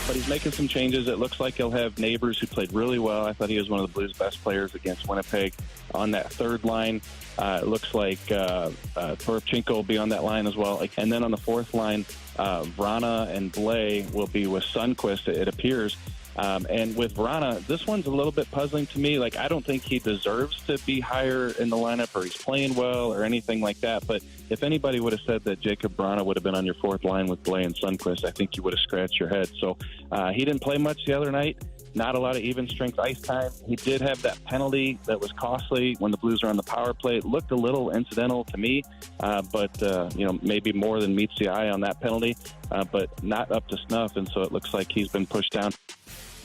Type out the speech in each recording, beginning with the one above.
but he's making some changes. It looks like he'll have Neighbors, who played really well. I thought he was one of the Blues' best players against Winnipeg on that third line. It looks like Toropchenko will be on that line as well. And then on the fourth line, Vrana and Blais will be with Sundqvist, it appears. And with Vrana, this one's a little bit puzzling to me. Like, I don't think he deserves to be higher in the lineup, or he's playing well or anything like that. But if anybody would have said that Jakub Vrana would have been on your fourth line with Blais and Sundqvist, I think you would have scratched your head. So he didn't play much the other night. Not a lot of even strength ice time. He did have that penalty that was costly when the Blues are on the power play. It looked a little incidental to me, but maybe more than meets the eye on that penalty, but not up to snuff. And so it looks like he's been pushed down.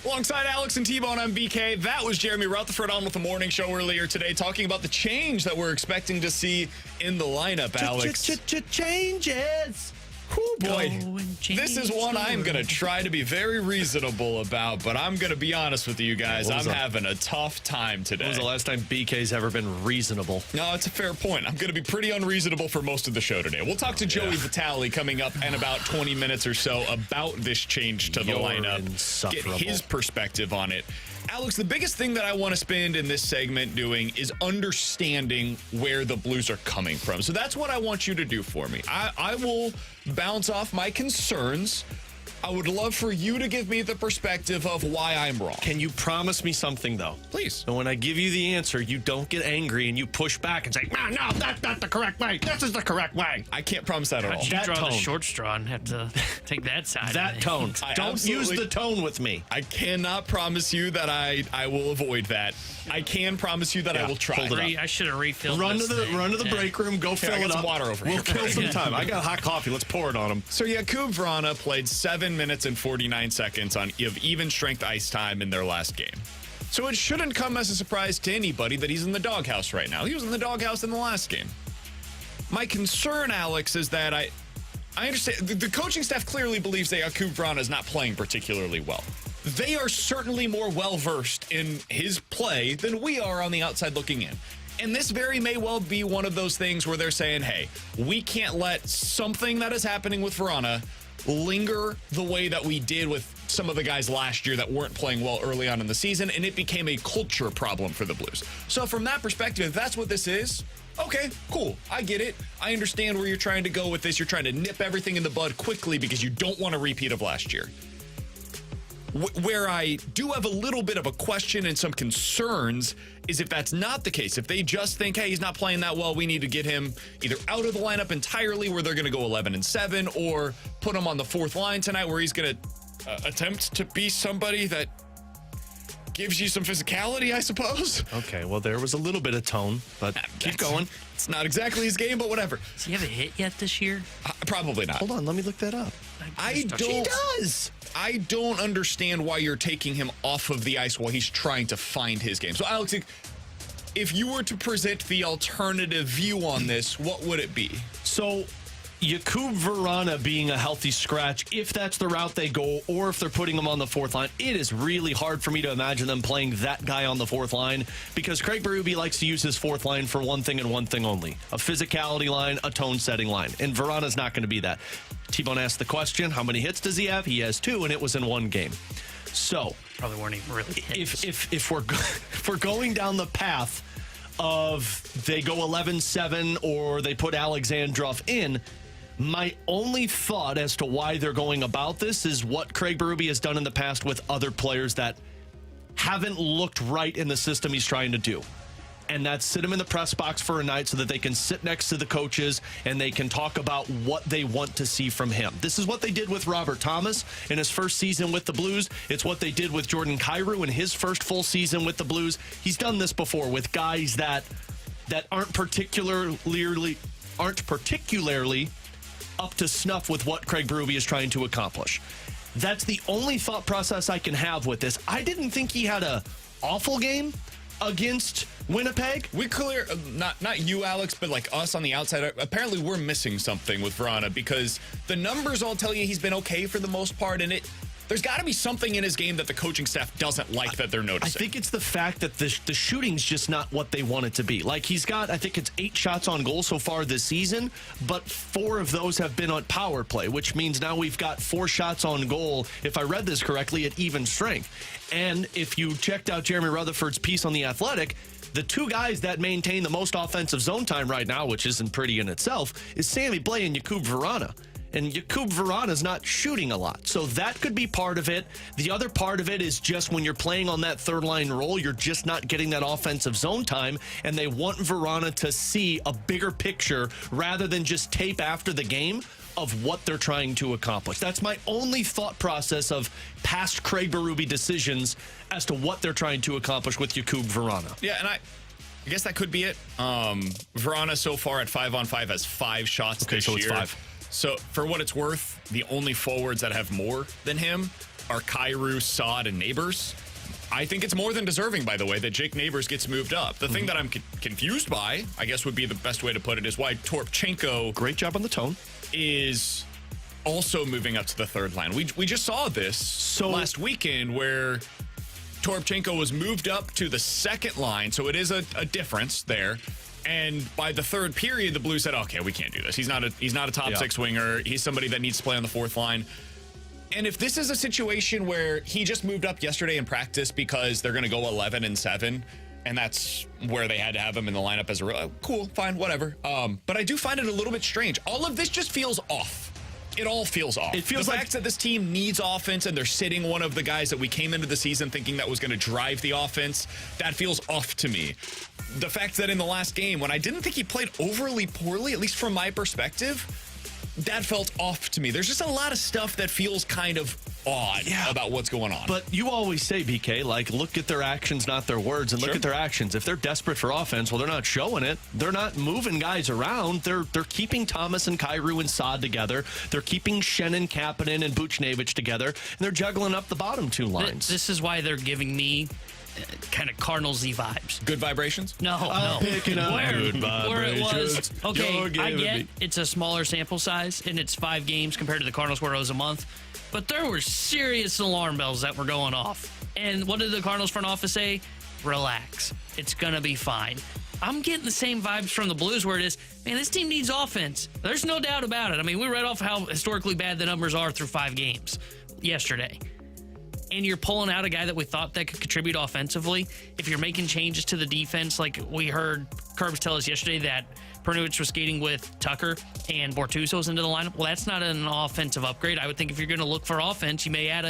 Alongside Alex and T-Bone, I'm BK. That was Jeremy Rutherford on with the morning show earlier today, talking about the change that we're expecting to see in the lineup, Alex. Changes. Oh boy, this is one I'm going to try to be very reasonable about, but I'm going to be honest with you guys. I'm having a tough time today. When was the last time BK's ever been reasonable? No, it's a fair point. I'm going to be pretty unreasonable for most of the show today. We'll talk to Joey Vitale coming up in about 20 minutes or so about this change to the lineup, get his perspective on it. Alex, the biggest thing that I want to spend in this segment doing is understanding where the Blues are coming from. So that's what I want you to do for me. I will bounce off my concerns. I would love for you to give me the perspective of why I'm wrong. Can you promise me something, though? Please. So when I give you the answer, you don't get angry and you push back and say, no, that's not the correct way. This is the correct way. I can't promise that at all. You draw the short straw and have to take that side. That tone. Don't use the tone with me. I cannot promise you that I will avoid that. I can promise you that I will try. I should have refilled Run to the break room, go fill it up. Some water over here. We'll kill some time. I got hot coffee. Let's pour it on him. So Jakub Vrana played 7 minutes and 49 seconds of even strength ice time in their last game. So it shouldn't come as a surprise to anybody that he's in the doghouse right now. He was in the doghouse in the last game. My concern, Alex, is that I understand the coaching staff clearly believes that Jakub Vrana is not playing particularly well. They are certainly more well-versed in his play than we are on the outside looking in. And this very may well be one of those things where they're saying, hey, we can't let something that is happening with Vrana linger the way that we did with some of the guys last year that weren't playing well early on in the season, and it became a culture problem for the Blues. So from that perspective, if that's what this is, okay, cool. I get it. I understand where you're trying to go with this. You're trying to nip everything in the bud quickly because you don't want a repeat of last year. Where I do have a little bit of a question and some concerns is if that's not the case. If they just think, hey, he's not playing that well, we need to get him either out of the lineup entirely where they're going to go 11-7, or put him on the fourth line tonight where he's going to attempt to be somebody that gives you some physicality, I suppose. Okay, well, there was a little bit of tone, but keep going. It's not exactly his game, but whatever. Does he have a hit yet this year? Probably not. Hold on, let me look that up. He does. I don't understand why you're taking him off of the ice while he's trying to find his game. So, Alex, if you were to present the alternative view on this, what would it be? So, Jakub Vrana being a healthy scratch, if that's the route they go, or if they're putting him on the fourth line, it is really hard for me to imagine them playing that guy on the fourth line, because Craig Berube likes to use his fourth line for one thing and one thing only: a physicality line, a tone-setting line. And Vrana's not going to be that. T-Bone asked the question, how many hits does he have? He has 2, and it was in one game. So probably weren't even really hits. If we're going down the path of they go 11-7 or they put Alexandrov in, my only thought as to why they're going about this is what Craig Berube has done in the past with other players that haven't looked right in the system he's trying to do. And that's sit him in the press box for a night so that they can sit next to the coaches and they can talk about what they want to see from him. This is what they did with Robert Thomas in his first season with the Blues. It's what they did with Jordan Kyrou in his first full season with the Blues. He's done this before with guys that aren't particularly up to snuff with what Craig Berube is trying to accomplish. That's the only thought process I can have with this. I didn't think he had an awful game against Winnipeg. We clear, not you, Alex, but like us on the outside, apparently we're missing something with Vrana, because the numbers all tell you he's been okay for the most part, and There's got to be something in his game that the coaching staff doesn't like that they're noticing. I think it's the fact that the shooting's just not what they want it to be. Like, he's got, I think it's 8 shots on goal so far this season, but 4 of those have been on power play, which means now we've got 4 shots on goal, if I read this correctly, at even strength. And if you checked out Jeremy Rutherford's piece on The Athletic, the 2 guys that maintain the most offensive zone time right now, which isn't pretty in itself, is Sammy Blais and Jakub Vrana. And Jakub Vrana's not shooting a lot. So that could be part of it. The other part of it is just when you're playing on that third-line role, you're just not getting that offensive zone time, and they want Vrana to see a bigger picture rather than just tape after the game of what they're trying to accomplish. That's my only thought process of past Craig Berube decisions as to what they're trying to accomplish with Jakub Vrana. Yeah, and I guess that could be it. Vrana so far at 5-on-5 has 5 shots this year. So it's 5. So, for what it's worth, the only forwards that have more than him are Kyrou, Saad, and Neighbors. I think it's more than deserving, by the way, that Jake Neighbors gets moved up. The thing that I'm confused by, I guess would be the best way to put it, is why Toropchenko... Great job on the tone. ...is also moving up to the third line. We just saw this last weekend where Toropchenko was moved up to the second line, so it is a difference there. And by the third period, the Blues said, okay, we can't do this. He's not a top 6 winger. He's somebody that needs to play on the fourth line. And if this is a situation where he just moved up yesterday in practice because they're going to go 11-7, and that's where they had to have him in the lineup as a cool, fine, whatever. But I do find it a little bit strange. All of this just feels off. It all feels off. It feels the fact that this team needs offense and they're sitting one of the guys that we came into the season thinking that was going to drive the offense, that feels off to me. The fact that in the last game, when I didn't think he played overly poorly, at least from my perspective, that felt off to me. There's just a lot of stuff that feels kind of odd about what's going on. But you always say, BK, like, look at their actions, not their words, and look at their actions. If they're desperate for offense, well, they're not showing it. They're not moving guys around. They're keeping Thomas and Kyrou and Saad together. They're keeping Shannon, Kapanen, and Buchnevich together, and they're juggling up the bottom 2 lines. This is why they're giving me kind of Cardinals-y vibes. Good vibrations? No. Picking up good where it was, vibrations. okay, I get it's a smaller sample size, and it's 5 games compared to the Cardinals where it was a month, but there were serious alarm bells that were going off. And what did the Cardinals front office say? Relax. It's going to be fine. I'm getting the same vibes from the Blues where it is, man, this team needs offense. There's no doubt about it. I mean, we read off how historically bad the numbers are through 5 games yesterday. And you're pulling out a guy that we thought that could contribute offensively. If you're making changes to the defense, like we heard Curbs tell us yesterday that Pernovich was skating with Tucker and Bortuzzo's into the lineup. Well, that's not an offensive upgrade. I would think if you're going to look for offense, you may add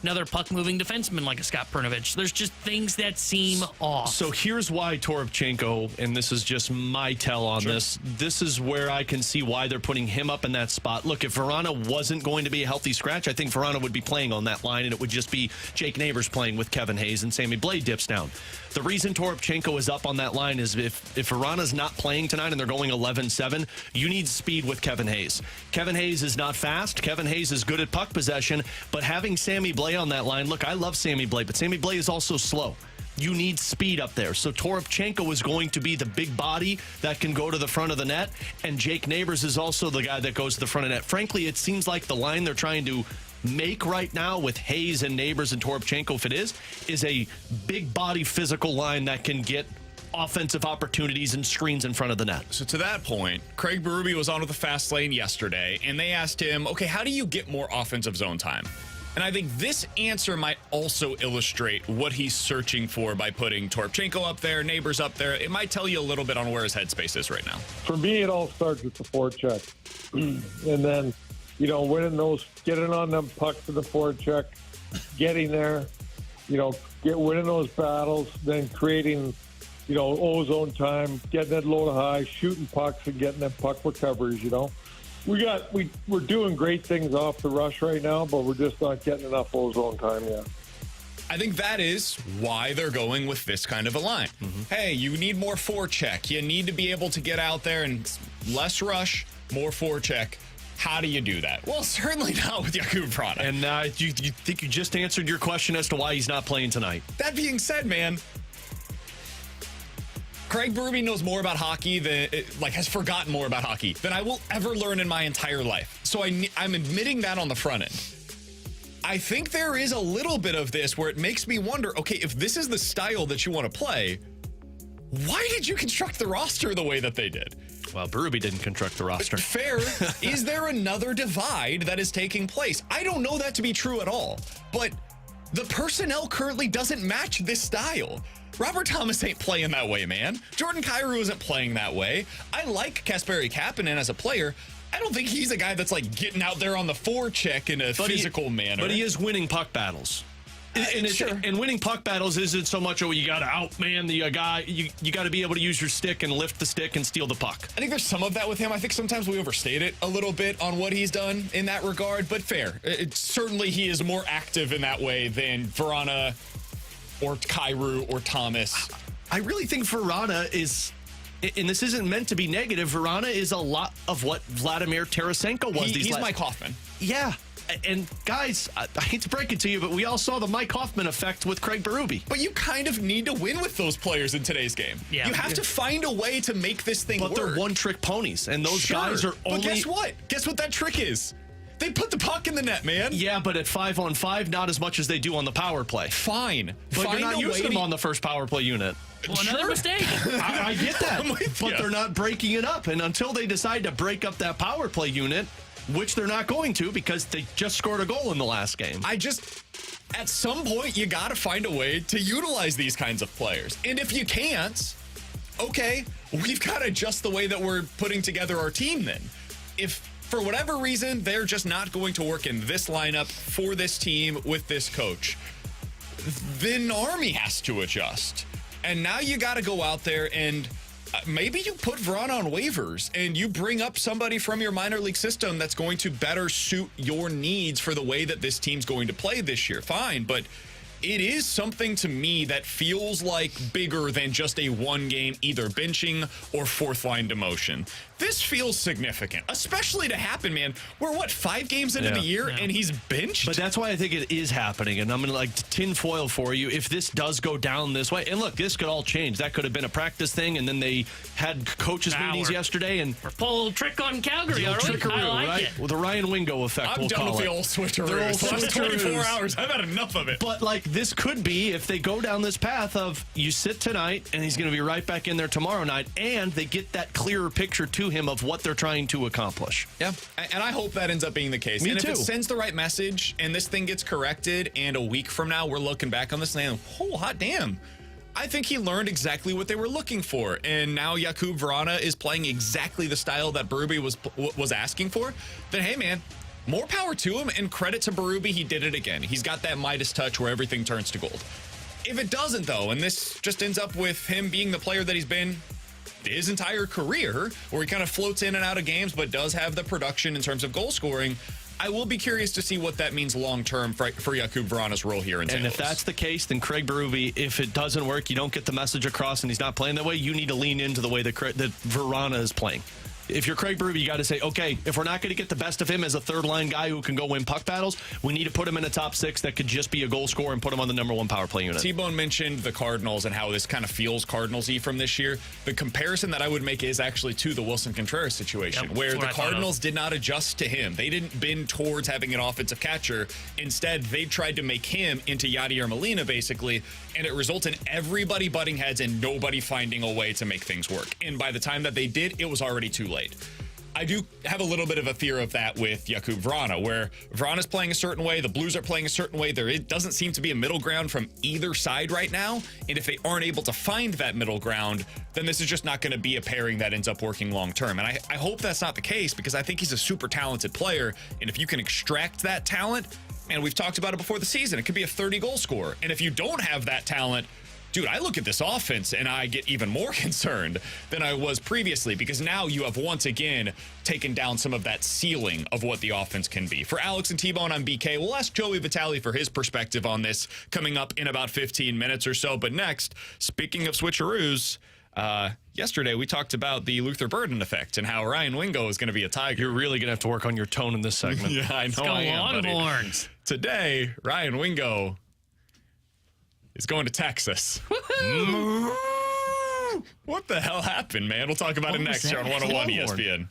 another puck-moving defenseman like a Scott Pernovich. There's just things that seem off. So here's why Toropchenko, and this is just my tell on this is where I can see why they're putting him up in that spot. Look, if Vrana wasn't going to be a healthy scratch, I think Vrana would be playing on that line, and it would just be Jake Neighbors playing with Kevin Hayes and Sammy Blais dips down. The reason Toropchenko is up on that line is if Vrana's not playing tonight and they're going 11-7, you need speed with Kevin Hayes. Kevin Hayes is not fast. Kevin Hayes is good at puck possession, but having Sammy Blais on that line, look, I love Sammy Blais, but Sammy Blais is also slow. You need speed up there. So Toropchenko is going to be the big body that can go to the front of the net, and Jake Neighbors is also the guy that goes to the front of the net. Frankly, it seems like the line they're trying to make right now with Hayes and Neighbors and Toropchenko, if it is a big body physical line that can get offensive opportunities and screens in front of the net. So to that point, Craig Berube was on with the fast lane yesterday, and they asked him, okay, how do you get more offensive zone time? And I think this answer might also illustrate what he's searching for by putting Toropchenko up there, Neighbors up there. It might tell you a little bit on where his headspace is right now. For me, it all starts with the forecheck. And then, getting on them pucks to the forecheck, getting there, winning those battles, then creating, ozone time, getting it low to high, shooting pucks and getting them puck recoveries, We're doing great things off the rush right now, but we're just not getting enough ozone time yet. I think that is why they're going with this kind of a line. Hey, you need more forecheck. You need to be able to get out there and less rush, more forecheck. How do you do that? Well, certainly not with Jakub Vrana. And you think you just answered your question as to why he's not playing tonight. That being said, man, Craig Berube knows more about hockey has forgotten more about hockey than I will ever learn in my entire life. So I'm admitting that on the front end. I think there is a little bit of this where it makes me wonder, okay, if this is the style that you want to play, why did you construct the roster the way that they did? Well, Berube didn't construct the roster. Fair. Is there another divide that is taking place? I don't know that to be true at all, but the personnel currently doesn't match this style. Robert Thomas ain't playing that way, man. Jordan Kyrou isn't playing that way. I like Kasperi Kapanen as a player. I don't think he's a guy that's like getting out there on the forecheck in a physical manner. But he is winning puck battles. And winning puck battles isn't so much, you got to outman the guy. You got to be able to use your stick and lift the stick and steal the puck. I think there's some of that with him. I think sometimes we overstate it a little bit on what he's done in that regard, but fair. Certainly he is more active in that way than Vrana or Kyrou or Thomas. I really think Vrana is, and this isn't meant to be negative, Vrana is a lot of what Vladimir Tarasenko was. He's Mike Hoffman. Yeah. And guys, I hate to break it to you, but we all saw the Mike Hoffman effect with Craig Berube. But you kind of need to win with those players in today's game. Yeah. You have to find a way to make this thing work. But they're one-trick ponies, and those guys are only... But guess what? Guess what that trick is? They put the puck in the net, man. Yeah, but at 5-on-5, not as much as they do on the power play. Fine. But you're not using them on the first power play unit. Well, another mistake. I get that. But you. they're not breaking it up. And until they decide to break up that power play unit, which they're not going to because they just scored a goal in the last game. At some point, you got to find a way to utilize these kinds of players. And if you can't, okay, we've got to adjust the way that we're putting together our team then. If for whatever reason, they're just not going to work in this lineup for this team with this coach, then Army has to adjust. And now you got to go out there and maybe you put Vrana on waivers and you bring up somebody from your minor league system that's going to better suit your needs for the way that this team's going to play this year. Fine, but it is something to me that feels like bigger than just a one game either benching or fourth line demotion. This feels significant, especially to happen, man. We're 5 games into the year and he's benched? But that's why I think it is happening. And I'm going to tinfoil for you if this does go down this way. And look, this could all change. That could have been a practice thing. And then they had coaches meetings yesterday. And we're pulling a little trick on Calgary, are we? I like it. Well, the Ryan Wingo effect, I'm done with the old switcheroos. The last 24 hours, I've had enough of it. But like this could be, if they go down this path of you sit tonight and he's going to be right back in there tomorrow night, and they get that clearer picture to him of what they're trying to accomplish. Yeah, and I hope that ends up being the case. Me and too. If it sends the right message and this thing gets corrected and a week from now we're looking back on this and saying, oh, hot damn. I think he learned exactly what they were looking for. And now Jakub Vrana is playing exactly the style that Berube was asking for. Then, hey, man, more power to him, and credit to Berube. He did it again. He's got that Midas touch where everything turns to gold. If it doesn't, though, and this just ends up with him being the player that he's been his entire career, where he kind of floats in and out of games but does have the production in terms of goal scoring, I will be curious to see what that means long-term for Jakub Vrana's role here in St. Louis. And if that's the case, then Craig Berube, if it doesn't work, you don't get the message across and he's not playing that way, you need to lean into the way that Vrana is playing. If you're Craig Berube, you got to say, okay, if we're not going to get the best of him as a third-line guy who can go win puck battles, we need to put him in a top 6 that could just be a goal scorer and put him on the number 1 power play unit. T-Bone mentioned the Cardinals and how this kind of feels Cardinals-y from this year. The comparison that I would make is actually to the Wilson Contreras situation, where the Cardinals did not adjust to him. They didn't bend towards having an offensive catcher. Instead, they tried to make him into Yadier Molina, basically, and it resulted in everybody butting heads and nobody finding a way to make things work. And by the time that they did, it was already too late. I do have a little bit of a fear of that with Jakub Vrana, where Vrana's playing a certain way, the Blues are playing a certain way. There doesn't seem to be a middle ground from either side right now. And if they aren't able to find that middle ground, then this is just not going to be a pairing that ends up working long term. And I hope that's not the case, because I think he's a super talented player. And if you can extract that talent, and we've talked about it before the season, it could be a 30-goal scorer. And if you don't have that talent, dude, I look at this offense and I get even more concerned than I was previously, because now you have once again taken down some of that ceiling of what the offense can be. For Alex and T-Bone, I'm BK. We'll ask Joey Vitale for his perspective on this coming up in about 15 minutes or so. But next, speaking of switcheroos, yesterday we talked about the Luther Burden effect and how Ryan Wingo is going to be a Tiger. You're really going to have to work on your tone in this segment. Yeah, I know I am, buddy. Longhorns. Today, Ryan Wingo is going to Texas. What the hell happened, man? We'll talk about it next here on 101 ESPN.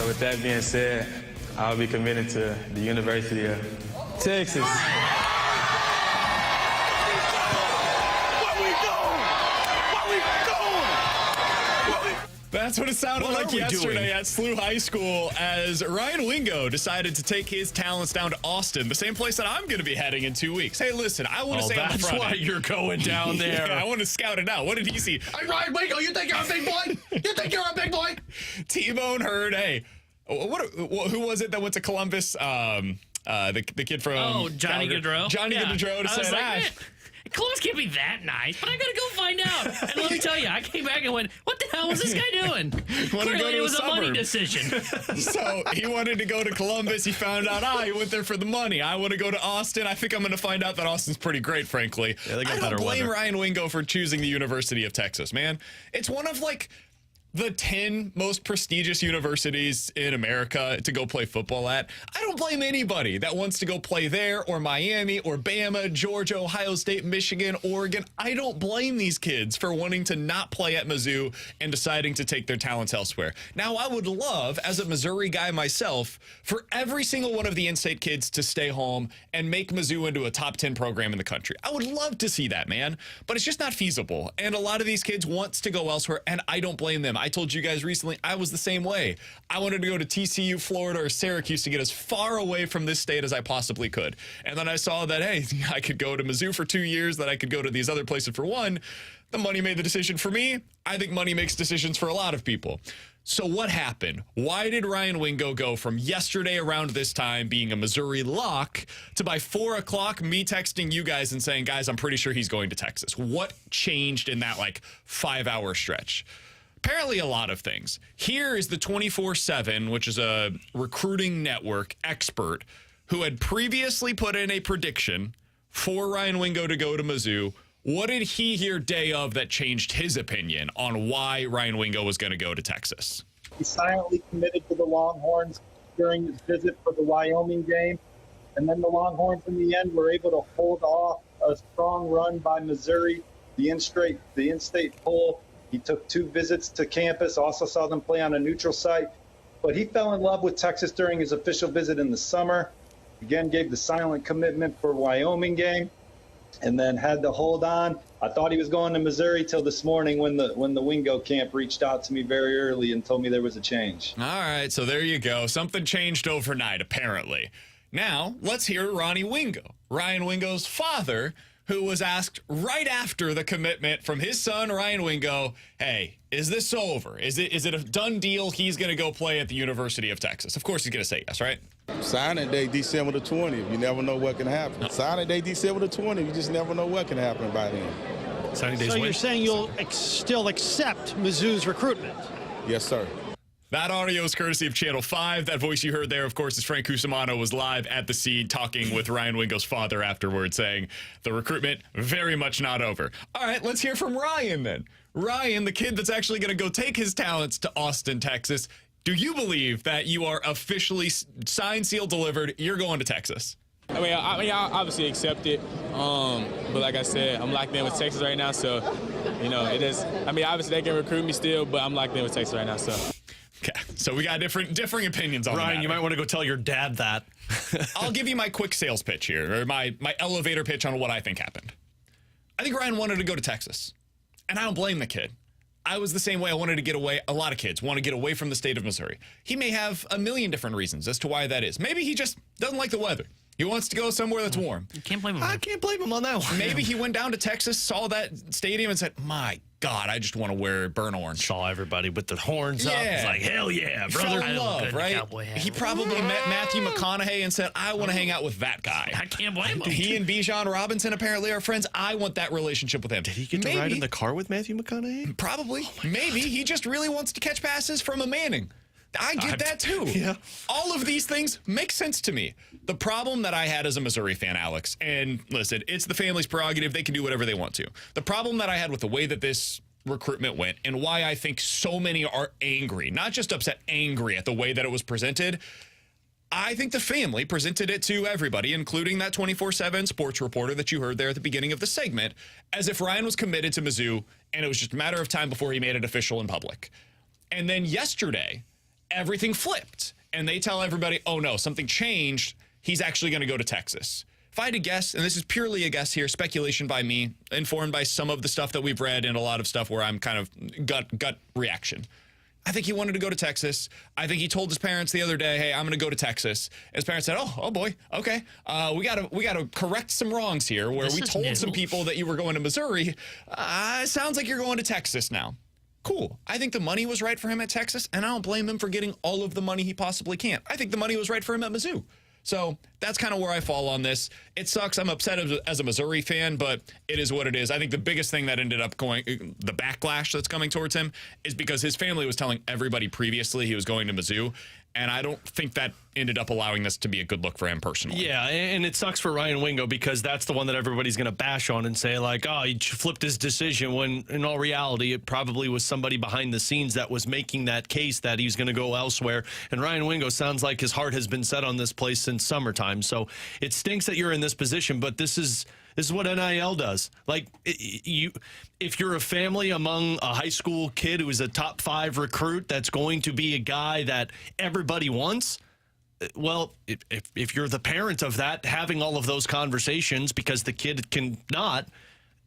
With that being said, I'll be committed to the University of Texas. That's what it sounded like yesterday at SLU High School as Ryan Wingo decided to take his talents down to Austin, the same place that I'm going to be heading in 2 weeks. Hey, listen, I want to say on the front. That's why you're going down there. Yeah, I want to scout it out. What did he see? Hey, Ryan Wingo, you think you're a big boy? You think you're a big boy? T-Bone heard, hey, who was it that went to Columbus? The kid from Johnny Gaudreau. Johnny Gaudreau said, man, Columbus can't be that nice, but I gotta go find out. And let me tell you, I came back and went, what the hell was this guy doing? Clearly it was a money decision. So he wanted to go to Columbus. He found out, he went there for the money. I want to go to Austin. I think I'm going to find out that Austin's pretty great, frankly. Yeah, they got I better don't blame weather. Ryan Wingo for choosing the University of Texas, man. It's one of, the 10 most prestigious universities in America to go play football at. I don't blame anybody that wants to go play there or Miami or Bama, Georgia, Ohio State, Michigan, Oregon. I don't blame these kids for wanting to not play at Mizzou and deciding to take their talents elsewhere. Now, I would love, as a Missouri guy myself, for every single one of the in-state kids to stay home and make Mizzou into a top 10 program in the country. I would love to see that, man, but it's just not feasible. And a lot of these kids wants to go elsewhere, and I don't blame them. I told you guys recently, I was the same way. I wanted to go to TCU, Florida, or Syracuse to get as far away from this state as I possibly could. And then I saw that, hey, I could go to Mizzou for 2 years, that I could go to these other places for 1. The money made the decision for me. I think money makes decisions for a lot of people. So what happened? Why did Ryan Wingo go from yesterday around this time being a Missouri lock to by 4 o'clock me texting you guys and saying, guys, I'm pretty sure he's going to Texas? What changed in that 5-hour stretch? Apparently a lot of things. Here is the 24/7, which is a recruiting network expert who had previously put in a prediction for Ryan Wingo to go to Mizzou. What did he hear day of that changed his opinion on why Ryan Wingo was going to go to Texas? He silently committed to the Longhorns during his visit for the Wyoming game. And then the Longhorns in the end were able to hold off a strong run by Missouri, the in-state poll. He took 2 visits to campus, also saw them play on a neutral site. But he fell in love with Texas during his official visit in the summer. Again, gave the silent commitment for Wyoming game, and then had to hold on. I thought he was going to Missouri till this morning when the Wingo camp reached out to me very early and told me there was a change. All right, so there you go. Something changed overnight, apparently. Now, let's hear Ronnie Wingo, Ryan Wingo's father, who was asked right after the commitment from his son, Ryan Wingo, hey, is this over? Is it a done deal? He's going to go play at the University of Texas. Of course he's going to say yes, right? Signing day, December the 20th. You never know what can happen. Signing day, December the 20th. You just never know what can happen by then. Signing days So you're saying you'll still accept Mizzou's recruitment? Yes, sir. That audio is courtesy of Channel 5. That voice you heard there, of course, is Frank Cusimano, was live at the scene talking with Ryan Wingo's father afterwards, saying the recruitment very much not over. All right, let's hear from Ryan then. Ryan, the kid that's actually going to go take his talents to Austin, Texas. Do you believe that you are officially signed, sealed, delivered? You're going to Texas? I mean, I obviously accept it, but like I said, I'm locked in with Texas right now, so, it is. I mean, obviously they can recruit me still, but I'm locked in with Texas right now, so. Okay, so we got differing opinions on Ryan, you might want to go tell your dad that. I'll give you my quick sales pitch here, or my elevator pitch on what I think happened. I think Ryan wanted to go to Texas, and I don't blame the kid. I was the same way. I wanted to get away. A lot of kids want to get away from the state of Missouri. He may have a million different reasons as to why that is. Maybe he just doesn't like the weather. He wants to go somewhere that's warm. You can't blame him. I can't blame him on that one. Maybe he went down to Texas, saw that stadium, and said, my God, I just want to wear burnt orange. Saw everybody with the horns up. It's like, hell yeah, brother. Fell in love, right? He probably met Matthew McConaughey and said, I want to hang out with that guy. I can't blame him. He and Bijan Robinson apparently are friends. I want that relationship with him. Did he get to ride in the car with Matthew McConaughey? Probably. Maybe. He just really wants to catch passes from a Manning. I get that too. Yeah. All of these things make sense to me. The problem that I had as a Missouri fan, Alex, and listen, it's the family's prerogative. They can do whatever they want to. The problem that I had with the way that this recruitment went and why I think so many are angry, not just upset, angry at the way that it was presented. I think the family presented it to everybody, including that 24/7 sports reporter that you heard there at the beginning of the segment, as if Ryan was committed to Mizzou and it was just a matter of time before he made it official in public. And then yesterday, everything flipped. And they tell everybody, oh no, something changed. He's actually going to go to Texas. If I had to guess, and this is purely a guess here, speculation by me, informed by some of the stuff that we've read and a lot of stuff where I'm kind of gut reaction. I think he wanted to go to Texas. I think he told his parents the other day, hey, I'm going to go to Texas. His parents said, oh boy, okay. We gotta correct some wrongs here where we told some people that you were going to Missouri. Sounds like you're going to Texas now. Cool. I think the money was right for him at Texas, and I don't blame him for getting all of the money he possibly can. I think the money was right for him at Mizzou. So that's kind of where I fall on this. It sucks. I'm upset as a Missouri fan, but it is what it is. I think the biggest thing that ended up going, the backlash that's coming towards him, is because his family was telling everybody previously he was going to Mizzou. And I don't think that ended up allowing this to be a good look for him personally. Yeah, and it sucks for Ryan Wingo because that's the one that everybody's going to bash on and say, like, oh, he flipped his decision, when in all reality, it probably was somebody behind the scenes that was making that case that he's going to go elsewhere. And Ryan Wingo sounds like his heart has been set on this place since summertime. So it stinks that you're in this position, but this is what NIL does. Like, if you're a family among a high school kid who is a top 5 recruit that's going to be a guy that everybody wants, well, if you're the parent of that, having all of those conversations because the kid cannot,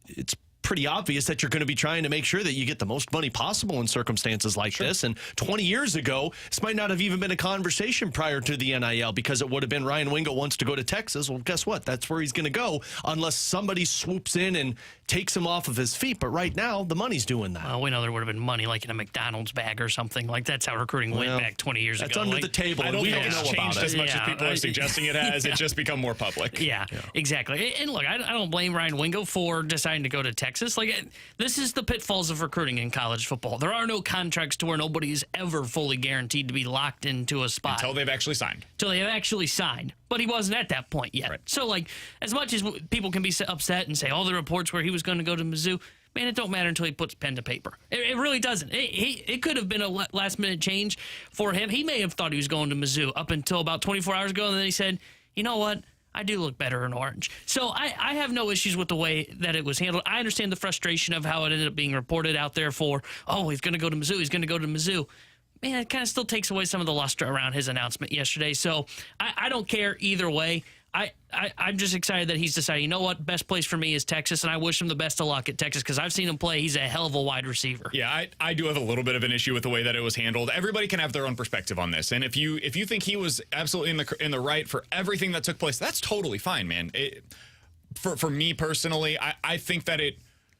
it's pretty obvious that you're going to be trying to make sure that you get the most money possible in circumstances like this. And 20 years ago, this might not have even been a conversation prior to the NIL because it would have been Ryan Wingo wants to go to Texas. Well, guess what? That's where he's going to go unless somebody swoops in and takes him off of his feet. But right now, the money's doing that. Well, we know there would have been money like in a McDonald's bag or something. Like that's how recruiting went back 20 years ago. That's under the table. I don't think it's know changed about as it. much as people are suggesting it has. It's just become more public. Yeah, exactly. And look, I don't blame Ryan Wingo for deciding to go to Texas. Like, this is the pitfalls of recruiting in college football. There are no contracts to where nobody is ever fully guaranteed to be locked into a spot. Until they've actually signed. But he wasn't at that point yet. Right. So, like, as much as people can be upset and say all the reports where he was going to go to Mizzou, man, it don't matter until he puts pen to paper. It really doesn't. It could have been a last-minute change for him. He may have thought he was going to Mizzou up until about 24 hours ago, and then he said, you know what? I do look better in orange. So I have no issues with the way that it was handled. I understand the frustration of how it ended up being reported out there for, oh, he's going to go to Mizzou, he's going to go to Mizzou. Man, it kind of still takes away some of the luster around his announcement yesterday. So I don't care either way. I'm just excited that he's decided, you know what, best place for me is Texas, and I wish him the best of luck at Texas because I've seen him play. He's a hell of a wide receiver. Yeah, I do have a little bit of an issue with the way that it was handled. Everybody can have their own perspective on this, and if you think he was absolutely in the right for everything that took place, that's totally fine, man. For me personally, I think that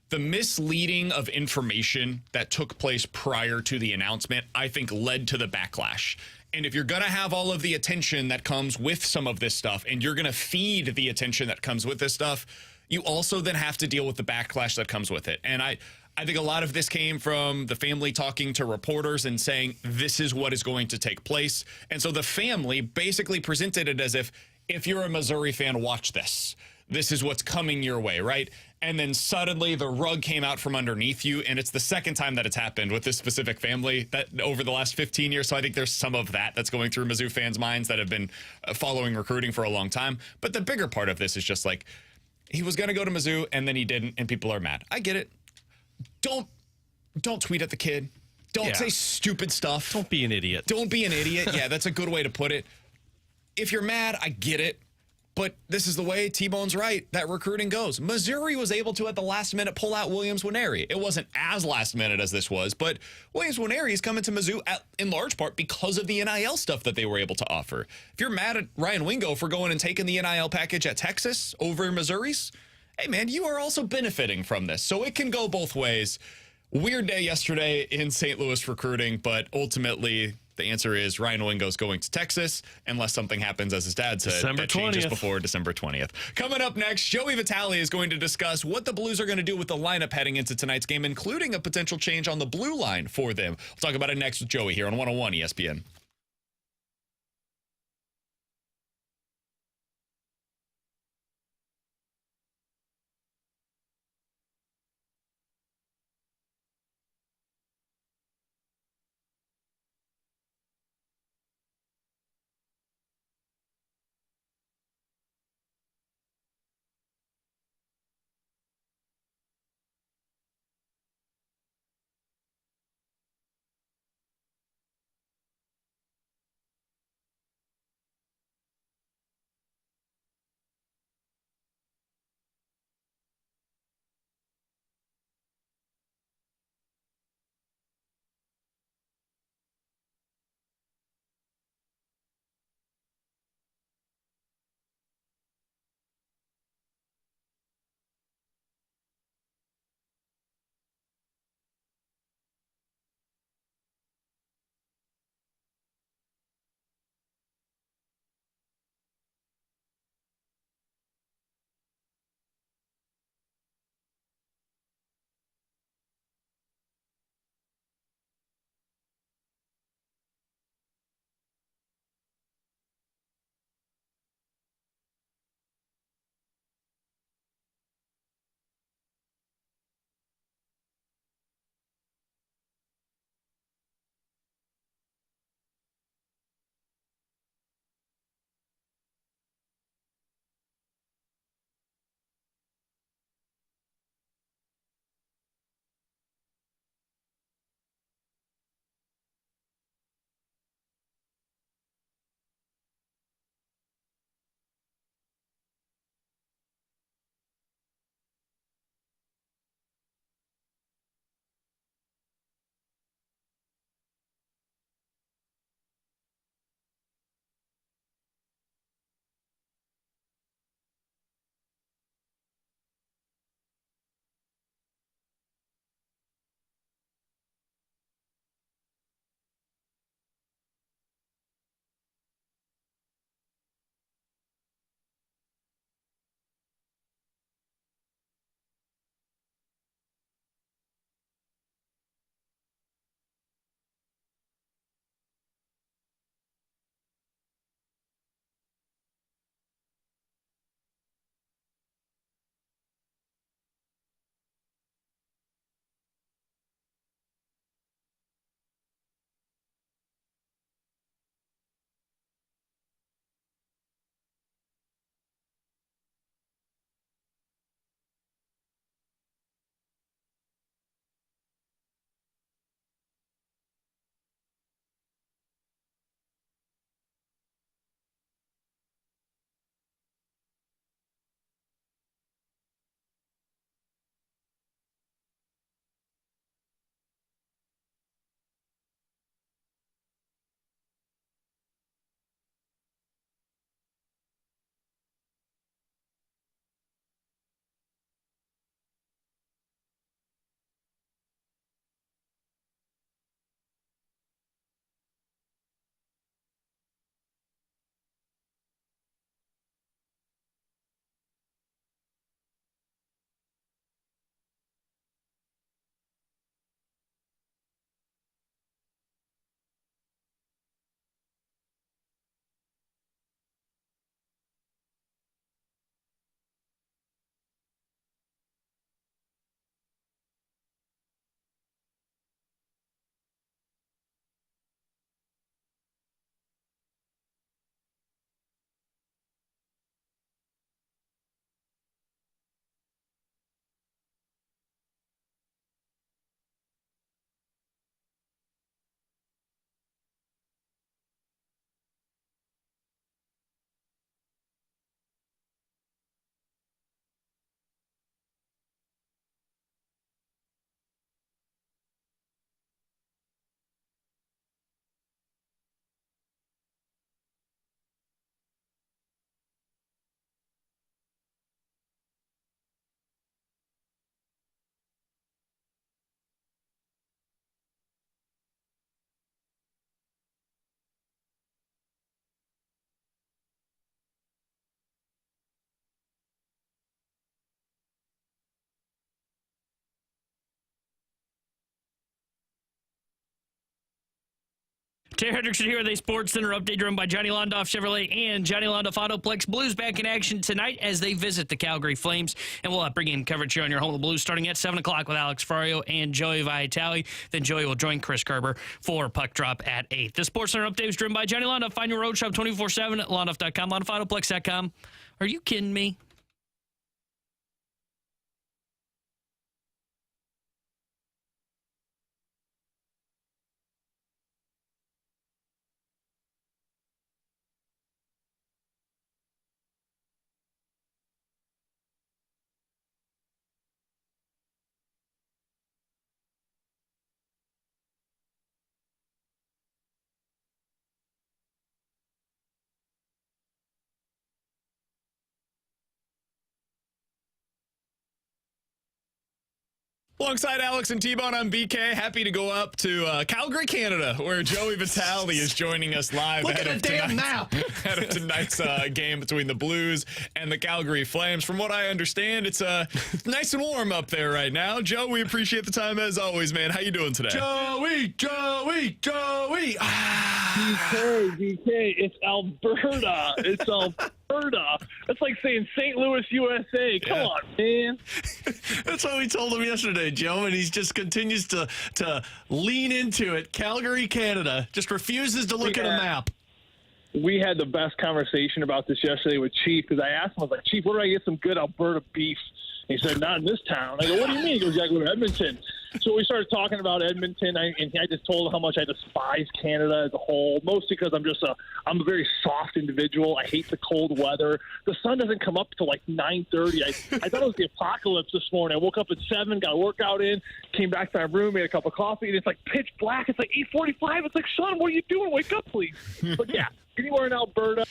the misleading of information that took place prior to the announcement, I think led to the backlash. And if you're going to have all of the attention that comes with some of this stuff, and you're going to feed the attention that comes with this stuff, you also then have to deal with the backlash that comes with it. And I think a lot of this came from the family talking to reporters and saying, this is what is going to take place. And so the family basically presented it as if you're a Missouri fan, watch this. This is what's coming your way, right? And then suddenly the rug came out from underneath you, and it's the second time that it's happened with this specific family that over the last 15 years. So I think there's some of that's going through Mizzou fans' minds that have been following recruiting for a long time. But the bigger part of this is just like, he was going to go to Mizzou, and then he didn't, and people are mad. I get it. Don't tweet at the kid. Don't say stupid stuff. Don't be an idiot. Don't be an idiot. Yeah, that's a good way to put it. If you're mad, I get it. But this is the way T-Bone's right, that recruiting goes. Missouri was able to, at the last minute, pull out Williams Nwaneri. It wasn't as last minute as this was, but Williams Nwaneri is coming to Mizzou in large part because of the NIL stuff that they were able to offer. If you're mad at Ryan Wingo for going and taking the NIL package at Texas over Missouri's, hey, man, you are also benefiting from this. So it can go both ways. Weird day yesterday in St. Louis recruiting, but ultimately the answer is Ryan Wingo's going to Texas unless something happens, as his dad said, December that changes 20th. before December 20th. Coming up next, Joey Vitale is going to discuss what the Blues are going to do with the lineup heading into tonight's game, including a potential change on the blue line for them. We'll talk about it next with Joey here on 101 ESPN. Terry Hendrickson here with a Sports Center update driven by Johnny Londoff Chevrolet and Johnny Londoff Autoplex. Blues back in action tonight as they visit the Calgary Flames. And we'll bring in coverage here on your home of the Blues starting at 7 o'clock with Alex Ferrario and Joey Vitale. Then Joey will join Chris Kerber for Puck Drop at 8. The Sports Center update is driven by Johnny Londoff. Find your road shop 24/7 at londoff.com, londoffAutoplex.com. Are you kidding me? Alongside Alex and T-Bone, I'm BK. Happy to go up to Calgary, Canada, where Joey Vitale is joining us live. Look at the damn map. Ahead of tonight's game between the Blues and the Calgary Flames. From what I understand, it's nice and warm up there right now. Joe, we appreciate the time as always, man. How you doing today? Joey. BK, it's Alberta. It's Alberta. That's like saying St. Louis, USA. Come on, man. That's what we told him yesterday, Joe, and he just continues to lean into it. Calgary, Canada, just refuses to look at a map. We had the best conversation about this yesterday with Chief because I asked him, I was like, Chief, where do I get some good Alberta beef? And he said, not in this town. I go, what do you mean? He goes, yeah, I go to Edmonton. So we started talking about Edmonton, and I just told him how much I despise Canada as a whole, mostly because I'm a very soft individual. I hate the cold weather. The sun doesn't come up till like 9:30. I thought it was the apocalypse this morning. I woke up at 7, got a workout in, came back to my room, made a cup of coffee, and it's like pitch black. It's like 8:45. It's like, son, what are you doing? Wake up, please. But yeah, anywhere in Alberta,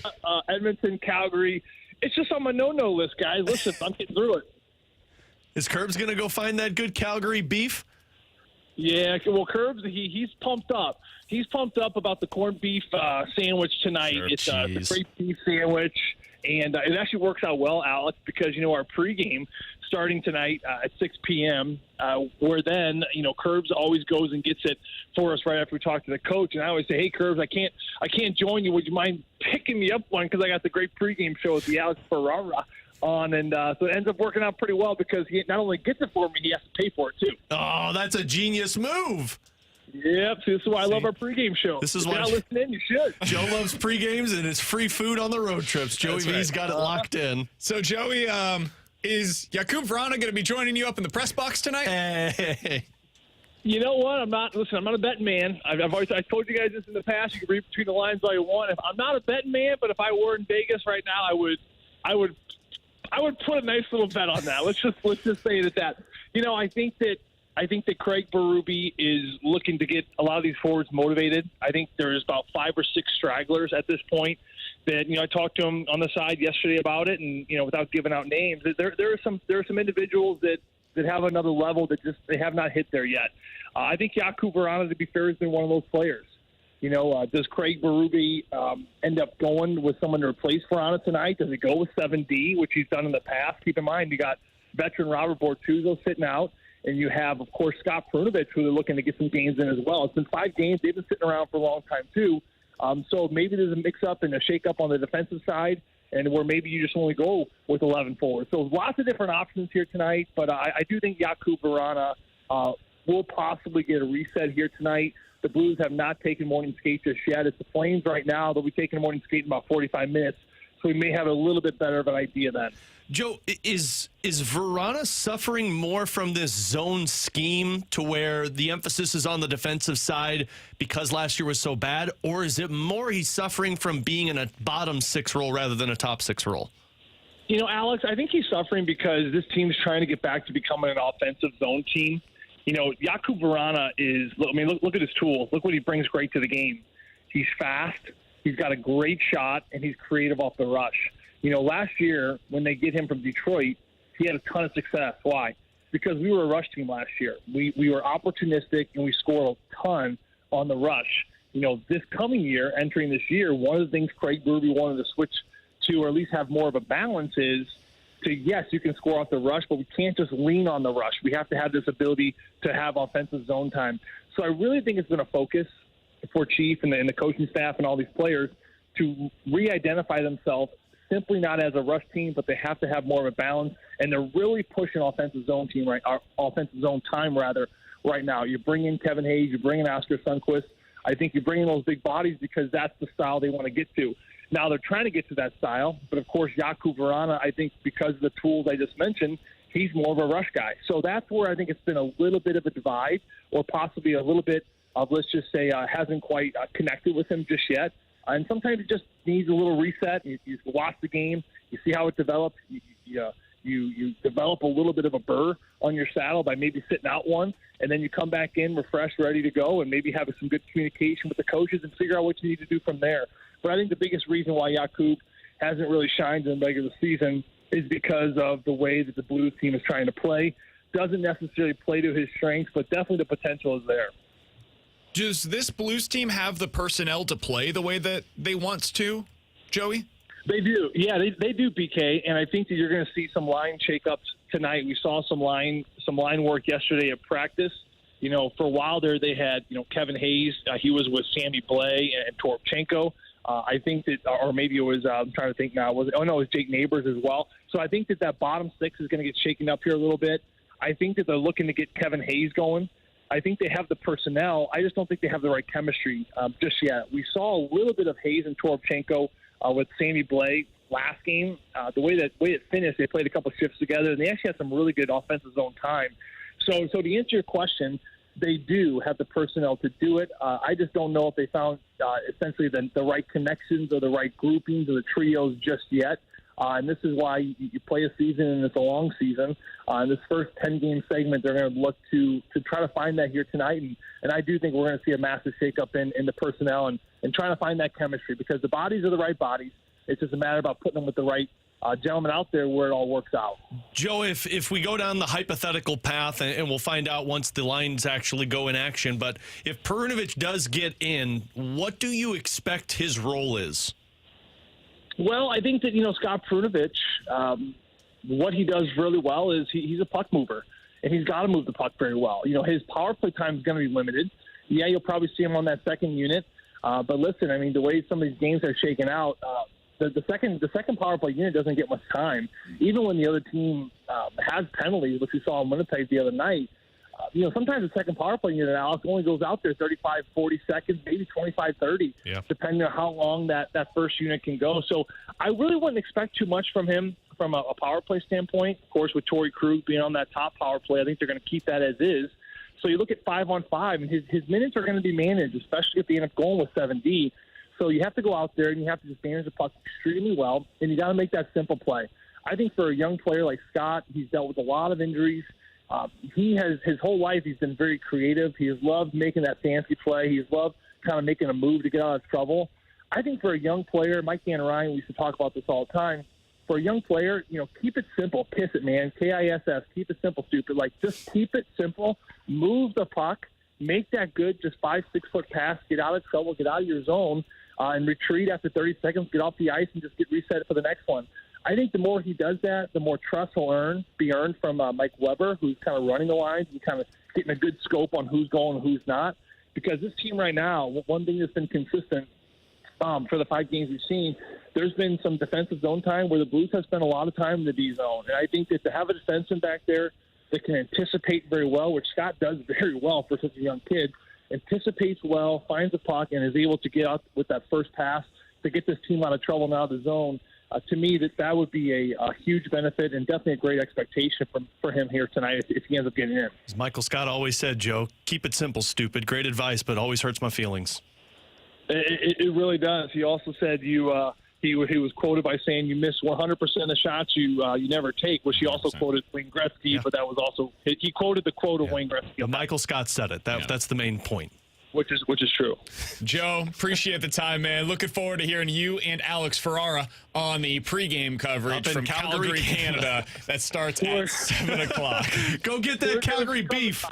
Edmonton, Calgary, it's just on my no-no list, guys. Listen, I'm getting through it. Is Curbs going to go find that good Calgary beef? Yeah, well, Curbs, he's pumped up. He's pumped up about the corned beef sandwich tonight. It's a great beef sandwich, and it actually works out well, Alex, because, our pregame starting tonight at 6 p.m., where then, Curbs always goes and gets it for us right after we talk to the coach. And I always say, hey, Curbs, I can't join you. Would you mind picking me up one? Because I got the great pregame show with the Alex Ferrara on, and so it ends up working out pretty well because he not only gets it for me, he has to pay for it too. Oh, that's a genius move. Yep, this is why I love our pregame show. This is if you're not listening, you should. Joe loves pregames, and it's free food on the road trips. Joey V's got it locked in. So, Joey, is Jakub Vrana going to be joining you up in the press box tonight? Hey. You know what? I'm not a betting man. I told you guys this in the past. You can read between the lines all you want. I'm not a betting man, but if I were in Vegas right now, I would put a nice little bet on that. Let's just say that. I think that Craig Berube is looking to get a lot of these forwards motivated. I think there's about 5 or 6 stragglers at this point that, I talked to him on the side yesterday about it, and, without giving out names, there are some individuals that have another level that just they have not hit there yet. I think Jakub Vrana, to be fair, has been one of those players. Does Craig Berube end up going with someone to replace Vrana tonight? Does he go with 7D, which he's done in the past? Keep in mind, you got veteran Robert Bortuzzo sitting out, and you have, of course, Scott Perunovich, who they're looking to get some games in as well. It's been 5 games. They've been sitting around for a long time, too. So maybe there's a mix-up and a shake-up on the defensive side, and where maybe you just only go with 11 forwards. So lots of different options here tonight, but I do think Jakub Vrana will possibly get a reset here tonight. The Blues have not taken morning skate just yet. It's the Flames right now. They'll be taking a morning skate in about 45 minutes, so we may have a little bit better of an idea then. Joe, is Vrana suffering more from this zone scheme to where the emphasis is on the defensive side because last year was so bad, or is it more he's suffering from being in a bottom 6 role rather than a top 6 role? Alex, I think he's suffering because this team's trying to get back to becoming an offensive zone team. Jakub Vrana look at his tools. Look what he brings great to the game. He's fast. He's got a great shot, and he's creative off the rush. Last year when they get him from Detroit, he had a ton of success. Why? Because we were a rush team last year. We were opportunistic, and we scored a ton on the rush. This coming year, entering this year, one of the things Craig Berube wanted to switch to, or at least have more of a balance, is to, yes, you can score off the rush, but we can't just lean on the rush. We have to have this ability to have offensive zone time. So I really think it's been a focus Chief and the coaching staff and all these players to re-identify themselves simply not as a rush team, but they have to have more of a balance. And they're really pushing offensive zone time right now. You bring in Kevin Hayes, you bring in Oscar Sundquist. I think you bring in those big bodies because that's the style they want to get to. Now they're trying to get to that style, but of course Jakub Vrana, I think because of the tools I just mentioned, he's more of a rush guy. So that's where I think it's been a little bit of a divide, or possibly a little bit of, let's just say, hasn't quite connected with him just yet. And sometimes it just needs a little reset. You watch the game, you see how it develops. You develop a little bit of a burr on your saddle by maybe sitting out one, and then you come back in refreshed, ready to go, and maybe have some good communication with the coaches and figure out what you need to do from there. But I think the biggest reason why Jakub hasn't really shined in the regular season is because of the way that the Blues team is trying to play. Doesn't necessarily play to his strengths, but definitely the potential is there. Does this Blues team have the personnel to play the way that they want to, Joey? They do. Yeah, they do, BK, and I think that you're going to see some line shakeups tonight. We saw some line work yesterday at practice. You know, for a while there, they had, Kevin Hayes. He was with Sammy Blais and Toropchenko. I think that, or maybe it was, I'm trying to think now. It was Jake Neighbors as well. So I think that bottom six is going to get shaken up here a little bit. I think that they're looking to get Kevin Hayes going. I think they have the personnel. I just don't think they have the right chemistry just yet. We saw a little bit of Hayes and Toropchenko with Sammy Blais last game. The way it finished, they played a couple shifts together, and they actually had some really good offensive zone time. So to answer your question, they do have the personnel to do it. I just don't know if they found essentially the right connections or the right groupings or the trios just yet. And this is why you play a season, and it's a long season. In this first 10-game segment, they're going to look to try to find that here tonight. And I do think we're going to see a massive shakeup in the personnel and trying to find that chemistry, because the bodies are the right bodies. It's just a matter about putting them with the right gentlemen out there where it all works out. Joe, if we go down the hypothetical path, and we'll find out once the lines actually go in action, but if Perunovic does get in, what do you expect his role is? Well, I think that, Scott Perunovic, what he does really well is he's a puck mover, and he's got to move the puck very well. His power play time is going to be limited. Yeah, you'll probably see him on that second unit. But listen, I mean, the way some of these games are shaken out, the second power play unit doesn't get much time. Even when the other team has penalties, which we saw in Winnipeg the other night, sometimes the second power play unit, Alex, only goes out there 35, 40 seconds, maybe 25, 30, depending on how long that first unit can go. So I really wouldn't expect too much from him from a power play standpoint. Of course, with Torrey Krug being on that top power play, I think they're going to keep that as is. So you look at 5-on-5, and his minutes are going to be managed, especially if they end up going with 7D. So you have to go out there, and you have to just manage the puck extremely well, and you got to make that simple play. I think for a young player like Scott, he's dealt with a lot of injuries. He has his whole life, he's been very creative. He has loved making that fancy play. He has loved kind of making a move to get out of trouble. I think for a young player, Mike and Ryan, we used to talk about this all the time. For a young player, keep it simple. Kiss it, man. KISS. Keep it simple, stupid. Just keep it simple. Move the puck. Make that good, just 5-6 foot pass. Get out of trouble. Get out of your zone, and retreat after 30 seconds. Get off the ice and just get reset for the next one. I think the more he does that, the more trust will be earned from Mike Weber, who's kind of running the lines and kind of getting a good scope on who's going and who's not. Because this team right now, one thing that's been consistent for the 5 games we've seen, there's been some defensive zone time where the Blues have spent a lot of time in the D zone. And I think that to have a defenseman back there that can anticipate very well, which Scott does very well for such a young kid, anticipates well, finds the puck, and is able to get out with that first pass to get this team out of trouble and out of the zone. To me, that would be a huge benefit and definitely a great expectation for him here tonight if he ends up getting in. As Michael Scott always said, Joe, keep it simple, stupid. Great advice, but always hurts my feelings. It really does. He also said he was quoted by saying you miss 100% of the shots you never take, which he also 100%. Quoted Wayne Gretzky, but that was also he quoted the quote of Wayne Gretzky. But Michael Scott said it. That's the main point. Which is true. Joe, appreciate the time, man. Looking forward to hearing you and Alex Ferrara on the pregame coverage from Calgary, Canada. That starts at 7 o'clock. Go get that Calgary beef.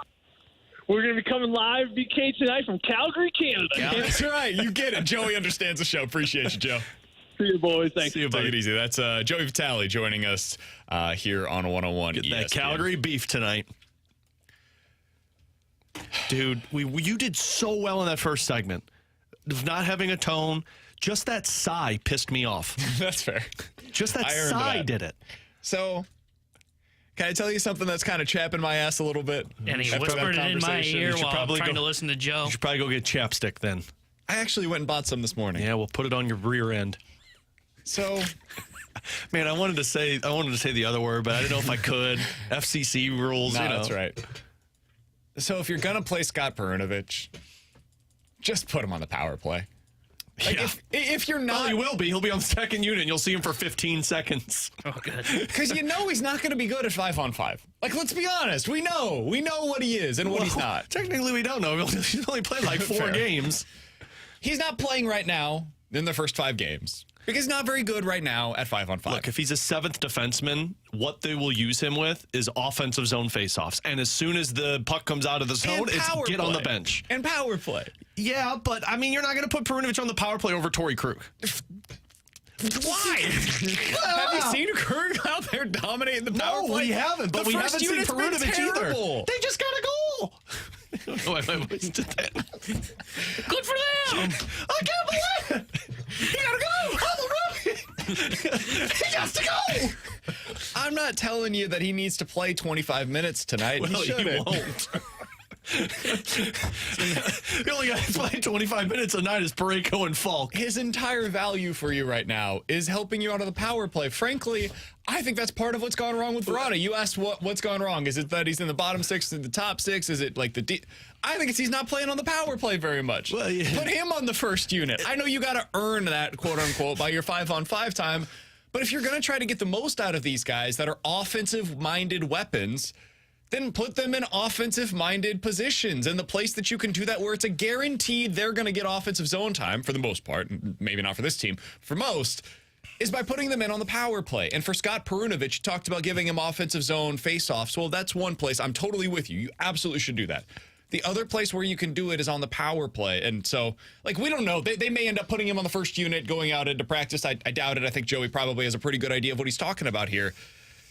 We're going to be coming live, BK, tonight from Calgary, Canada. Yeah, that's right. You get it. Joey understands the show. Appreciate you, Joe. See you, boys. Thanks. See you, buddy. Take it easy. That's Joey Vitale joining us here on 101 Get ESPN. that Calgary beef tonight. Dude, you did so well in that first segment. of not having a tone. Just that sigh pissed me off. That's fair. Just that sigh did it. So, can I tell you something that's kind of chapping my ass a little bit? And he after that whispered it in my conversation? ear You should while I'm probably trying go- to listen to Joe. You should probably go get chapstick then. I actually went and bought some this morning. Yeah, we'll put it on your rear end. So, man, I wanted to say the other word, but I didn't know if I could. FCC rules. no, you know. that's right. So if you're gonna play Scott Perunovich, just put him on the power play. Like Yeah. if you're not, Well, he will be. He'll be on the second unit, and you'll see him for 15 seconds. Oh, good. because you know he's not going to be good at 5-on-5. Like, let's be honest. We know what he is and what he's not. Technically, we don't know. He's only played like 4 Fair. games. He's not playing right now in the first 5 games because he's not very good right now at 5-on-5. Look, if he's a 7th defenseman, what they will use him with is offensive zone faceoffs. And as soon as the puck comes out of the zone, And it's power get on the play. bench. And power play. Yeah, but I mean, you're not going to put Perunovich on the power play over Torrey Krug. Why? Have you seen Krug out there dominating the power No, play? we haven't. But The we first haven't seen unit's been Perunovich either. terrible. They just got a goal. I don't know why my voice did that. Good for them. I can't believe it. He got to go. I'm a rookie. He has to go. I'm not telling you that he needs to play 25 minutes tonight. Well, he he shouldn't. won't. The only guy that's playing 25 minutes a night is Parayko and Falk. His entire value for you right now is helping you out of the power play. Frankly, I think that's part of what's gone wrong with Vrana. You asked what's gone wrong. Is it that he's in the bottom 6 in the top 6? Is it like I think it's he's not playing on the power play very much. Well, yeah. Put him on the first unit. I know you got to earn that, quote unquote, by your 5-on-5 time. But if you're going to try to get the most out of these guys that are offensive-minded weapons, then put them in offensive-minded positions. And the place that you can do that where it's a guaranteed they're going to get offensive zone time, for the most part, maybe not for this team, for most, is by putting them in on the power play. And for Scott Perunovich, you talked about giving him offensive zone face-offs. Well, that's one place. I'm totally with you. You absolutely should do that. The other place where you can do it is on the power play. And so, like, we don't know. They may end up putting him on the first unit, going out into practice. I doubt it. I think Joey probably has a pretty good idea of what he's talking about here.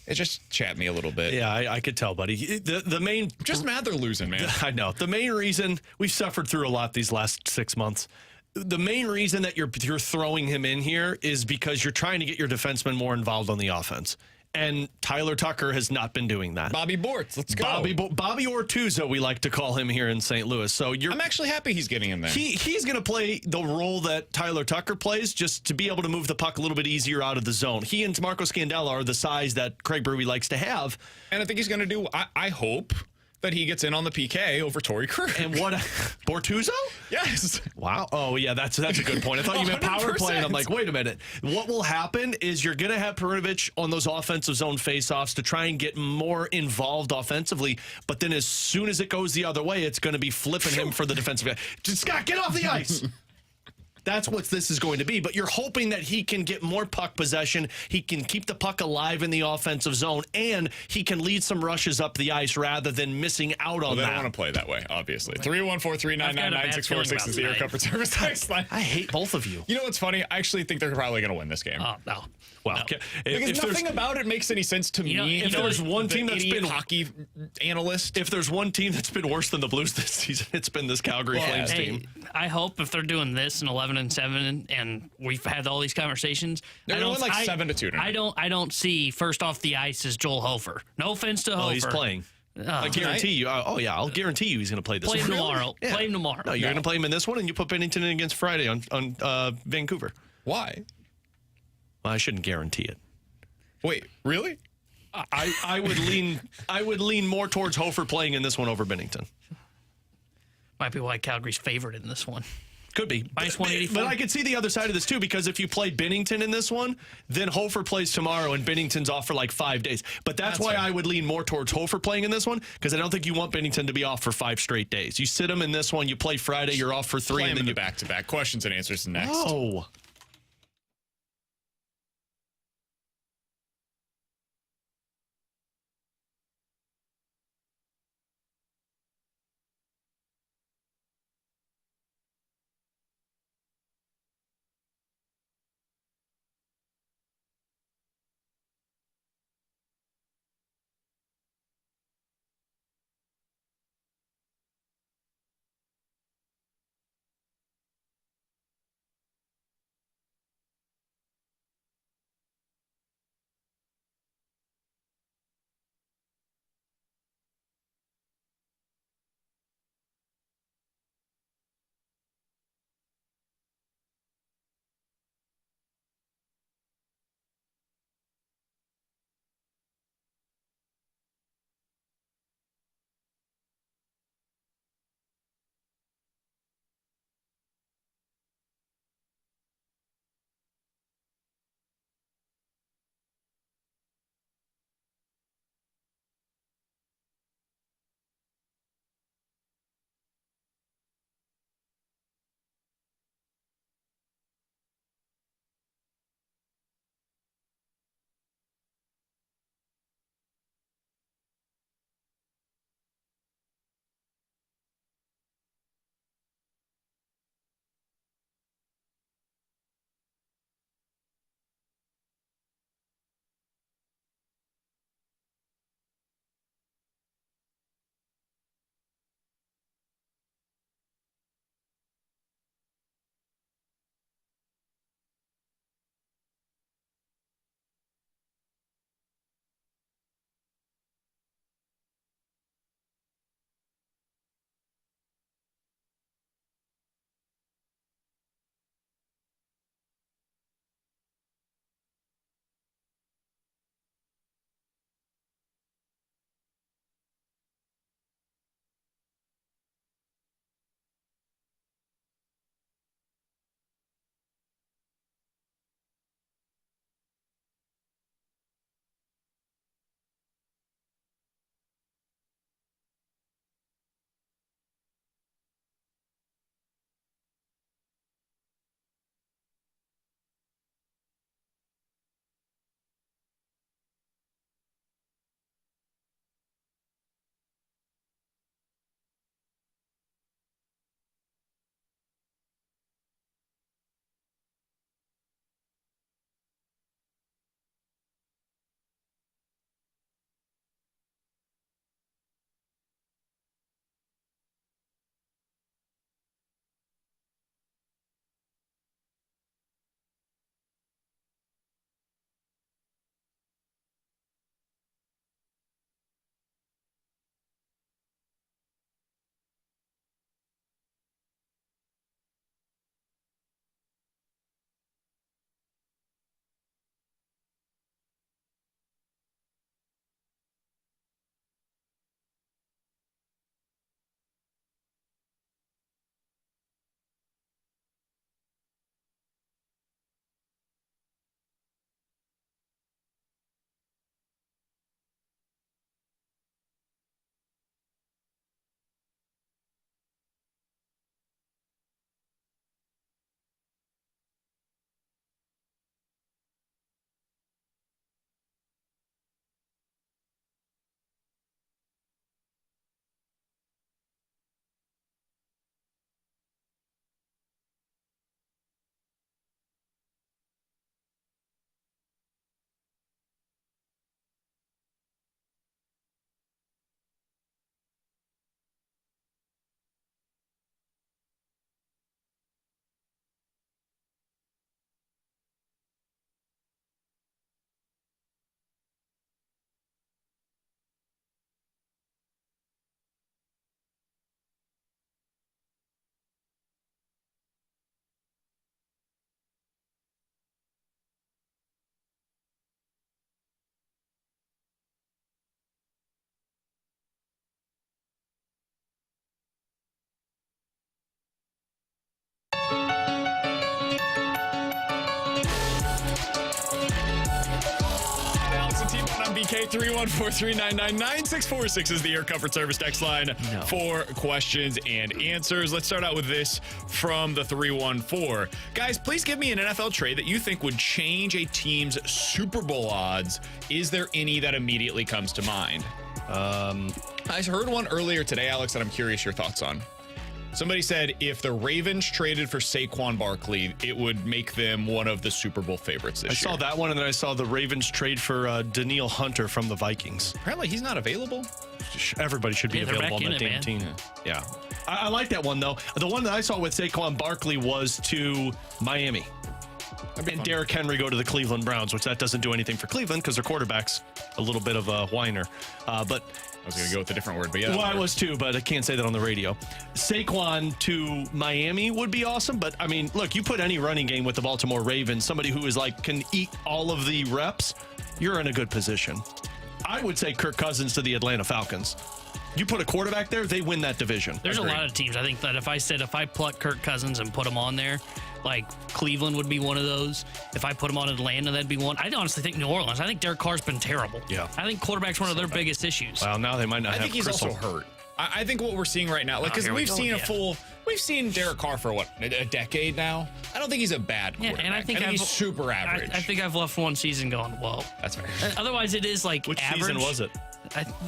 It just chat me a little bit. Yeah, I could tell, buddy. The main... Just mad they're losing, man. I know. The main reason we've suffered through a lot these last 6 months. The main reason that you're throwing him in here is because you're trying to get your defensemen more involved on the offense. And Tyler Tucker has not been doing that. Bobby Bortz, let's go. Bobby Ortuzzo, we like to call him here in St. Louis. So I'm actually happy he's getting in there. He's going to play the role that Tyler Tucker plays, just to be able to move the puck a little bit easier out of the zone. He and Marco Scandella are the size that Craig Berube likes to have. And I think he's going to do, I hope, that he gets in on the PK over Torrey Krug. And what, Bortuzzo? Yes. Wow. Oh, yeah, that's a good point. I thought you meant power play, and I'm like, wait a minute. What will happen is you're going to have Perunovich on those offensive zone faceoffs to try and get more involved offensively, but then as soon as it goes the other way, it's going to be flipping him for the defensive guy. Scott, get off the ice! That's what this is going to be. But you're hoping that he can get more puck possession. He can keep the puck alive in the offensive zone, and he can lead some rushes up the ice rather than missing out on They that. don't want to play that way, obviously. 314-399-9646 is the Air Comfort Service text line. I hate both of you. You know what's funny? I actually think they're probably going to win this game. Oh, no. Well, No. Because nothing about it makes any sense to me. if there's one team that's been hockey analyst, if there's one team that's been worse than the Blues this season, it's been this Calgary Flames team. I hope if they're doing this in 11-7, and we've had all these conversations, they're going like 7-2 tonight. I don't see first off the ice as Joel Hofer. No offense to Hofer. Oh, he's playing. I guarantee you. I'll guarantee you he's going to play this Play one. him tomorrow. Yeah. Play him tomorrow. No, you're going to play him in this one, and you put Bennington in against Friday on Vancouver. Why? Well, I shouldn't guarantee it. Wait, really? I would lean more towards Hofer playing in this one over Bennington. Might be why Calgary's favored in this one. Could be. Minus 184. But I could see the other side of this, too, because if you play Bennington in this one, then Hofer plays tomorrow, and Bennington's off for like 5 days. But that's why I would lean more towards Hofer playing in this one, because I don't think you want Bennington to be off for 5 straight days. You sit him in this one, you play Friday, you're off for 3. Play And him then in you the back-to-back. Questions and answers next. Oh. KBK 314-399-9646 is the Air Comfort Service text line for questions and answers. Let's start out with this from the 314. Guys, please give me an NFL trade that you think would change a team's Super Bowl odds. Is there any that immediately comes to mind? I heard one earlier today, Alex, that I'm curious your thoughts on. Somebody said if the Ravens traded for Saquon Barkley, it would make them one of the Super Bowl favorites this year. I saw that one, and then I saw the Ravens trade for Danielle Hunter from the Vikings. Apparently he's not available. Everybody should be available on that damn team. Yeah. I like that one, though. The one that I saw with Saquon Barkley was to Miami. And Derrick Henry go to the Cleveland Browns, which that doesn't do anything for Cleveland because their quarterback's a little bit of a whiner. But I was going to go with a different word, but yeah. Well, I was too, but I can't say that on the radio. Saquon to Miami would be awesome, but I mean, look, you put any running game with the Baltimore Ravens, somebody who is like can eat all of the reps, you're in a good position. I would say Kirk Cousins to the Atlanta Falcons. You put a quarterback there, they win that division. There's a lot of teams. I think that if I pluck Kirk Cousins and put him on there, like Cleveland would be one of those. If I put him on Atlanta, that'd be one. I honestly think New Orleans. I think Derek Carr's been terrible. Yeah. I think quarterback's one of their biggest issues. Well, now they might not have. I think he's also hurt. I think what we're seeing right now, like, because we've seen Derek Carr for a decade now. I don't think he's a bad quarterback. And I think he's super average. I think I've left one season going, whoa. That's fair. Otherwise, it is like Which average. season was it?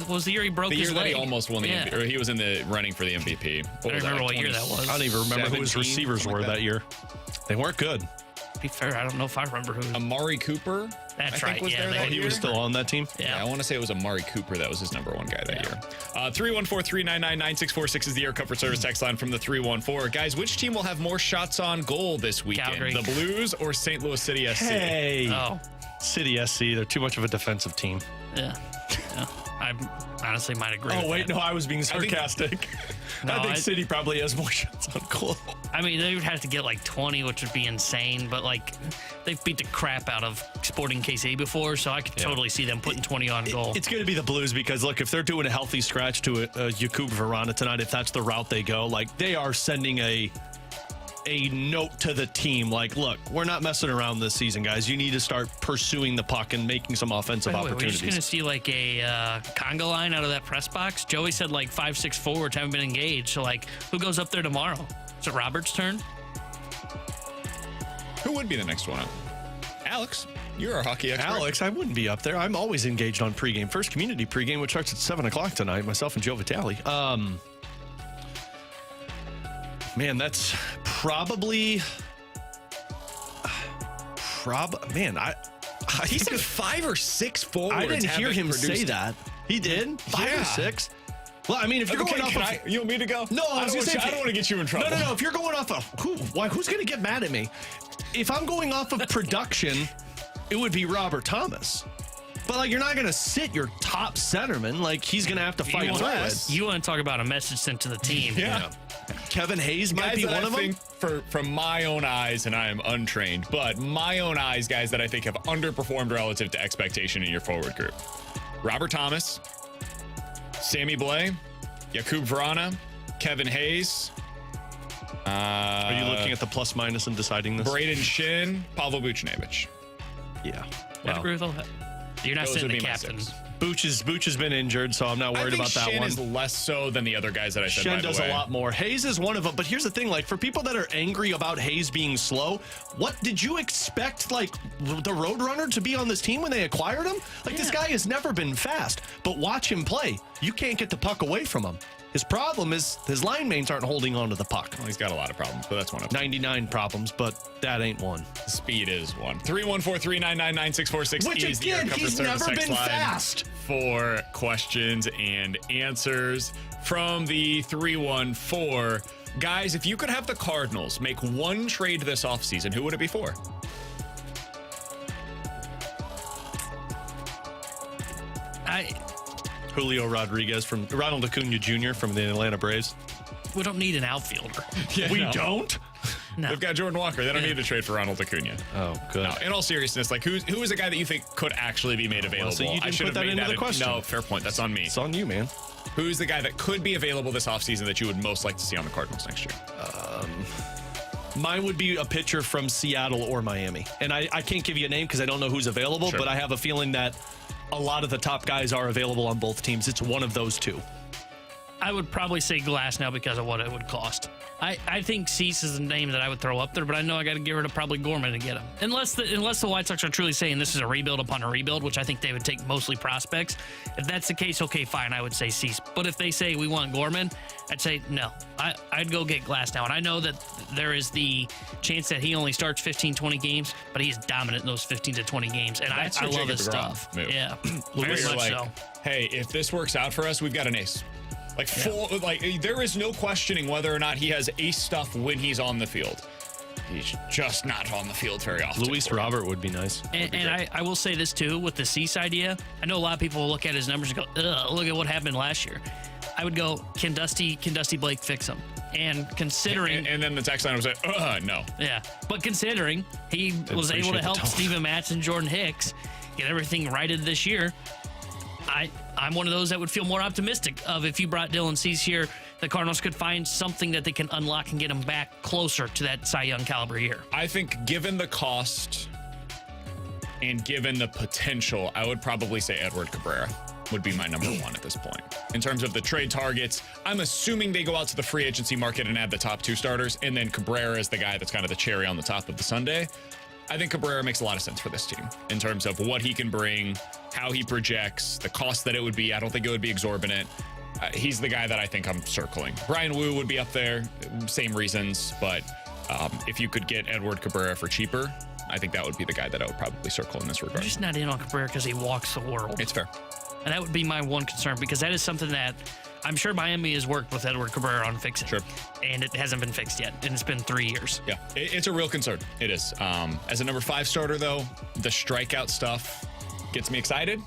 Was the year he broke his leg. The year that he almost won the MVP, or he was in the running for the MVP. I don't remember what year that was. I don't even remember who his receivers were that year. They weren't good. To be fair, I don't know if I remember who. Amari Cooper. That's right. He was still on that team. Yeah, I want to say it was Amari Cooper that was his number one guy that year. 314-399-9646 is the Air Comfort Service text line from the 314. Guys, which team will have more shots on goal this weekend? Calgary. The Blues or St. Louis City SC? Hey, City SC. They're too much of a defensive team. Yeah. I honestly might agree. Oh, with wait, that. no, I was being sarcastic. I think City probably has more shots on goal. I mean, they would have to get like 20, which would be insane, but like they've beat the crap out of Sporting KC before, so I could totally see them putting 20 on goal. It's going to be the Blues because, look, if they're doing a healthy scratch to Jakub Vrana tonight, if that's the route they go, like they are sending a note to the team like, look, we're not messing around this season, guys. You need to start pursuing the puck and making some offensive opportunities. We're just going to see like a conga line out of that press box. Joey said like 5-6 forwards haven't been engaged. So like, who goes up there tomorrow? Is it Robert's turn? Who would be the next one up? Alex, you're our hockey expert. Alex, I wouldn't be up there. I'm always engaged on pregame. First community pregame, which starts at 7 o'clock tonight, myself and Joe Vitale. Man, that's probably. Man, he said 5 or 6 forwards. I didn't hear him say that. He did? 5 or 6? Well, I mean, if you're going off of. You want me to go? No, I was going to say. I don't want to get you in trouble. No. If you're going off of. Who's going to get mad at me? If I'm going off of production, it would be Robert Thomas. But, like, you're not going to sit your top centerman. Like, he's going to have to fight through it. You want to talk about a message sent to the team. Yeah. Kevin Hayes might be one of them. From my own eyes, and I am untrained, but my own eyes, guys that I think have underperformed relative to expectation in your forward group. Robert Thomas, Sammy Blais, Jakub Vrana, Kevin Hayes. Are you looking at the plus minus and deciding this? Braden Shin, Pavel Buchnevich. Yeah. I agree with all that. You're not sitting the captain. Booch has been injured, so I'm not worried about that Shin one. is less so than the other guys that I said. Shin does a lot more. Hayes is one of them, but here's the thing: like for people that are angry about Hayes being slow, what did you expect? Like the Roadrunner to be on this team when they acquired him? Like this guy has never been fast, but watch him play. You can't get the puck away from him. His problem is his line mates aren't holding on to the puck. Well, he's got a lot of problems, but that's one of them. 99 problems, but that ain't one. Speed is one. 314-399-9646. Which again, he's never been fast. For questions and answers from the 314. Guys, if you could have the Cardinals make one trade this offseason, who would it be for? Julio Rodriguez from Ronald Acuna Jr. from the Atlanta Braves. We don't need an outfielder. We don't? No. They've got Jordan Walker. They don't need to trade for Ronald Acuna. Oh, good. No, in all seriousness, like who is a guy that you think could actually be made available? So you didn't I should put that into the question. No, fair point. That's on me. It's on you, man. Who's the guy that could be available this offseason that you would most like to see on the Cardinals next year? Mine would be a pitcher from Seattle or Miami. And I can't give you a name because I don't know who's available, but I have a feeling that a lot of the top guys are available on both teams. It's one of those two. I would probably say Glass now because of what it would cost. I think Cease is the name that I would throw up there, but I know I got to get rid of probably Gorman to get him. Unless the White Sox are truly saying this is a rebuild upon a rebuild, which I think they would take mostly prospects. If that's the case, okay, fine, I would say Cease. But if they say we want Gorman, I'd say no. I'd go get Glass now. And I know that there is the chance that he only starts 15, 20 games, but he's dominant in those 15 to 20 games. And I love his stuff. Move. Yeah, Very much like, so. hey, if this works out for us, we've got an ace. There is no questioning whether or not he has ace stuff when he's on the field. He's just not on the field very often. Luis Robert would be nice. And I will say this too with the Cease idea. I know a lot of people will look at his numbers and go, ugh, look at what happened last year. I would go, can Dusty Blake fix him? And considering... And then the text line was like, no. Yeah. But considering he was able to help Steven Matz and Jordan Hicks get everything righted this year, I'm one of those that would feel more optimistic of if you brought Dylan Cease here, the Cardinals could find something that they can unlock and get him back closer to that Cy Young caliber year. I think given the cost and given the potential, I would probably say Edward Cabrera would be my number one at this point. In terms of the trade targets, I'm assuming they go out to the free agency market and add the top two starters, and then Cabrera is the guy that's kind of the cherry on the top of the sundae. I think Cabrera makes a lot of sense for this team in terms of what he can bring, how he projects, the cost that it would be. I don't think it would be exorbitant. He's the guy that I think I'm circling. Brian Wu would be up there, same reasons, but if you could get Edward Cabrera for cheaper, I think that would be the guy that I would probably circle in this regard. I'm just not in on Cabrera because he walks the world. It's fair. And that would be my one concern because that is something that I'm sure Miami has worked with Edward Cabrera on fixing. Sure. And it hasn't been fixed yet. And it's been 3 years. Yeah, it's a real concern. It is. As a number 5 starter, though, the strikeout stuff gets me excited,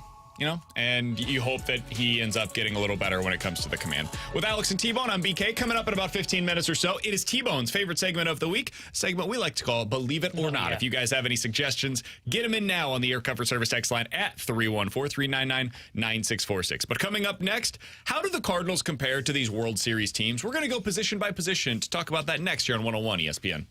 and you hope that he ends up getting a little better when it comes to the command. With Alex and T-Bone, I'm BK. Coming up in about 15 minutes or so, it is T-Bone's favorite segment of the week, segment we like to call Believe It or Not. Yeah. If you guys have any suggestions, get them in now on the Air Comfort Service text line at 314-399-9646. But coming up next, how do the Cardinals compare to these World Series teams? We're going to go position by position to talk about that next here on 101 ESPN.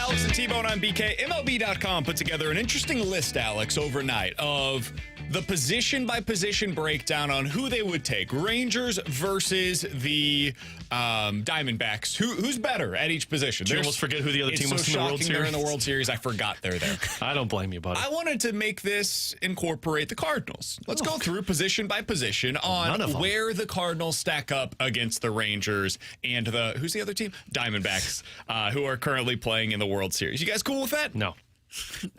Alex and T-Bone on BK. MLB.com put together an interesting list, Alex, overnight of the position-by-position breakdown on who they would take. Rangers versus the Diamondbacks. Who's better at each position? Did you almost forget who the other team was in the World Series? They're in the World Series. I forgot they're there. I don't blame you, buddy. I wanted to make this incorporate the Cardinals. Let's go through position by position on where the Cardinals stack up against the Rangers and who's the other team? Diamondbacks, who are currently playing in the World Series. You guys cool with that? No.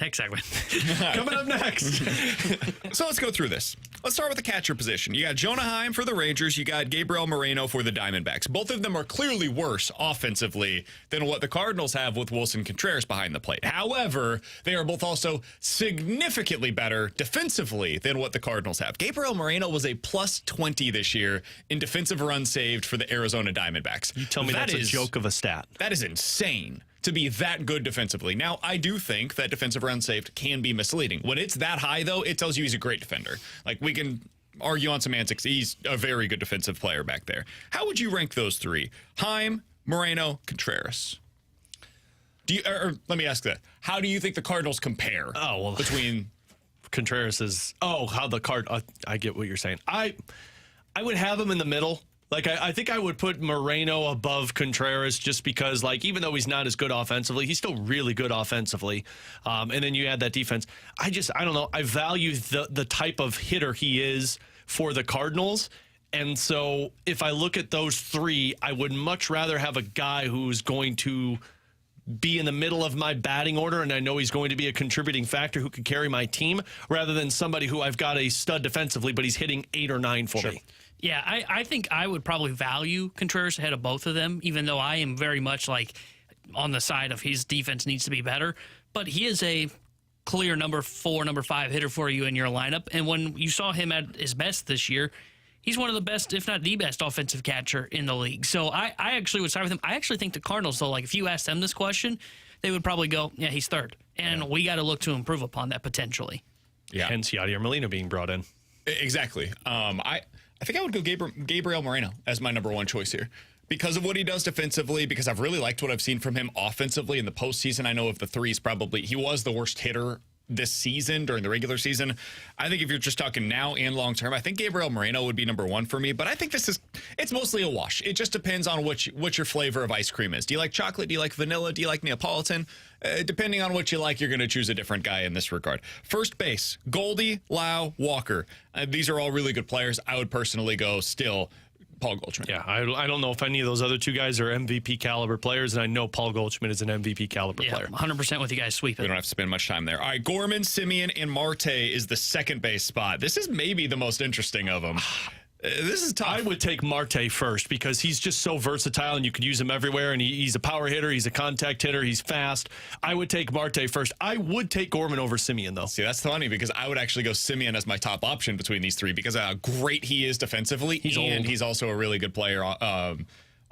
Next segment. Coming up next. So let's go through this. Let's start with the catcher position. You got Jonah Heim for the Rangers. You got Gabriel Moreno for the Diamondbacks. Both of them are clearly worse offensively than what the Cardinals have with Wilson Contreras behind the plate. However, they are both also significantly better defensively than what the Cardinals have. Gabriel Moreno was a plus 20 this year in defensive runs saved for the Arizona Diamondbacks. You tell me that's a joke of a stat. That is insane to be that good defensively. Now, I do think that defensive runs saved can be misleading. When it's that high, though, it tells you he's a great defender. Like, we can argue on semantics. He's a very good defensive player back there. How would you rank those three? Heim, Moreno, Contreras. Or let me ask that. How do you think the Cardinals compare between... Contreras is... how the I get what you're saying. I would have him in the middle. Like, I think I would put Moreno above Contreras just because, like, even though he's not as good offensively, he's still really good offensively. And then you add that defense. I don't know. I value the type of hitter he is for the Cardinals. And so if I look at those three, I would much rather have a guy who's going to be in the middle of my batting order, and I know he's going to be a contributing factor who could carry my team, rather than somebody who I've got a stud defensively, but he's hitting 8 or 9 for me. Yeah, I think I would probably value Contreras ahead of both of them, even though I am very much like on the side of his defense needs to be better. But he is a clear number 4, number 5 hitter for you in your lineup. And when you saw him at his best this year, he's one of the best, if not the best, offensive catcher in the league. So I actually would side with him. I actually think the Cardinals, though, like if you ask them this question, they would probably go, yeah, he's third. And we got to look to improve upon that potentially. Yeah. Hence Yadier Molina being brought in. Exactly. I think I would go Gabriel Moreno as my number 1 choice here because of what he does defensively, because I've really liked what I've seen from him offensively in the postseason. I know of the threes, he was the worst hitter this season during the regular season. I think if you're just talking now and long term, I think Gabriel Moreno would be number 1 for me, but I think it's mostly a wash. It just depends on what your flavor of ice cream is. Do you like chocolate? Do you like vanilla? Do you like Neapolitan? Depending on what you like, you're going to choose a different guy in this regard. First base, Goldie, Lau, Walker. These are all really good players. I would personally go still Paul Goldschmidt. Yeah, I don't know if any of those other two guys are MVP caliber players, and I know Paul Goldschmidt is an MVP caliber player. 100% with you guys sweeping. We don't have to spend much time there. All right, Gorman, Semien, and Marte is the second base spot. This is maybe the most interesting of them. This is tough. I would take Marte first because he's just so versatile and you could use him everywhere, and he's a power hitter, he's a contact hitter, he's fast. I would take Marte first. I would take Gorman over Semien, though. See, that's funny because I would actually go Semien as my top option between these three because of how great he is defensively, and he's also a really good player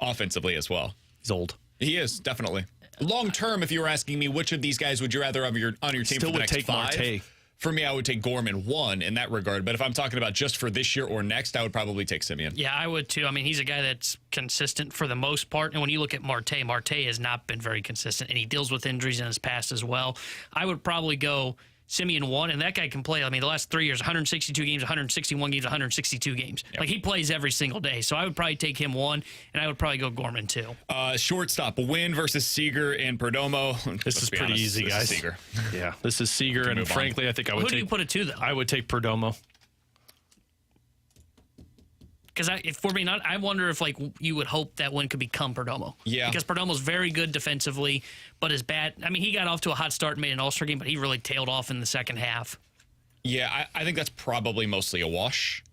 offensively as well. He's old. He is, definitely. Long term, if you were asking me which of these guys would you rather have on your team for the next 5? Marte. For me, I would take Gorman 1 in that regard. But if I'm talking about just for this year or next, I would probably take Semien. Yeah, I would too. I mean, he's a guy that's consistent for the most part. And when you look at Marte has not been very consistent. And he deals with injuries in his past as well. I would probably go Semien 1, and that guy can play. I mean, the last 3 years, 162 games, 161 games, 162 games. Yep. Like, he plays every single day. So I would probably take him 1, and I would probably go Gorman 2. Shortstop, Wynn versus Seager and Perdomo. This is pretty easy, guys. Seager. Yeah, this is Seager, and frankly, I think I would Who do you put it to, though? I would take Perdomo. Because if we're being honest, I wonder if like you would hope that Wynn could become Perdomo. Yeah. Because Perdomo's very good defensively, but is bad. I mean, he got off to a hot start and made an All-Star game, but he really tailed off in the second half. Yeah, I think that's probably mostly a wash.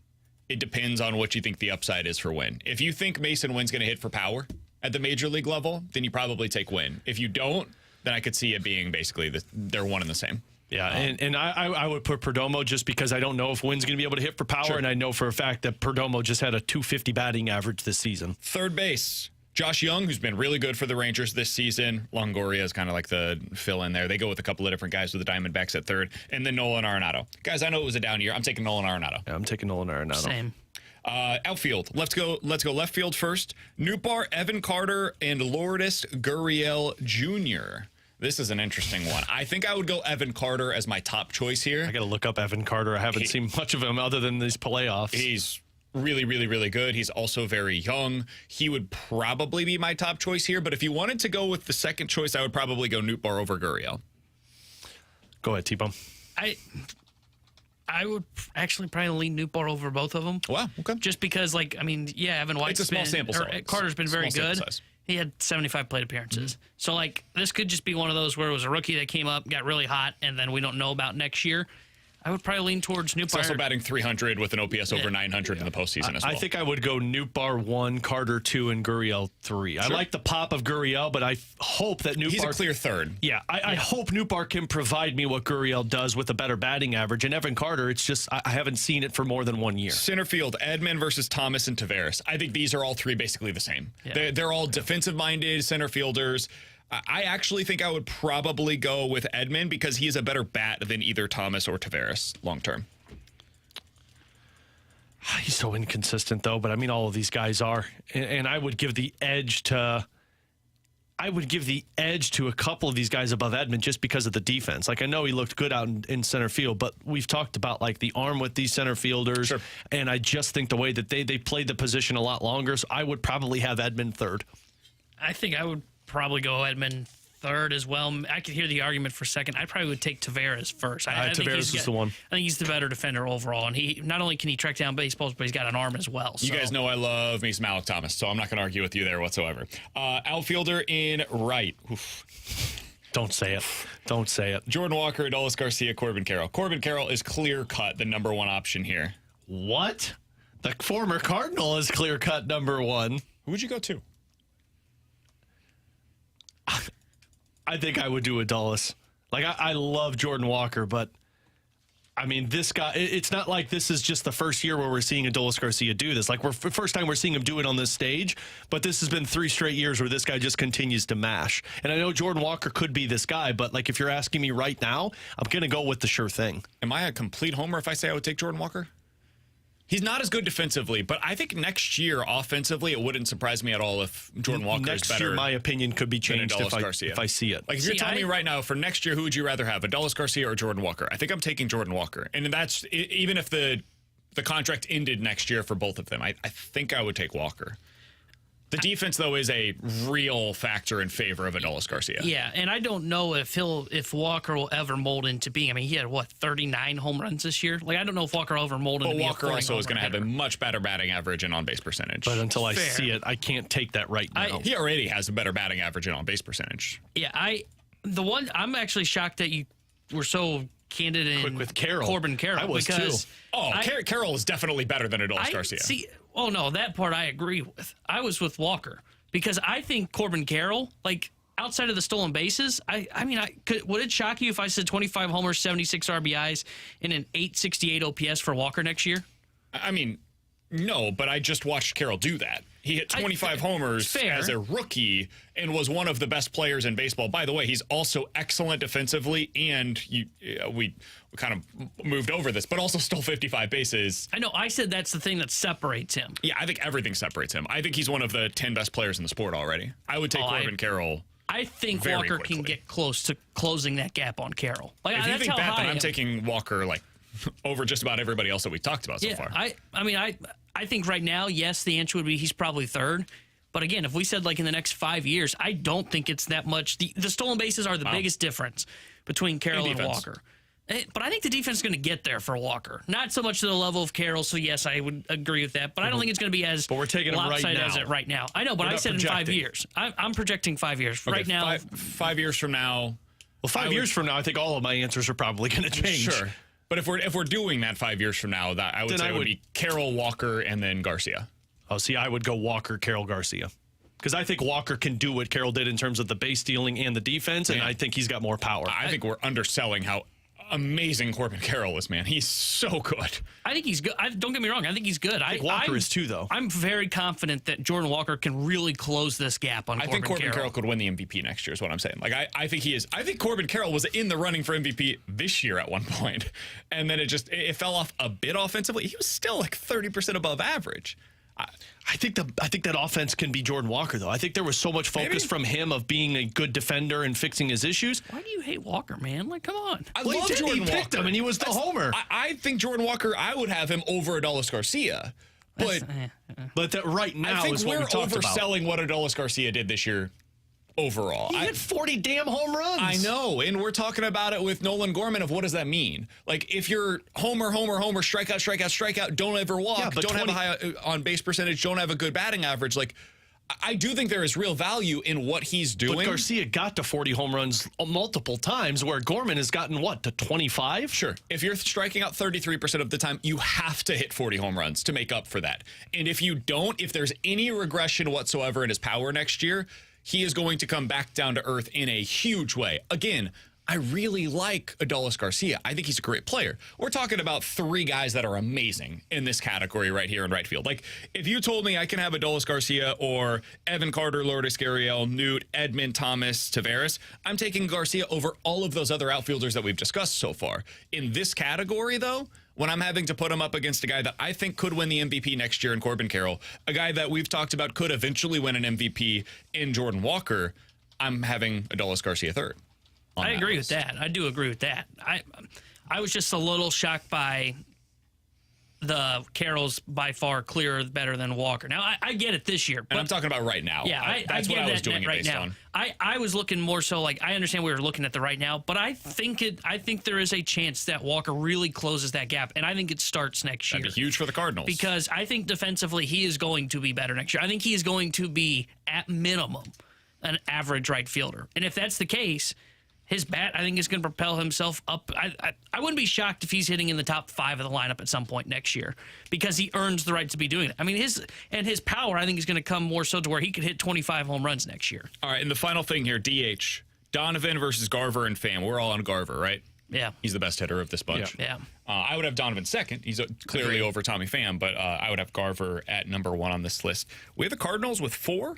It depends on what you think the upside is for Wynn. If you think Mason Wynn's going to hit for power at the major league level, then you probably take Wynn. If you don't, then I could see it being basically they're one and the same. Yeah, and I would put Perdomo just because I don't know if Wynn's going to be able to hit for power, and I know for a fact that Perdomo just had a .250 batting average this season. Third base, Josh Young, who's been really good for the Rangers this season. Longoria is kind of like the fill-in there. They go with a couple of different guys with the Diamondbacks at third, and then Nolan Arenado. Guys, I know it was a down year. I'm taking Nolan Arenado. Yeah, I'm taking Nolan Arenado. Same. Outfield. Let's go left field first. Nootbaar, Evan Carter, and Lourdes Gurriel Jr. This is an interesting one. I think I would go Evan Carter as my top choice here. I got to look up Evan Carter. I haven't seen much of him other than these playoffs. He's really, really, really good. He's also very young. He would probably be my top choice here, but if you wanted to go with the second choice, I would probably go Nootbaar over Gurriel. Go ahead, T-Bone. I would actually probably lean Nootbaar over both of them. Wow, okay. Just because, Evan White's it's a small sample size. Carter's been very good. Size. He had 75 plate appearances. So, this could just be one of those where it was a rookie that came up, got really hot, and then we don't know about next year. I would probably lean towards Nootbaar. He's also batting 300 with an OPS over 900 in the postseason as well. I think I would go Nootbaar 1, Carter 2, and Gurriel 3. Sure. I like the pop of Gurriel, but I hope that Nootbaar... He's a clear third. Yeah, I hope Nootbaar can provide me what Gurriel does with a better batting average. And Evan Carter, it's just I haven't seen it for more than 1 year. Center field, Edman versus Thomas and Tavares. I think these are all three basically the same. Yeah. They're all defensive-minded center fielders. I actually think I would probably go with Edman because he is a better bat than either Thomas or Tavares long-term. He's so inconsistent, though, but all of these guys are. And I would give the edge to... a couple of these guys above Edman just because of the defense. I know he looked good out in center field, but we've talked about the arm with these center fielders. Sure. And I just think the way that they played the position a lot longer, so I would probably have Edman third. I think I would probably go Edman third as well. I could hear the argument for second. I probably would take Tavares first. Tavares is the one. I think he's the better defender overall, and he not only can he track down baseballs, but he's got an arm as well. You guys know I love me some Alec Thomas, so I'm not going to argue with you there whatsoever. Outfielder in right. Oof. Don't say it. Don't say it. Jordan Walker, Adolis Garcia, Corbin Carroll. Corbin Carroll is clear-cut the number one option here. What? The former Cardinal is clear-cut number one. Who would you go to? I think I would do Adolis. I love Jordan Walker, but this guy, it's not like this is just the first year where we're seeing Adolis Garcia do this. First time we're seeing him do it on this stage, but this has been 3 straight years where this guy just continues to mash. And I know Jordan Walker could be this guy, but if you're asking me right now, I'm going to go with the sure thing. Am I a complete homer if I say I would take Jordan Walker? He's not as good defensively, but I think next year offensively, it wouldn't surprise me at all if Jordan Walker is better. Next year, my opinion could be changed if I see it. If you're telling me right now, for next year, who would you rather have, Adolis Garcia or Jordan Walker? I think I'm taking Jordan Walker. And that's even if the contract ended next year for both of them, I think I would take Walker. The defense, though, is a real factor in favor of Adolis Garcia. Yeah, and I don't know if Walker will ever mold into being. He had 39 home runs this year. I don't know if Walker will ever mold into being. But Walker also is going to have a much better batting average and on-base percentage. But until I see it, I can't take that right now. He already has a better batting average and on-base percentage. Yeah, I'm actually shocked that you were so candid in quick with Carroll. Corbin Carroll. I was too. Carroll is definitely better than Adolis Garcia. That part I agree with. I was with Walker because I think Corbin Carroll, outside of the stolen bases, would it shock you if I said 25 homers, 76 RBIs, and an 868 OPS for Walker next year? No, but I just watched Carroll do that. He hit 25 homers as a rookie and was one of the best players in baseball. By the way, he's also excellent defensively, and we kind of moved over this, but also stole 55 bases. I know. I said that's the thing that separates him. Yeah, I think everything separates him. I think he's one of the 10 best players in the sport already. I would take Corbin Carroll. I think Walker can get close to closing that gap on Carroll. If you think that, then I'm taking Walker over just about everybody else that we talked about so far. I think right now, yes, the answer would be he's probably third. But again, if we said in the next 5 years, I don't think it's that much. The stolen bases are the biggest difference between Carroll and Walker. But I think the defense is going to get there for Walker. Not so much to the level of Carroll, so yes, I would agree with that. But I don't think it's going to be as lopsided as it right now. I know, but I said in 5 years. I'm projecting 5 years. Okay, right now. 5 years from now. Well, 5 years from now, I think all of my answers are probably going to change. Sure. But if we're doing that 5 years from now, that I would say it would be Carroll, Walker, and then Garcia. Oh, see, I would go Walker, Carroll, Garcia. Because I think Walker can do what Carroll did in terms of the base stealing and the defense, and I think he's got more power. I think we're underselling how amazing Corbin Carroll is, man. He's so good. I think he's good. Don't get me wrong. I think he's good. I think Walker is too, though. I'm very confident that Jordan Walker can really close this gap on Corbin Carroll. I think Corbin Carroll could win the MVP next year is what I'm saying. I think he is. I think Corbin Carroll was in the running for MVP this year at one point, and then it fell off a bit offensively. He was still 30% above average. I think that offense can be Jordan Walker, though. I think there was so much focus from him of being a good defender and fixing his issues. Why do you hate Walker, man? Like, come on. I love Jordan He Walker. picked him, and he was the homer. I think Jordan Walker, I would have him over Adolis Garcia. But that right now I think is what we're we talked about. overselling what Adolis Garcia did this year overall. He hit 40 damn home runs. I know, and we're talking about it with Nolan Gorman of what does that mean? Like, if you're homer, strikeout, don't ever walk, don't have a high on base percentage, don't have a good batting average, like, I do think there is real value in what he's doing. But Garcia got to 40 home runs multiple times, where Gorman has gotten, what, to 25? Sure. If you're striking out 33% of the time, you have to hit 40 home runs to make up for that. And if you don't, if there's any regression whatsoever in his power next year, he is going to come back down to earth in a huge way. Again, I really like Adolis Garcia. I think he's a great player. We're talking about 3 guys that are amazing in this category right here in right field. Like, if you told me I can have Adolis Garcia or Evan Carter, Lourdes Gurriel, Newt, Edmund, Thomas, Taveras, I'm taking Garcia over all of those other outfielders that we've discussed so far. In this category, though, when I'm having to put him up against a guy that I think could win the MVP next year in Corbin Carroll, a guy that we've talked about could eventually win an MVP in Jordan Walker, I'm having Adolis Garcia third. I agree with that. I do agree with that. I was just a little shocked by the Carroll's by far clearer better than Walker. Now, I get it this year. But and I'm talking about right now. Yeah, that's get what I was that doing it right based now. on. I was looking more so like, I understand we were looking at the right now, but I think there is a chance that Walker really closes that gap, and I think it starts next year. That'd be huge for the Cardinals. Because I think defensively he is going to be better next year. I think he is going to be, at minimum, an average right fielder. And if that's the case, his bat, I think, is going to propel himself up. I wouldn't be shocked if he's hitting in the top 5 of the lineup at some point next year, because he earns the right to be doing it. I mean, his power, I think, is going to come more so to where he could hit 25 home runs next year. All right, and the final thing here, DH. Donovan versus Garver and Pham. We're all on Garver, right? Yeah. He's the best hitter of this bunch. Yeah. I would have Donovan second. He's clearly over Tommy Pham, but I would have Garver at number 1 on this list. We have the Cardinals with 4.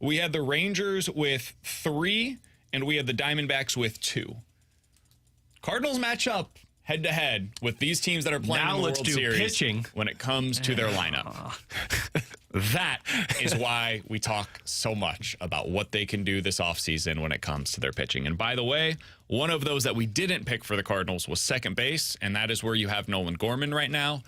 We had the Rangers with 3. And we had the Diamondbacks with 2. Cardinals match up head-to-head with these teams that are playing in the World Series pitching when it comes to their lineup. That is why we talk so much about what they can do this offseason when it comes to their pitching. And by the way, one of those that we didn't pick for the Cardinals was second base, and that is where you have Nolan Gorman right now.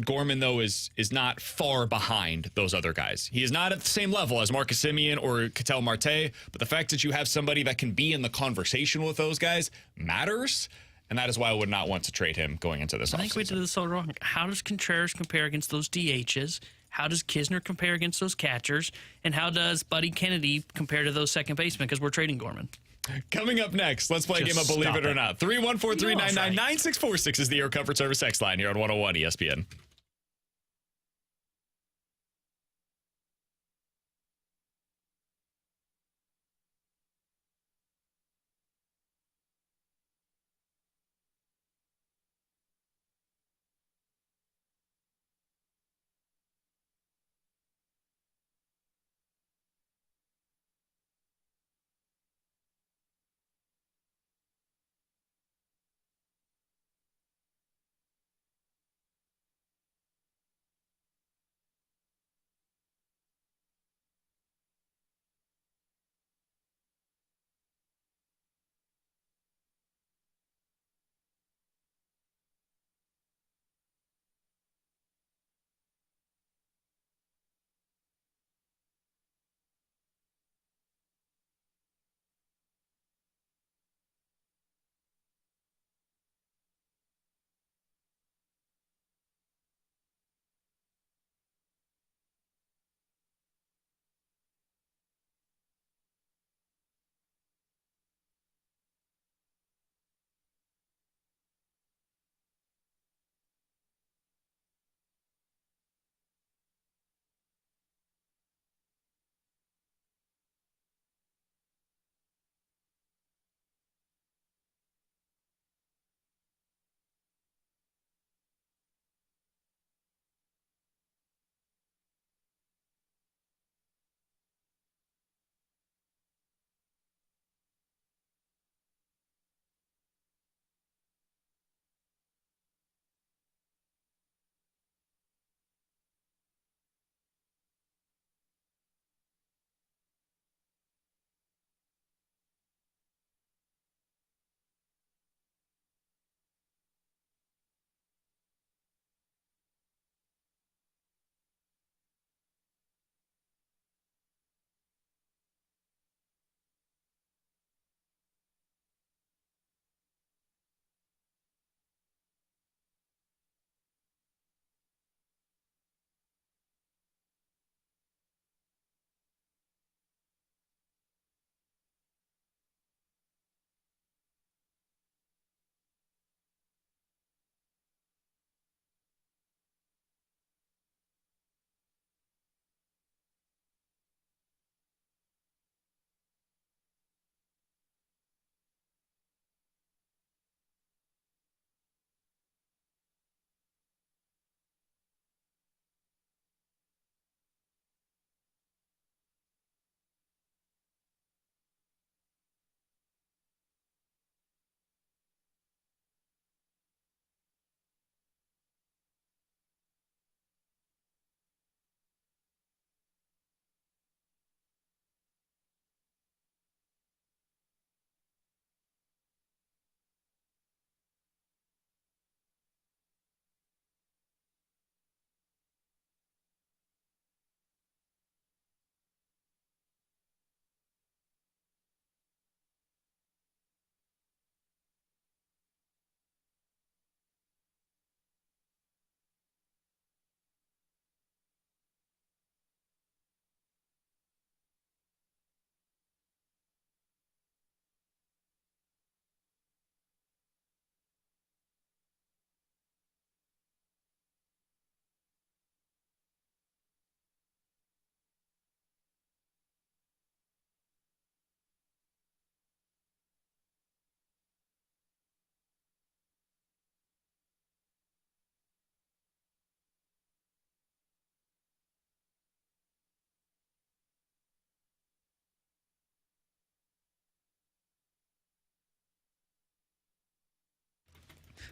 Gorman, though, is not far behind those other guys. He is not at the same level as Marcus Semien or Ketel Marte, but the fact that you have somebody that can be in the conversation with those guys matters, and that is why I would not want to trade him going into this offseason. I think we did this all wrong. How does Contreras compare against those DHs? How does Kisner compare against those catchers? And how does Buddy Kennedy compare to those second basemen? Because we're trading Gorman. Coming up next, let's play a game of Believe It or Not. 314-399-9646 is the Air Comfort Service X line here on 101 ESPN.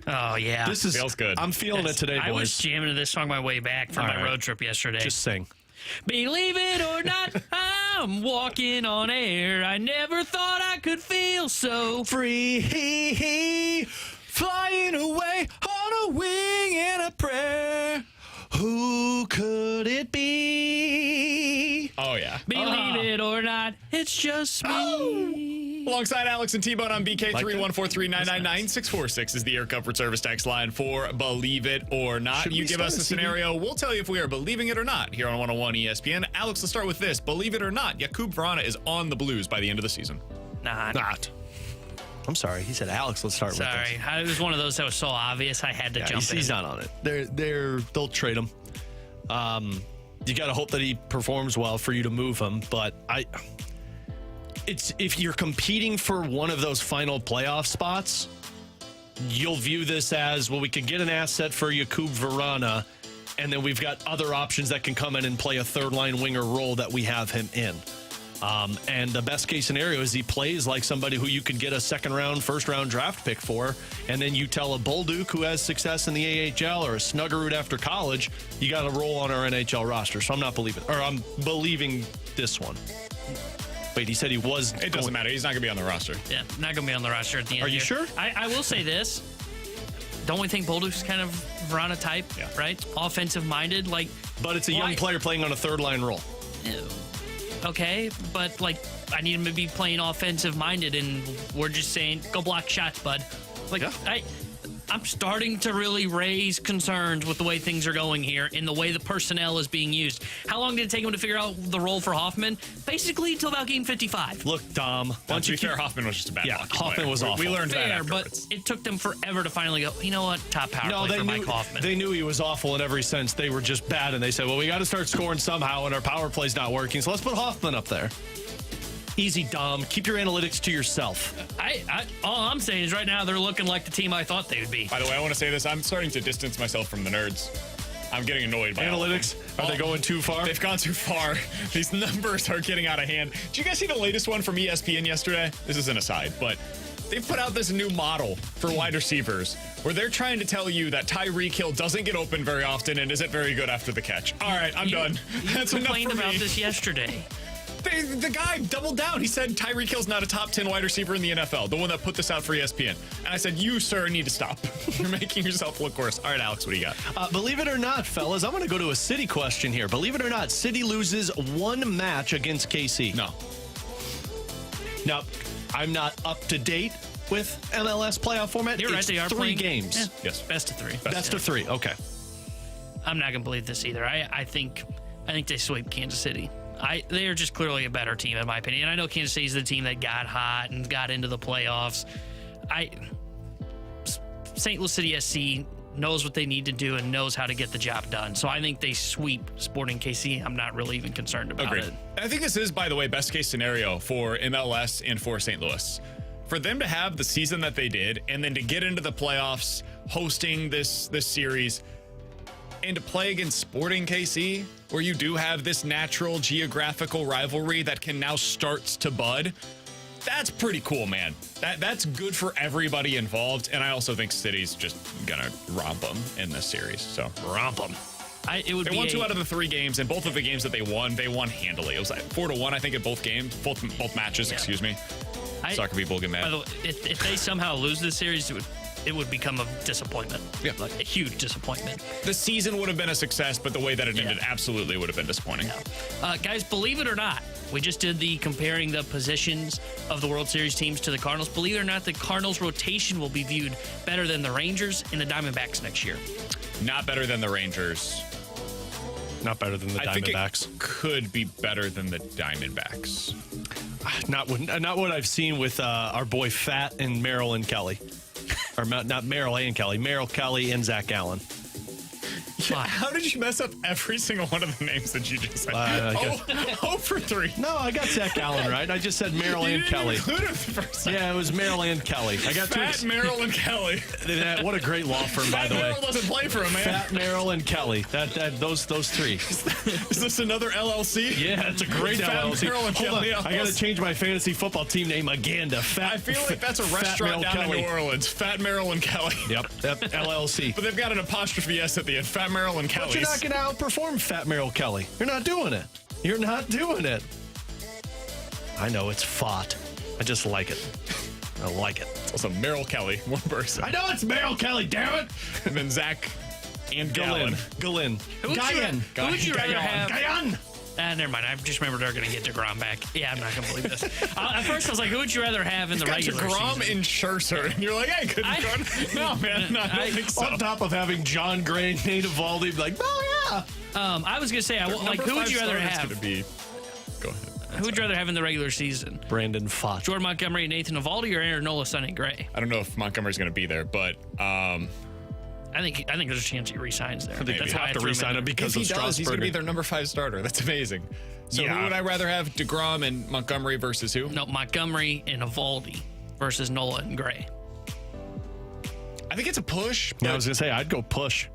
Oh, yeah. This feels good. I'm feeling it today, boys. I was jamming to this song my way back from my road trip yesterday. Just sing. Believe it or not, I'm walking on air. I never thought I could feel so free, flying away on a wing and a prayer. Who could it be? Oh, yeah. Believe it or not, it's just me. Alongside Alex and T-Bone on BK3143999-646 is the Air Comfort Service text line for Believe It or Not. You give us a scenario, we'll tell you if we are believing it or not here on 101 ESPN. Alex, let's start with this. Believe it or not, Jakub Vrana is on the Blues by the end of the season. Not. I'm sorry. He said, Alex, let's start with this. Sorry. It was one of those that was so obvious I had to jump in. He's not on it. They'll trade him. You got to hope that he performs well for you to move him, but if you're competing for one of those final playoff spots, you'll view this as, well, we could get an asset for Jakub Vrana, and then we've got other options that can come in and play a third-line winger role that we have him in. And the best case scenario is he plays like somebody who you could get a second-round, first-round draft pick for, and then you tell a Bolduc who has success in the AHL or a Snuggerud after college, you got to roll on our NHL roster. So I'm believing this one. Wait, he said he was. It doesn't matter. He's not going to be on the roster. Yeah, not going to be on the roster at the end. Are you sure? I will say this. Don't we think Bolduc's kind of Vrana type, right? Offensive-minded, But it's a young player playing on a third-line role. Okay, but I need him to be playing offensive-minded, and we're just saying, go block shots, bud. I'm starting to really raise concerns with the way things are going here and the way the personnel is being used. How long did it take him to figure out the role for Hoffman? Basically until about game 55. Look, Dom. To be fair, Hoffman was just a bad hockey Hoffman player. was awful. We learned that afterwards. But it took them forever to finally go, you know what, top power play for Mike Hoffman. They knew he was awful in every sense. They were just bad, and they said, well, we got to start scoring somehow, and our power play's not working, so let's put Hoffman up there. Easy, Dom. Keep your analytics to yourself. All I'm saying is right now they're looking like the team I thought they would be. By the way, I want to say this. I'm starting to distance myself from the nerds. I'm getting annoyed by analytics. Are they going too far? They've gone too far. These numbers are getting out of hand. Did you guys see the latest one from ESPN yesterday? This is an aside, but they've put out this new model for wide receivers where they're trying to tell you that Tyreek Hill doesn't get open very often and isn't very good after the catch. All right, I'm done. That's enough for me. You complained about this yesterday. The guy doubled down. He said Tyreek Hill's not a top 10 wide receiver in the NFL, the one that put this out for ESPN. And I said, you, sir, need to stop. You're making yourself look worse. All right, Alex, what do you got? Believe it or not, fellas, I'm going to go to a City question here. Believe it or not, City loses one match against KC. No. Now, I'm not up to date with MLS playoff format. You're right, they are 3 playing games. Yeah. Yes. Best of 3. Best of 3, okay. I'm not going to believe this either. I think they sweep Kansas City. They are just clearly a better team, in my opinion. And I know Kansas City's the team that got hot and got into the playoffs. St. Louis City SC knows what they need to do and knows how to get the job done. So I think they sweep Sporting KC. I'm not really even concerned about it. I think this is, by the way, best case scenario for MLS and for St. Louis. For them to have the season that they did and then to get into the playoffs, hosting this series, and to play against Sporting KC, where you do have this natural geographical rivalry that can now start to bud, that's pretty cool, man. That's good for everybody involved, and I also think City's just gonna romp them in this series. So romp them. They won 2 out of the 3 games, and both of the games that they won handily. It was like 4-1, I think, in both games, both matches. Excuse me. Soccer people get mad. By the way, if they somehow lose this series, it would become a disappointment. Yeah. Like a huge disappointment. The season would have been a success, but the way that it ended absolutely would have been disappointing. Yeah. Guys, believe it or not, we just did the comparing the positions of the World Series teams to the Cardinals. Believe it or not, the Cardinals rotation will be viewed better than the Rangers and the Diamondbacks next year. Not better than the Rangers. Not better than the Diamondbacks. Think it could be better than the Diamondbacks. Not what I've seen with our boy Fat and Merrill and Kelly. Or not Merrill and Kelly. Merrill, Kelly, and Zach Allen. fine. How did you mess up every single one of the names that you just said? Oh for 3. No, I got Zach Allen right. I just said Merrill and Kelly. Include him the first time. Yeah, it was Merrill and Kelly. I got Fat Merrill and Kelly. What a great law firm, by the way. Merrill doesn't play for him, man. Fat Merrill and Kelly. Those 3. Is this another LLC? Yeah, it's a great Fat LLC. Merrill and Hold on, Kelly I got to change my fantasy football team name again to Fat. I feel like that's a restaurant down Kelly. in New Orleans. Fat Merrill and Kelly. Yep, LLC. But they've got an apostrophe S at the end. Fat Merrill and Kelly. But you're not going to outperform Fat Merrill Kelly. You're not doing it. You're not doing it. I know it's fought. I just like it. I like it. It's also Merrill Kelly, one person. I know it's Merrill Kelly, damn it. And then Zach and Gallon. Gallin. Who would you rather have? Guyan. Never mind. I just remembered they're going to get DeGrom back. Yeah, I'm not going to believe this. At first, I was like, who would you rather have in the regular DeGrom season? and Scherzer. And you're like, hey, couldn't No, man. No, I don't think so. On top of having John Gray and Nate Eovaldi, like, oh, yeah. I was going to say, who would you rather have? Go ahead. Who would you rather have in the regular season? Brandon Pfaadt. Jordan Montgomery, Nathan Eovaldi, or Aaron Nola, Sonny Gray? I don't know if Montgomery's going to be there, but I think there's a chance he resigns there. They That's have to resign him because if he of does, he's going to be Strasburger. their number 5 starter. That's amazing. So who would I rather have? DeGrom and Montgomery versus who? No, Montgomery and Eovaldi versus Nola and Gray. I think it's a push. Yeah, I was going to say, I'd go push.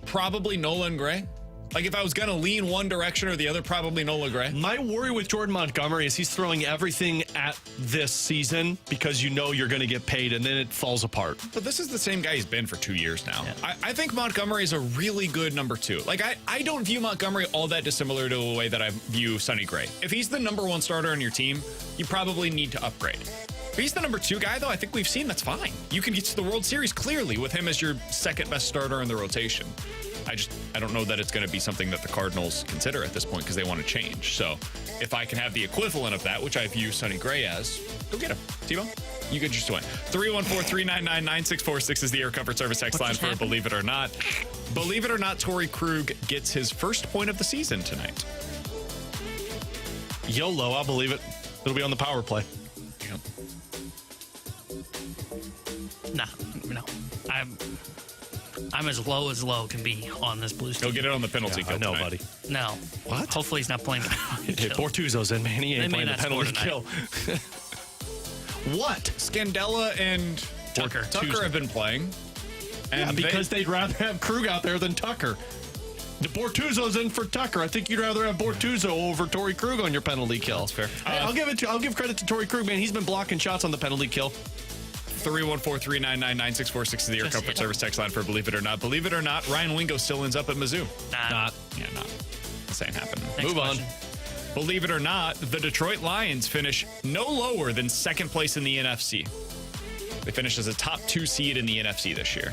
Probably Nola and Gray. Like, if I was going to lean one direction or the other, probably Nola Gray. My worry with Jordan Montgomery is he's throwing everything at this season because you know you're going to get paid, and then it falls apart. But this is the same guy he's been for 2 years now. Yeah. I think Montgomery is a really good number 2. Like, I don't view Montgomery all that dissimilar to the way that I view Sonny Gray. If he's the number 1 starter on your team, you probably need to upgrade. If he's the number 2 guy, though, I think we've seen that's fine. You can get to the World Series clearly with him as your second best starter in the rotation. I don't know that it's going to be something that the Cardinals consider at this point because they want to change. So if I can have the equivalent of that, which I view Sonny Gray as, go get him. T-Bone, you could just win. 314-399-9646 is the Air Comfort Service text line for Believe It or Not. Believe it or not, Torrey Krug gets his first point of the season tonight. YOLO, I'll believe it. It'll be on the power play. No. I'm as low can be on this Blues team. He'll get it on the penalty kill. I know, tonight. buddy. No. What? Hopefully he's not playing. Hey, Bortuzzo's in, man. He ain't They may playing the not penalty score kill. What? Scandella and Tucker have been playing. And because they'd rather have Krug out there than Tucker. The Bortuzzo's in for Tucker. I think you'd rather have Bortuzzo over Torrey Krug on your penalty kill. That's fair. Hey, I'll give credit to Torrey Krug, man. He's been blocking shots on the penalty kill. 314-399-9646 is the Air Comfort Service text line for Believe It or Not. Believe it or not, Ryan Wingo still ends up at Mizzou. Not. This ain't happening. Move question. on. Believe it or not, the Detroit Lions finish no lower than second place in the NFC. They finish as a top 2 seed in the NFC this year.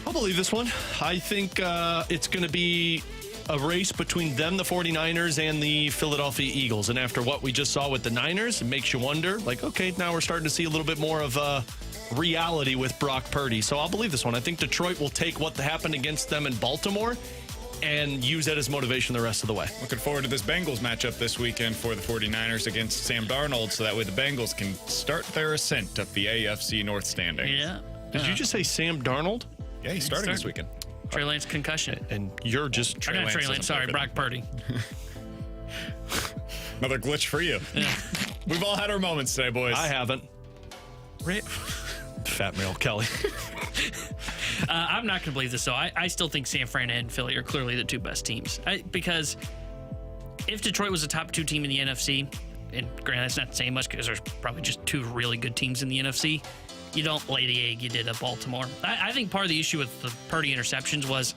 I'll believe this one. I think it's going to be a race between them, the 49ers, and the Philadelphia Eagles. And after what we just saw with the Niners, it makes you wonder, like, okay, now we're starting to see a little bit more of reality with Brock Purdy. So I'll believe this one. I think Detroit will take what happened against them in Baltimore and use that as motivation the rest of the way. Looking forward to this Bengals matchup this weekend for the 49ers against Sam Darnold, so that way the Bengals can start their ascent up the AFC North standings. Yeah. Did you just say Sam Darnold? Yeah, he's starting this weekend. Trey Lance concussion. And you're just... Or not Trey Lance, sorry, Brock Purdy. Another glitch for you. Yeah. We've all had our moments today, boys. I haven't. Fat Merrill Kelly. I'm not going to believe this, though. I still think San Fran and Philly are clearly the 2 best teams. Because if Detroit was a top 2 team in the NFC, and granted, that's not saying much because there's probably just 2 really good teams in the NFC, you don't lay the egg you did at Baltimore. I think part of the issue with the Purdy interceptions was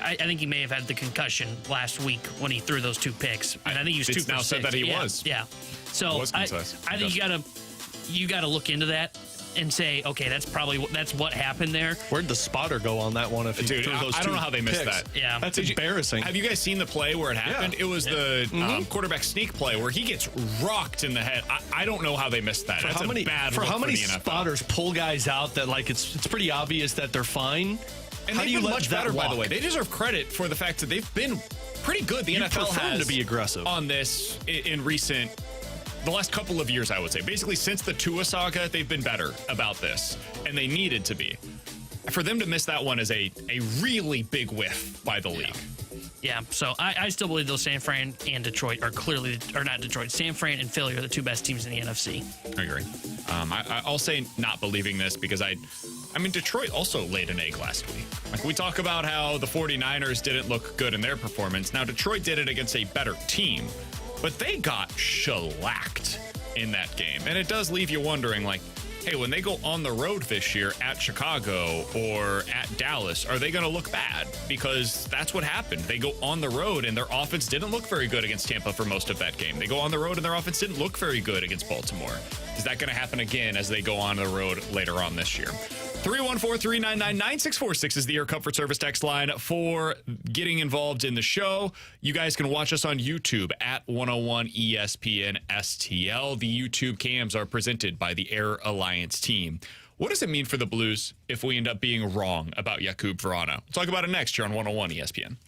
I think he may have had the concussion last week when he threw those 2 picks. And I think he was 2 for 6. Now said that he was. Yeah. So I think you got to look into that and say, okay, that's what happened there. Where'd the spotter go on that one? If he threw those I don't know how they missed picks? that. Yeah. That's embarrassing. Have you guys seen the play where it happened? Yeah. It was the quarterback sneak play where he gets rocked in the head. I don't know how they missed that. That's a bad look how many for the NFL. spotters pull guys out that like it's pretty obvious that they're fine? And how they've do you been let much that better, by walk? the way. They deserve credit for the fact that they've been pretty good. The NFL has to be aggressive on this in the last couple of years, I would say. Basically, since the Tua saga, they've been better about this, and they needed to be. For them to miss that one is a really big whiff by the league. Yeah, so I still believe those San Fran and Detroit are clearly, or not Detroit, San Fran and Philly are the two best teams in the NFC. I agree. I'll say not believing this because I mean, Detroit also laid an egg last week. Like, we talk about how the 49ers didn't look good in their performance. Now, Detroit did it against a better team, but they got shellacked in that game. And it does leave you wondering, like, hey, when they go on the road this year at Chicago or at Dallas, are they going to look bad? Because that's what happened. They go on the road and their offense didn't look very good against Tampa for most of that game. They go on the road and their offense didn't look very good against Baltimore. Is that going to happen again as they go on the road later on this year? 314-399-9646 is the Air Comfort Service text line for getting involved in the show. You guys can watch us on YouTube at 101 ESPN STL. The YouTube cams are presented by the Air Alliance team. What does it mean for the Blues if we end up being wrong about Jakub Vrana? We'll talk about it next here on 101 ESPN.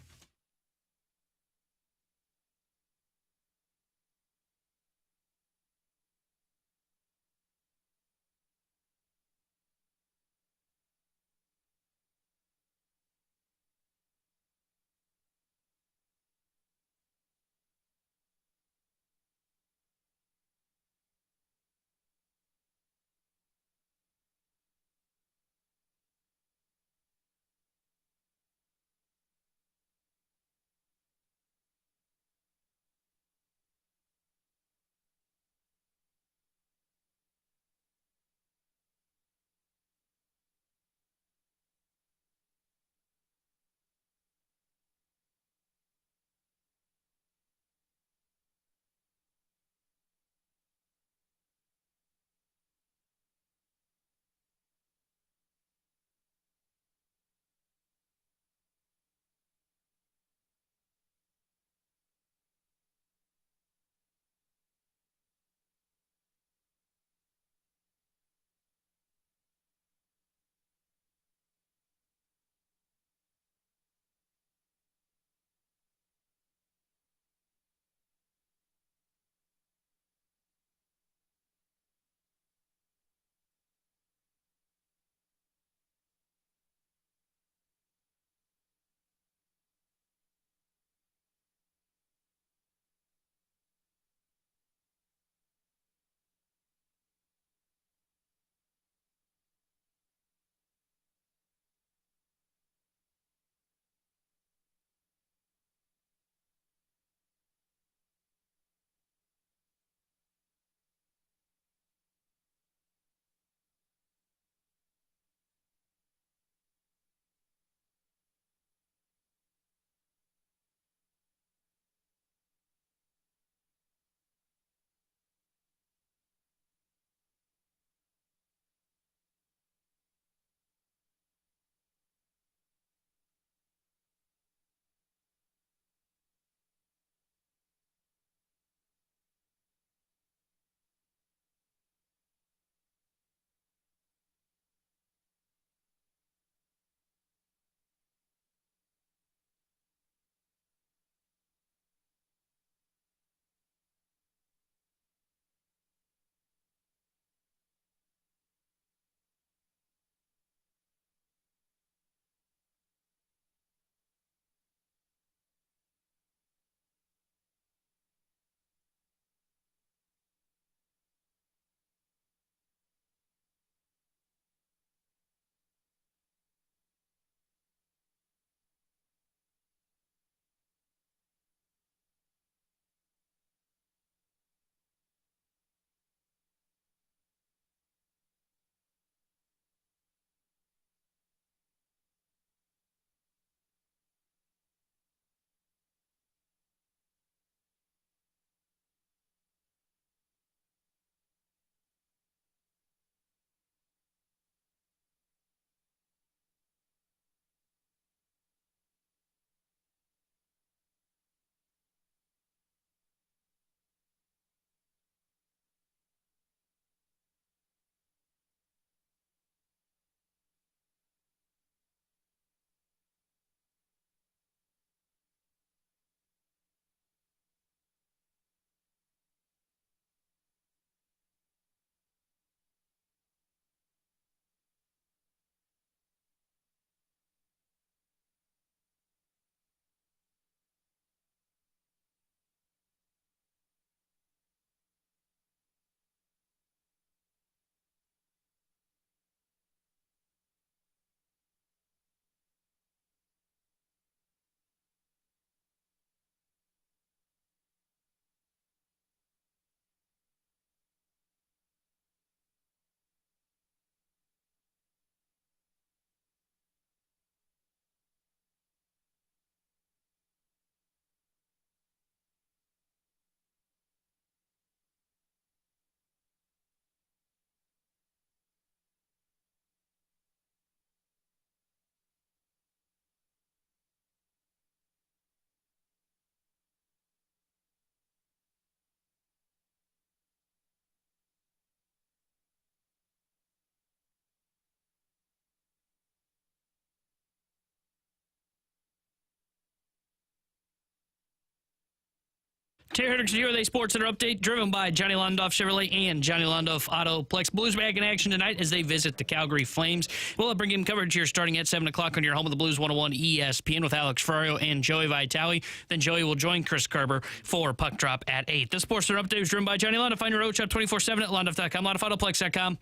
Taylor Hendricks here with a Sports Center update driven by Johnny Londoff Chevrolet and Johnny Londoff Autoplex. Blues back in action tonight as they visit the Calgary Flames. We'll have pregame coverage here starting at 7 o'clock on your home of the Blues 101 ESPN with Alex Ferrario and Joey Vitale. Then Joey will join Chris Kerber for Puck Drop at 8. The Sports Center update is driven by Johnny Londoff. Find your road shop 24/7 at londoff.com, londoffAutoplex.com.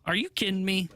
Are you kidding me?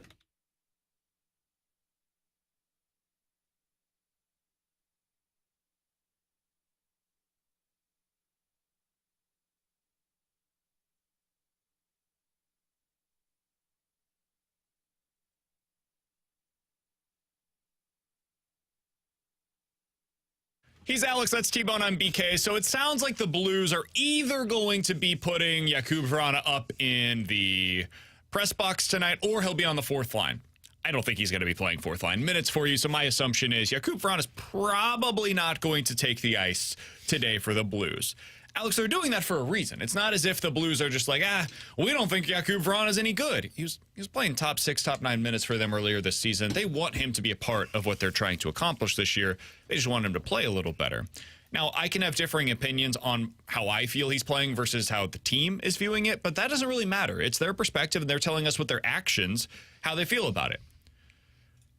He's Alex, that's T-Bone, I'm BK. So it sounds like the Blues are either going to be putting Jakub Vrana up in the press box tonight, or he'll be on the fourth line. I don't think he's going to be playing fourth line minutes for you, so my assumption is Jakub Vrana is probably not going to take the ice today for the Blues. Alex, they're doing that for a reason. It's not as if the Blues are just like, we don't think Jakub Vrana is any good. He was playing top 6, top 9 minutes for them earlier this season. They want him to be a part of what they're trying to accomplish this year. They just want him to play a little better. Now, I can have differing opinions on how I feel he's playing versus how the team is viewing it, but that doesn't really matter. It's their perspective, and they're telling us with their actions how they feel about it.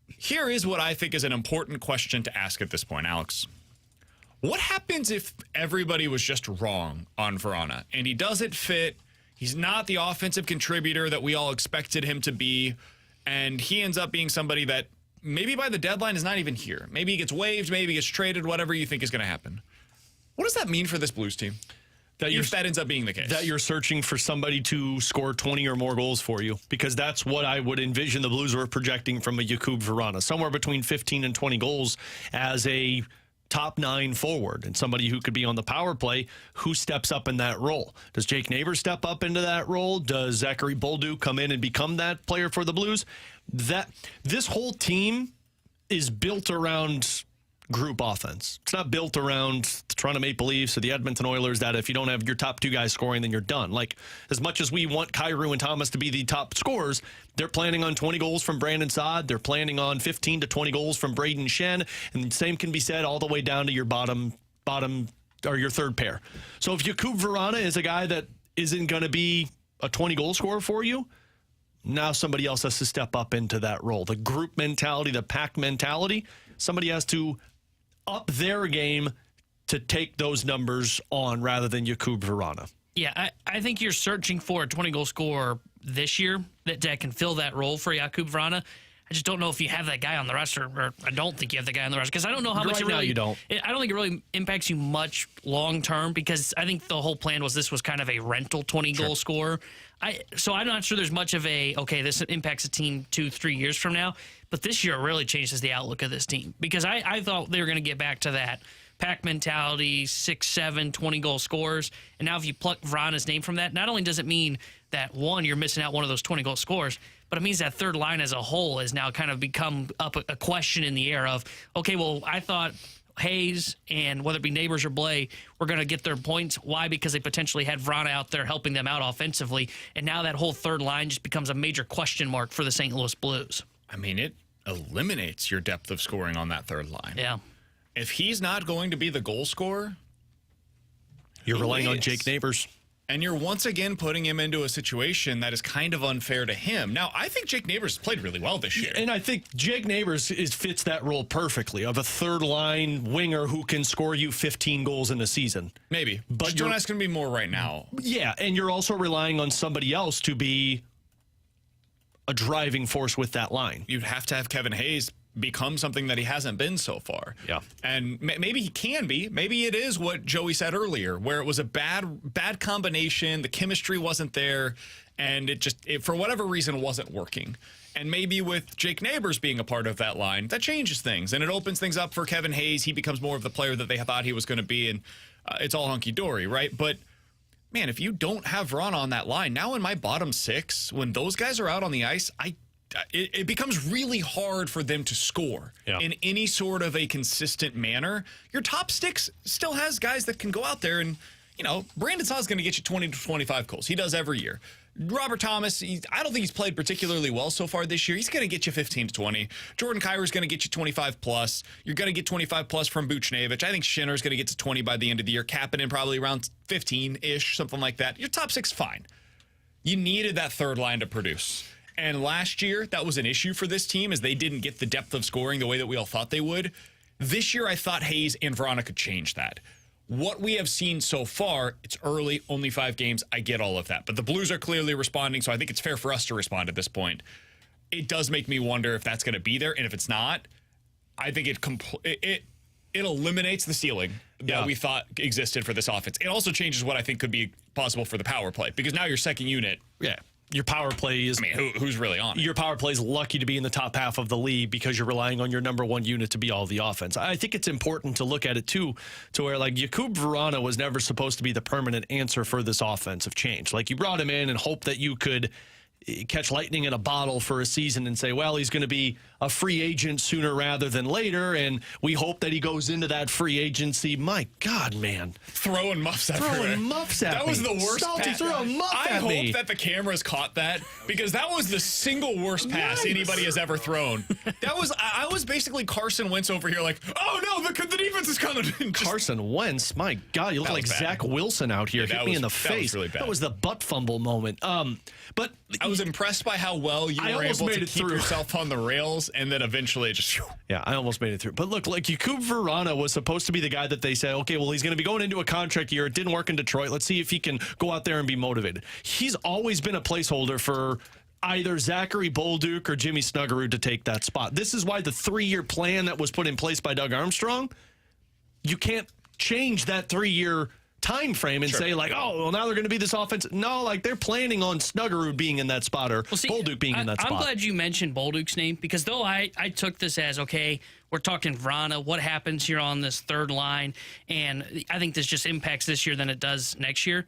Here is what I think is an important question to ask at this point, Alex. What happens if everybody was just wrong on Vrana and he doesn't fit, he's not the offensive contributor that we all expected him to be, and he ends up being somebody that maybe by the deadline is not even here? Maybe he gets waived, maybe he gets traded, whatever you think is going to happen. What does that mean for this Blues team? If that ends up being the case. That you're searching for somebody to score 20 or more goals for you, because that's what I would envision the Blues were projecting from a Jakub Vrana, somewhere between 15 and 20 goals as a top 9 forward and somebody who could be on the power play. Who steps up in that role? Does Jake Neighbors step up into that role? Does Zachary Bolduc come in and become that player for the Blues? This whole team is built around group offense. It's not built around the Toronto Maple Leafs or the Edmonton Oilers that if you don't have your top 2 guys scoring, then you're done. Like, as much as we want Kyrou and Thomas to be the top scorers, they're planning on 20 goals from Brandon Saad. They're planning on 15 to 20 goals from Braden Shen. And the same can be said all the way down to your bottom or your third pair. So if Jakub Vrana is a guy that isn't going to be a 20-goal scorer for you, now somebody else has to step up into that role. The group mentality, the pack mentality, somebody has to up their game to take those numbers on rather than Jakub Vrana. Yeah, I think you're searching for a 20-goal scorer this year that can fill that role for Jakub Vrana. I just don't know if you have that guy on the roster, or I don't think you have the guy on the roster, because I don't know how much right now you don't. I don't think it really impacts you much long-term, because I think the whole plan was this was kind of a rental 20-goal scorer. So I'm not sure there's much of this impacts the team 2-3 years from now, but this year really changes the outlook of this team, because I thought they were going to get back to that pack mentality, 6-7, 20-goal scorers, and now if you pluck Vrana's name from that, not only does it mean that, one, you're missing out one of those 20-goal scorers, but it means that third line as a whole has now kind of become up a question in the air of, okay, well, I thought Hayes and whether it be Neighbors or Blais were going to get their points. Why? Because they potentially had Vrana out there helping them out offensively, and now that whole third line just becomes a major question mark for the St. Louis Blues. I mean, it eliminates your depth of scoring on that third line. Yeah. If he's not going to be the goal scorer, you're relying on Jake Neighbors. And you're once again putting him into a situation that is kind of unfair to him. Now, I think Jake Neighbors played really well this year. And I think Jake Neighbors fits that role perfectly, of a third-line winger who can score you 15 goals in a season. Maybe. But just don't ask him to be more right now. Yeah, and you're also relying on somebody else to be a driving force with that line. You'd have to have Kevin Hayes become something that he hasn't been so far. Yeah. And maybe he can be. Maybe it is what Joey said earlier, where it was a bad combination, the chemistry wasn't there, and it for whatever reason wasn't working. And maybe with Jake Neighbors being a part of that line, that changes things, and it opens things up for Kevin Hayes. He becomes more of the player that they thought he was going to be, and it's all hunky-dory, right? But man, if you don't have Vrana on that line, now in my bottom 6, when those guys are out on the ice, it becomes really hard for them to score in any sort of a consistent manner. Your top 6 still has guys that can go out there and, Brandon Saad is going to get you 20 to 25 goals. He does every year. Robert Thomas, I don't think he's played particularly well so far this year. He's going to get you 15 to 20. Jordan Kyrie's going to get you 25 plus. You're going to get 25 plus from Buchnevich. I think Schinner's going to get to 20 by the end of the year. Kapanen probably around 15-ish, something like that. Your top six, fine. You needed that third line to produce. And last year, that was an issue for this team, as they didn't get the depth of scoring the way that we all thought they would. This year, I thought Hayes and Vrana could change that. What we have seen so far, it's early, only 5 games. I get all of that. But the Blues are clearly responding, so I think it's fair for us to respond at this point. It does make me wonder if that's going to be there. And if it's not, I think it eliminates the ceiling that we thought existed for this offense. It also changes what I think could be possible for the power play, because now your second unit. Yeah. Your power play is... I mean, who's really on it? Your power play is lucky to be in the top half of the league because you're relying on your number one unit to be all the offense. I think it's important to look at it, too, to where, like, Jakub Vrana was never supposed to be the permanent answer for this offensive change. Like, you brought him in and hoped that you could catch lightning in a bottle for a season and say, well, he's going to be a free agent sooner rather than later, and we hope that he goes into that free agency. My God, man. Throwing muffs at me. That was the worst pass. I hope that the cameras caught that, because that was the single worst pass anybody has ever thrown. That was, I was basically Carson Wentz over here like, oh no, the defense is coming. Carson Wentz, my God, you look like Zach Wilson out here. Hit me in the face. Was really bad. That was the butt fumble moment. But I was impressed by how well you were able to keep yourself on the rails, and then eventually it just... Yeah, I almost made it through. But look, like Jakub Vrana was supposed to be the guy that they said, okay, well, he's going to be going into a contract year. It didn't work in Detroit. Let's see if he can go out there and be motivated. He's always been a placeholder for either Zachary Bolduc or Jimmy Snuggerud to take that spot. This is why the 3-year plan that was put in place by Doug Armstrong, you can't change that 3-year time frame and say, like, oh, well, now they're going to be this offense. No, like, they're planning on Snuggerud being in that spot, or Bolduc being in that spot. I'm glad you mentioned Bolduc's name, because though I took this as, okay, we're talking Vrana, what happens here on this third line, and I think this just impacts this year than it does next year,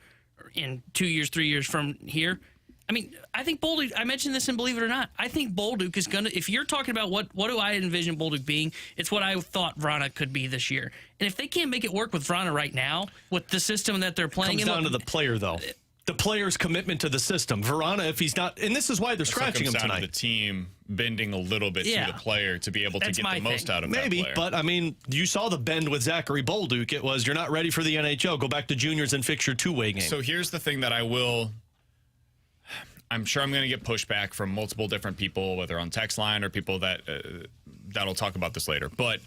in 2 years, 3 years from here. I mean, I think Bolduc, I mentioned this in Believe It or Not, I think Bolduc is going to, if you're talking about what do I envision Bolduc being, it's what I thought Vrana could be this year. And if they can't make it work with Vrana right now, with the system that they're playing in. It comes down to the player, though. The player's commitment to the system. Vrana, if he's not, and this is why they're scratching him tonight. The team bending a little bit to the player to be able to get the most out of that player. But I mean, you saw the bend with Zachary Bolduc. It was, you're not ready for the NHL. Go back to juniors and fix your two-way game. So here's the thing that I'm sure I'm going to get pushback from multiple different people, whether on text line or people that'll talk about this later. But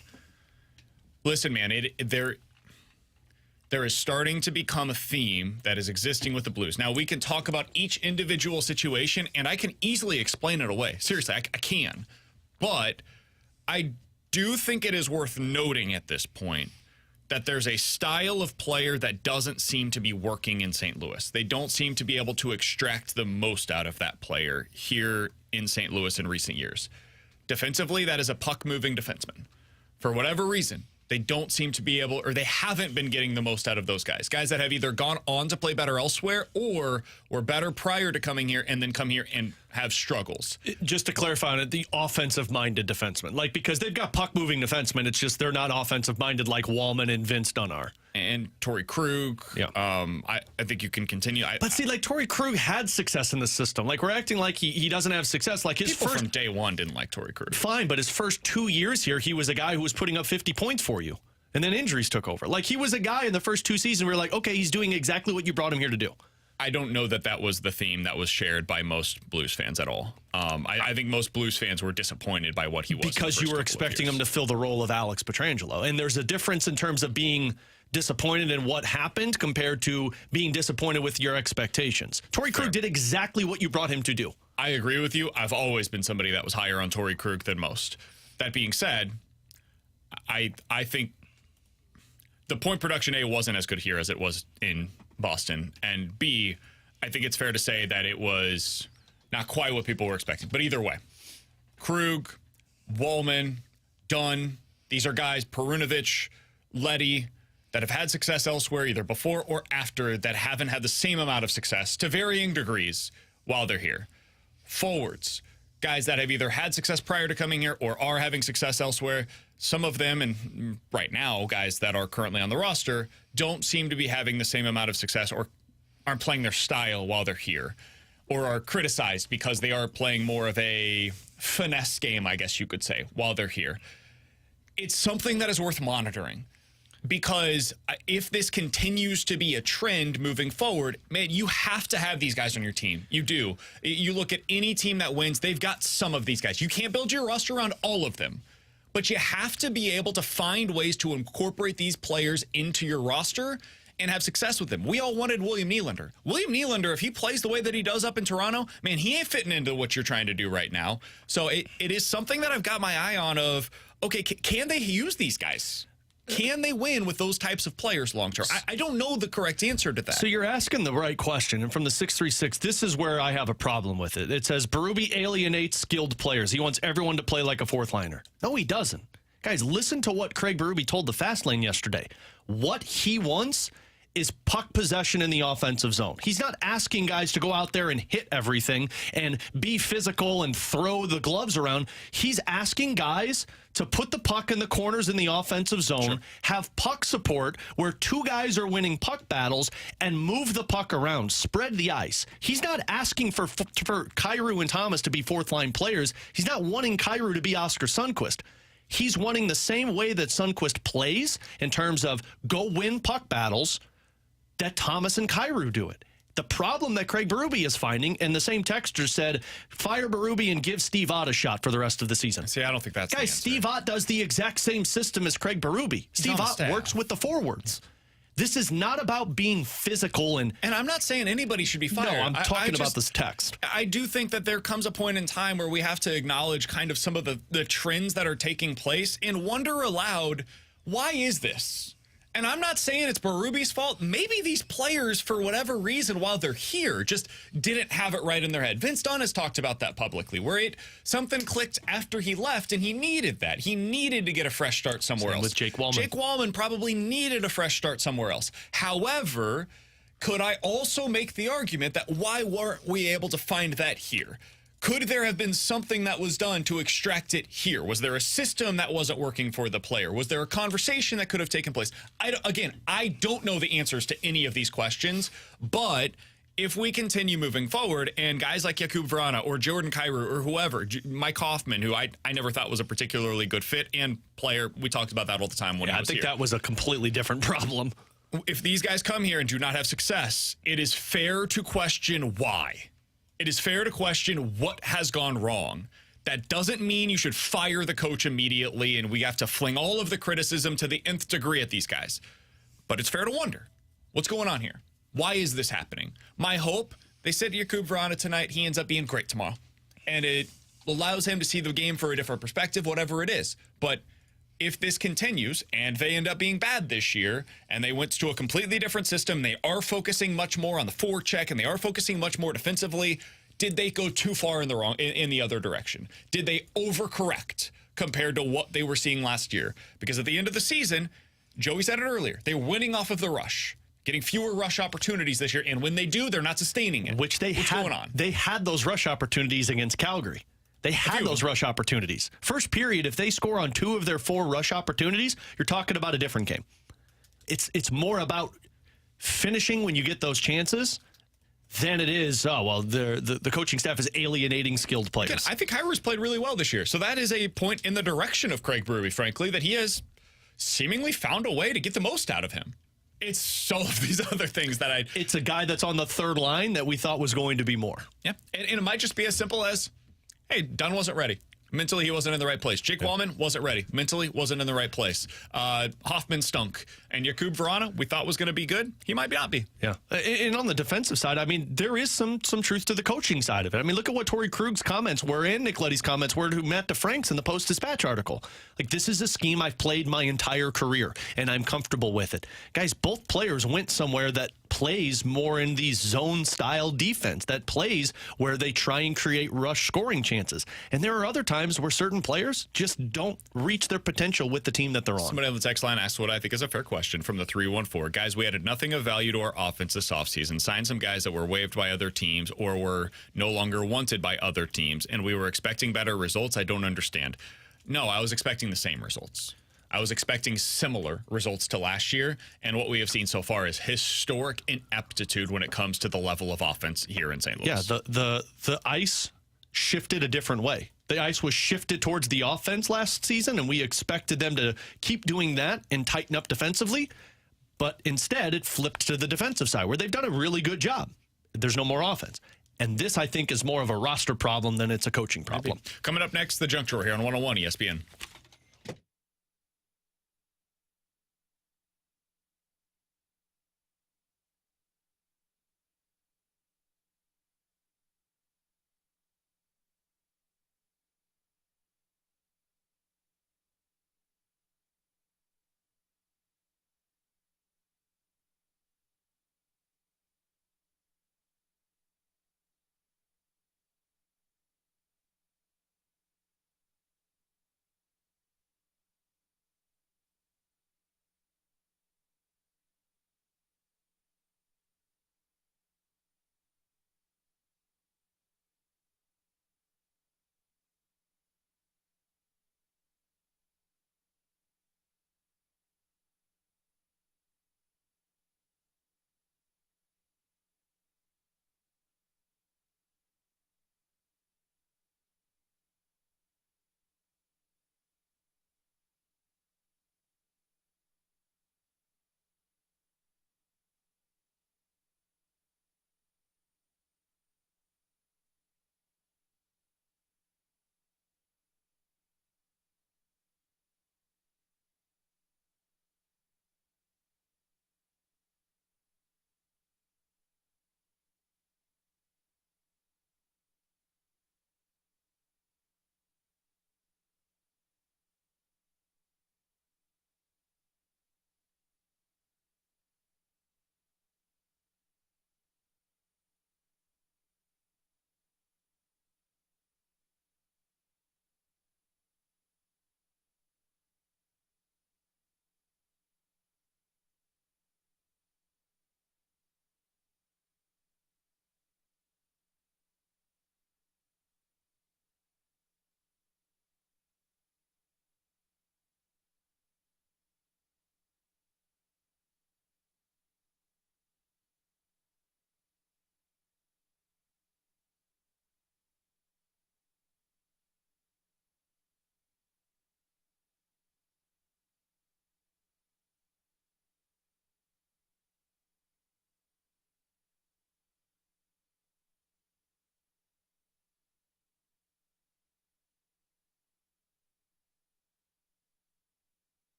listen, man, there is starting to become a theme that is existing with the Blues. Now, we can talk about each individual situation, and I can easily explain it away. Seriously, I can. But I do think it is worth noting at this point that there's a style of player that doesn't seem to be working in St. Louis. They don't seem to be able to extract the most out of that player here in St. Louis in recent years. Defensively, that is a puck-moving defenseman. For whatever reason, they don't seem to be able, or they haven't been getting the most out of those guys. Guys that have either gone on to play better elsewhere or were better prior to coming here and then come here and have struggles. Just to clarify on it, the offensive-minded defenseman. Like, because they've got puck-moving defensemen, it's just they're not offensive-minded like Wallman and Vince Dunn are. And Torrey Krug. Yeah. I think you can continue. But see, like, Torrey Krug had success in the system. Like, we're acting like he doesn't have success. Like, his people from day one didn't like Torrey Krug. Fine, but his first 2 years here, he was a guy who was putting up 50 points for you. And then injuries took over. Like, he was a guy in the first 2 seasons where we're like, okay, he's doing exactly what you brought him here to do. I don't know that was the theme that was shared by most Blues fans at all. I think most Blues fans were disappointed by what he was. Because you were expecting him to fill the role of Alex Pietrangelo. And there's a difference in terms of being disappointed in what happened compared to being disappointed with your expectations. Torrey Krug did exactly what you brought him to do. I agree with you. I've always been somebody that was higher on Torrey Krug than most. That being said, I think the point production, A, wasn't as good here as it was in Boston, and B, I think it's fair to say that it was not quite what people were expecting. But either way, Krug, Wallman, Dunn, these are guys, Perunovich, Leddy, that have had success elsewhere, either before or after, that haven't had the same amount of success to varying degrees while they're here. Forwards, guys that have either had success prior to coming here or are having success elsewhere. Some of them, and right now, guys that are currently on the roster, don't seem to be having the same amount of success or aren't playing their style while they're here. or are criticized because they are playing more of a finesse game, I guess you could say, while they're here. It's something that is worth monitoring, because if this continues to be a trend moving forward, man, you have to have these guys on your team. You do. You look at any team that wins, they've got some of these guys. You can't build your roster around all of them, but you have to be able to find ways to incorporate these players into your roster and have success with them. We all wanted William Nylander. William Nylander, if he plays the way that he does up in Toronto, man, he ain't fitting into what you're trying to do right now. So it is something that I've got my eye on of, okay, can they use these guys? Can they win with those types of players long term? I don't know the correct answer to that. So you're asking the right question. And from the 636, this is where I have a problem with it. It says Berube alienates skilled players. He wants everyone to play like a fourth liner. No, he doesn't. Guys, listen to what Craig Berube told the Fast Lane yesterday. What he wants is puck possession in the offensive zone. He's not asking guys to go out there and hit everything and be physical and throw the gloves around. He's asking guys to put the puck in the corners in the offensive zone, have puck support where two guys are winning puck battles, and move the puck around, spread the ice. He's not asking for Kyrou and Thomas to be fourth-line players. He's not wanting Kyrou to be Oscar Sundqvist. He's wanting the same way that Sundqvist plays in terms of go win puck battles, that Thomas and Kyrou do it. The problem that Craig Berube is finding, and the same texter said, fire Berube and give Steve Ott a shot for the rest of the season. See, I don't think that's Guys, Steve Ott does the exact same system as Craig Berube. Steve Ott works with the forwards. This is not about being physical. And I'm not saying anybody should be fired. No, I'm talking about this text. I do think that there comes a point in time where we have to acknowledge kind of some of the trends that are taking place and wonder aloud, why is this? And I'm not saying it's Berube's fault. Maybe these players, for whatever reason, while they're here, just didn't have it right in their head. Vince Dunn has talked about that publicly, where something clicked after he left, and he needed that. He needed to get a fresh start somewhere else. With Jake Wallman. Jake Wallman probably needed a fresh start somewhere else. However, could I also make the argument that why weren't we able to find that here? Could there have been something that was done to extract it here? Was there a system that wasn't working for the player? Was there a conversation that could have taken place? I don't know the answers to any of these questions, but if we continue moving forward and guys like Jakub Vrana or Jordan Kyrou or whoever, Mike Hoffman, who I never thought was a particularly good fit and player, we talked about that all the time when he was here. I think that was a completely different problem. If these guys come here and do not have success, it is fair to question why. It is fair to question what has gone wrong. That doesn't mean you should fire the coach immediately and we have to fling all of the criticism to the nth degree at these guys. But it's fair to wonder, what's going on here? Why is this happening? My hope, they said to Jakub Vrana tonight, he ends up being great tomorrow. And it allows him to see the game for a different perspective, whatever it is. But if this continues and they end up being bad this year and they went to a completely different system, they are focusing much more on the forecheck and they are focusing much more defensively, did they go too far in the other direction? Did they overcorrect compared to what they were seeing last year? Because at the end of the season, Joey said it earlier, they're winning off of the rush, getting fewer rush opportunities this year, and when they do, they're not sustaining it. What's going on? They had those rush opportunities against Calgary. They had those rush opportunities. First period, if they score on 2 of their 4 rush opportunities, you're talking about a different game. It's more about finishing when you get those chances than it is, the coaching staff is alienating skilled players. Again, I think Kyrou's played really well this year. So that is a point in the direction of Craig Berube, frankly, that he has seemingly found a way to get the most out of him. It's so of these other things that It's a guy that's on the third line that we thought was going to be more. Yeah, and it might just be as simple as, hey, Dunn wasn't ready. Mentally, he wasn't in the right place. Jake Wallman wasn't ready. Mentally, wasn't in the right place. Hoffman stunk. And Jakub Vrana, we thought was going to be good. He might not be. Yeah. And on the defensive side, I mean, there is some truth to the coaching side of it. I mean, look at what Torrey Krug's comments were and Nick Leddy's comments were to Matt DeFranks in the Post-Dispatch article. Like, this is a scheme I've played my entire career, and I'm comfortable with it. Guys, both players went somewhere that plays more in the zone-style defense, that plays where they try and create rush scoring chances. And there are other times where certain players just don't reach their potential with the team that they're on. Somebody on the text line asked what I think is a fair question from the 314. Guys, we added nothing of value to our offense this offseason, signed some guys that were waived by other teams or were no longer wanted by other teams, and we were expecting better results. I don't understand. No, I was expecting the same results. I was expecting similar results to last year, and what we have seen so far is historic ineptitude when it comes to the level of offense here in St. Louis. Yeah, the ice shifted a different way. The ice was shifted towards the offense last season, and we expected them to keep doing that and tighten up defensively. But instead, it flipped to the defensive side, where they've done a really good job. There's no more offense. And this, I think, is more of a roster problem than it's a coaching problem. Maybe. Coming up next, the Junk Drawer here on 101 ESPN.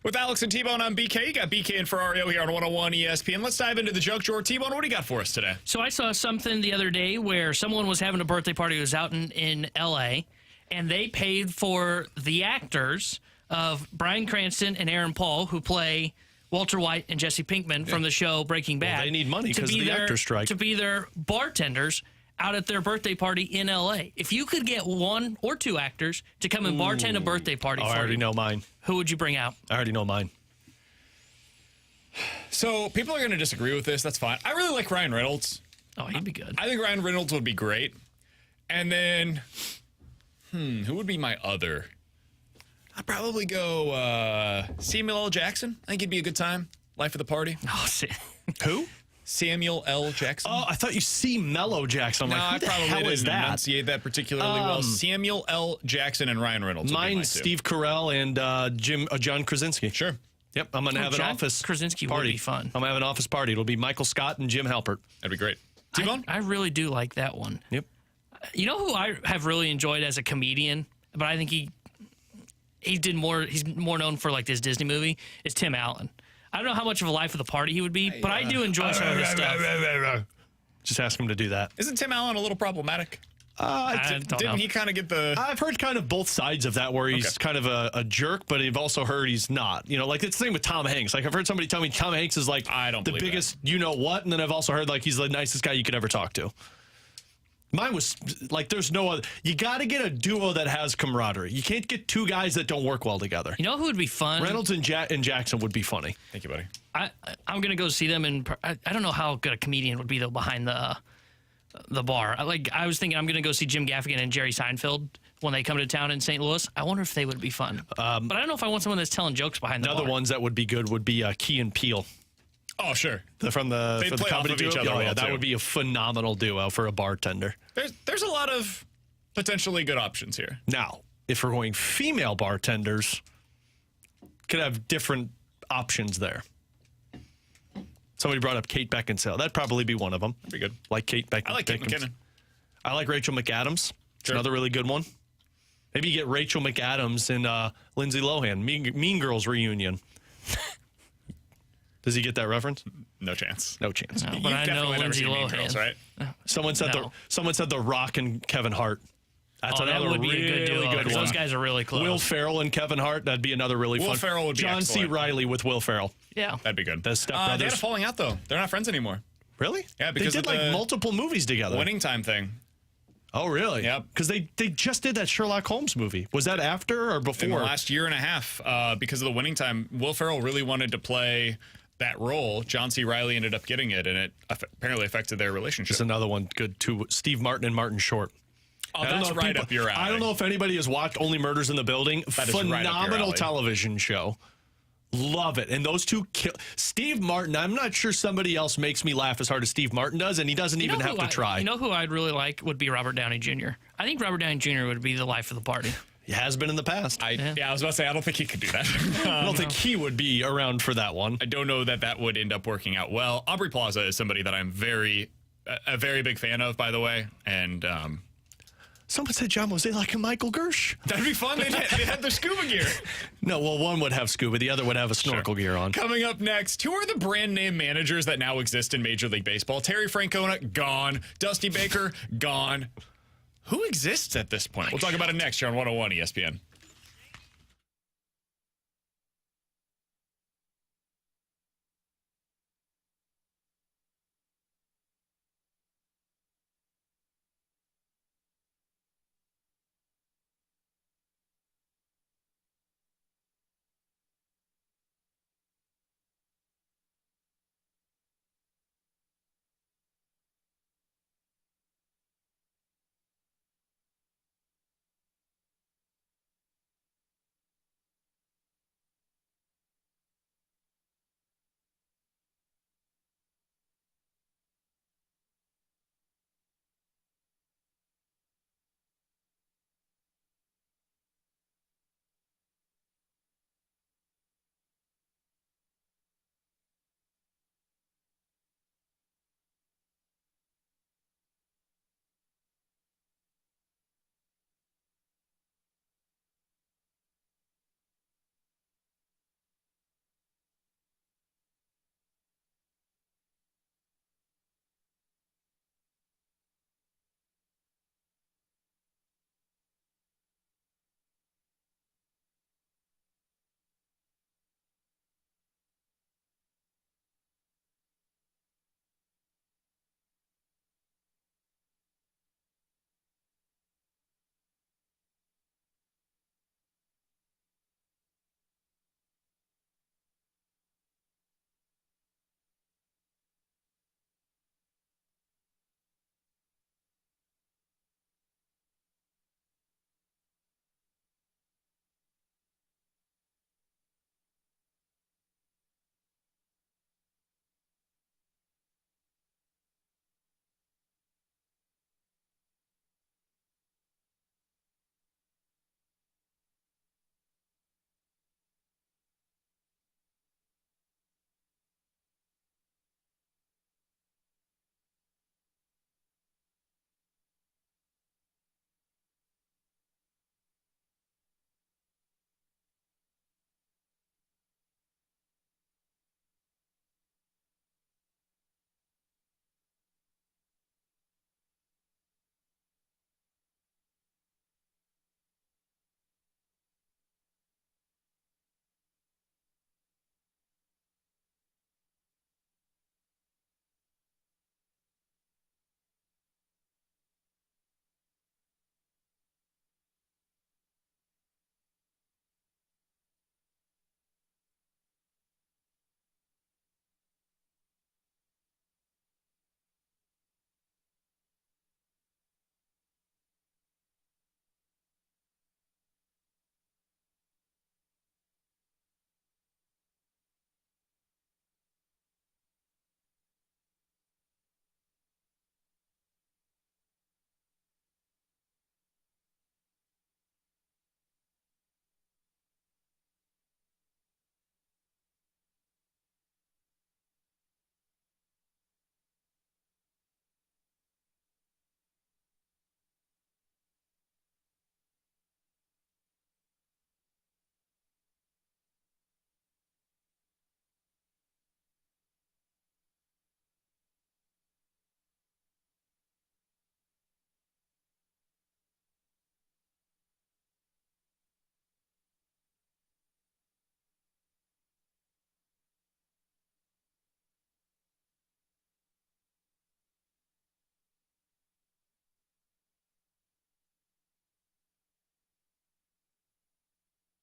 With Alex and T-Bone on BK, you got BK and Ferrario here on 101 ESPN. Let's dive into the junk drawer. T-Bone, what do you got for us today? So I saw something the other day where someone was having a birthday party. It was out in L.A., and they paid for the actors of Bryan Cranston and Aaron Paul, who play Walter White and Jesse Pinkman from the show Breaking Bad. Well, they need money because of the actor strike. To be their bartenders out at their birthday party in L.A. If you could get one or two actors to come and bartend a birthday party for you, I already know mine. Who would you bring out? I already know mine. So people are going to disagree with this. That's fine. I really like Ryan Reynolds. Oh, he'd be good. I think Ryan Reynolds would be great. And then, who would be my other? I'd probably go Samuel L. Jackson. I think he'd be a good time. Life of the party. Oh, Who? Samuel L. Jackson. Oh, I thought you see Mellow Jackson. I'm No, like, who I the probably hell didn't is that? enunciate that particularly well. Samuel L. Jackson and Ryan Reynolds. Mine's Steve Carell and John Krasinski. Sure. Yep, I'm going to have an office Krasinski party. would be fun. I'm going to have an office party. It'll be Michael Scott and Jim Halpert. That'd be great. T-Bone? I really do like that one. Yep. You know who I have really enjoyed as a comedian, but I think he's more known for like this Disney movie, is Tim Allen. I don't know how much of a life of the party he would be, but I do enjoy some of his stuff. Just ask him to do that. Isn't Tim Allen a little problematic? Didn't he kind of get the... I've heard kind of both sides of that, where he's kind of a jerk, but I've also heard he's not. You know, like it's the same with Tom Hanks. Like I've heard somebody tell me Tom Hanks is like the biggest you-know-what, and then I've also heard like he's the nicest guy you could ever talk to. Mine was like, there's no other. You got to get a duo that has camaraderie. You can't get two guys that don't work well together. You know who would be fun? Reynolds and Jackson would be funny. Thank you, buddy. I'm going to go see them, and I don't know how good a comedian would be, though, behind the bar. I was thinking I'm going to go see Jim Gaffigan and Jerry Seinfeld when they come to town in St. Louis. I wonder if they would be fun. But I don't know if I want someone that's telling jokes behind the bar. Another ones that would be good would be Key and Peele. Oh, sure. From the comedy duo. Each other well, that would be a phenomenal duo for a bartender. There's a lot of potentially good options here. Now, if we're going female bartenders, could have different options there. Somebody brought up Kate Beckinsale. That'd probably be one of them. That'd be good. Like Kate Beckinsale. I like Kate McKinnon. I like Rachel McAdams. It's Sure. another really good one. Maybe you get Rachel McAdams and Lindsay Lohan. Mean Girls reunion. Does he get that reference? No chance. No chance. No, but I know Lindsay Lohan. Girls, right? Someone said The Rock and Kevin Hart. That's another that would be really a good duo, good one. those guys are really close. Will Ferrell and Kevin Hart. That'd be another really fun. Will Ferrell would be John excellent. C. Reilly with Will Ferrell. Yeah. That'd be good. The Step They Brothers. had a falling out, though. They're not friends anymore. Really? Yeah, because they did of like the multiple movies together. Winning Time thing. Oh, really? Yep. Because they just did that Sherlock Holmes movie. Was that after or before? In the last year and a half, because of the Winning Time, Will Ferrell really wanted to play that role. John C. Reilly ended up getting it, and it apparently affected their relationship. Just another one good too. Steve Martin and Martin Short. Oh, that's right up your alley. I don't know if anybody has watched Only Murders in the Building. That is right up your Phenomenal alley. television show. Love it. And those two Steve Martin, I'm not sure somebody else makes me laugh as hard as Steve Martin does, and he doesn't even have to try. You know who I'd really like would be Robert Downey Jr. I think Robert Downey Jr. would be the life of the party. He has been in the past. I was about to say, I don't think he could do that. I don't think he would be around for that one. I don't know that would end up working out well. Aubrey Plaza is somebody that I'm a very big fan of, by the way, and someone said John Mosey like a Michael Gersh. That'd be fun. They had their scuba gear. No, well, one would have scuba, the other would have a snorkel gear on. Coming up next, who are the brand name managers that now exist in Major League Baseball? Terry Francona, gone. Dusty Baker, gone. Who exists at this point? We'll talk about it next here on 101 ESPN.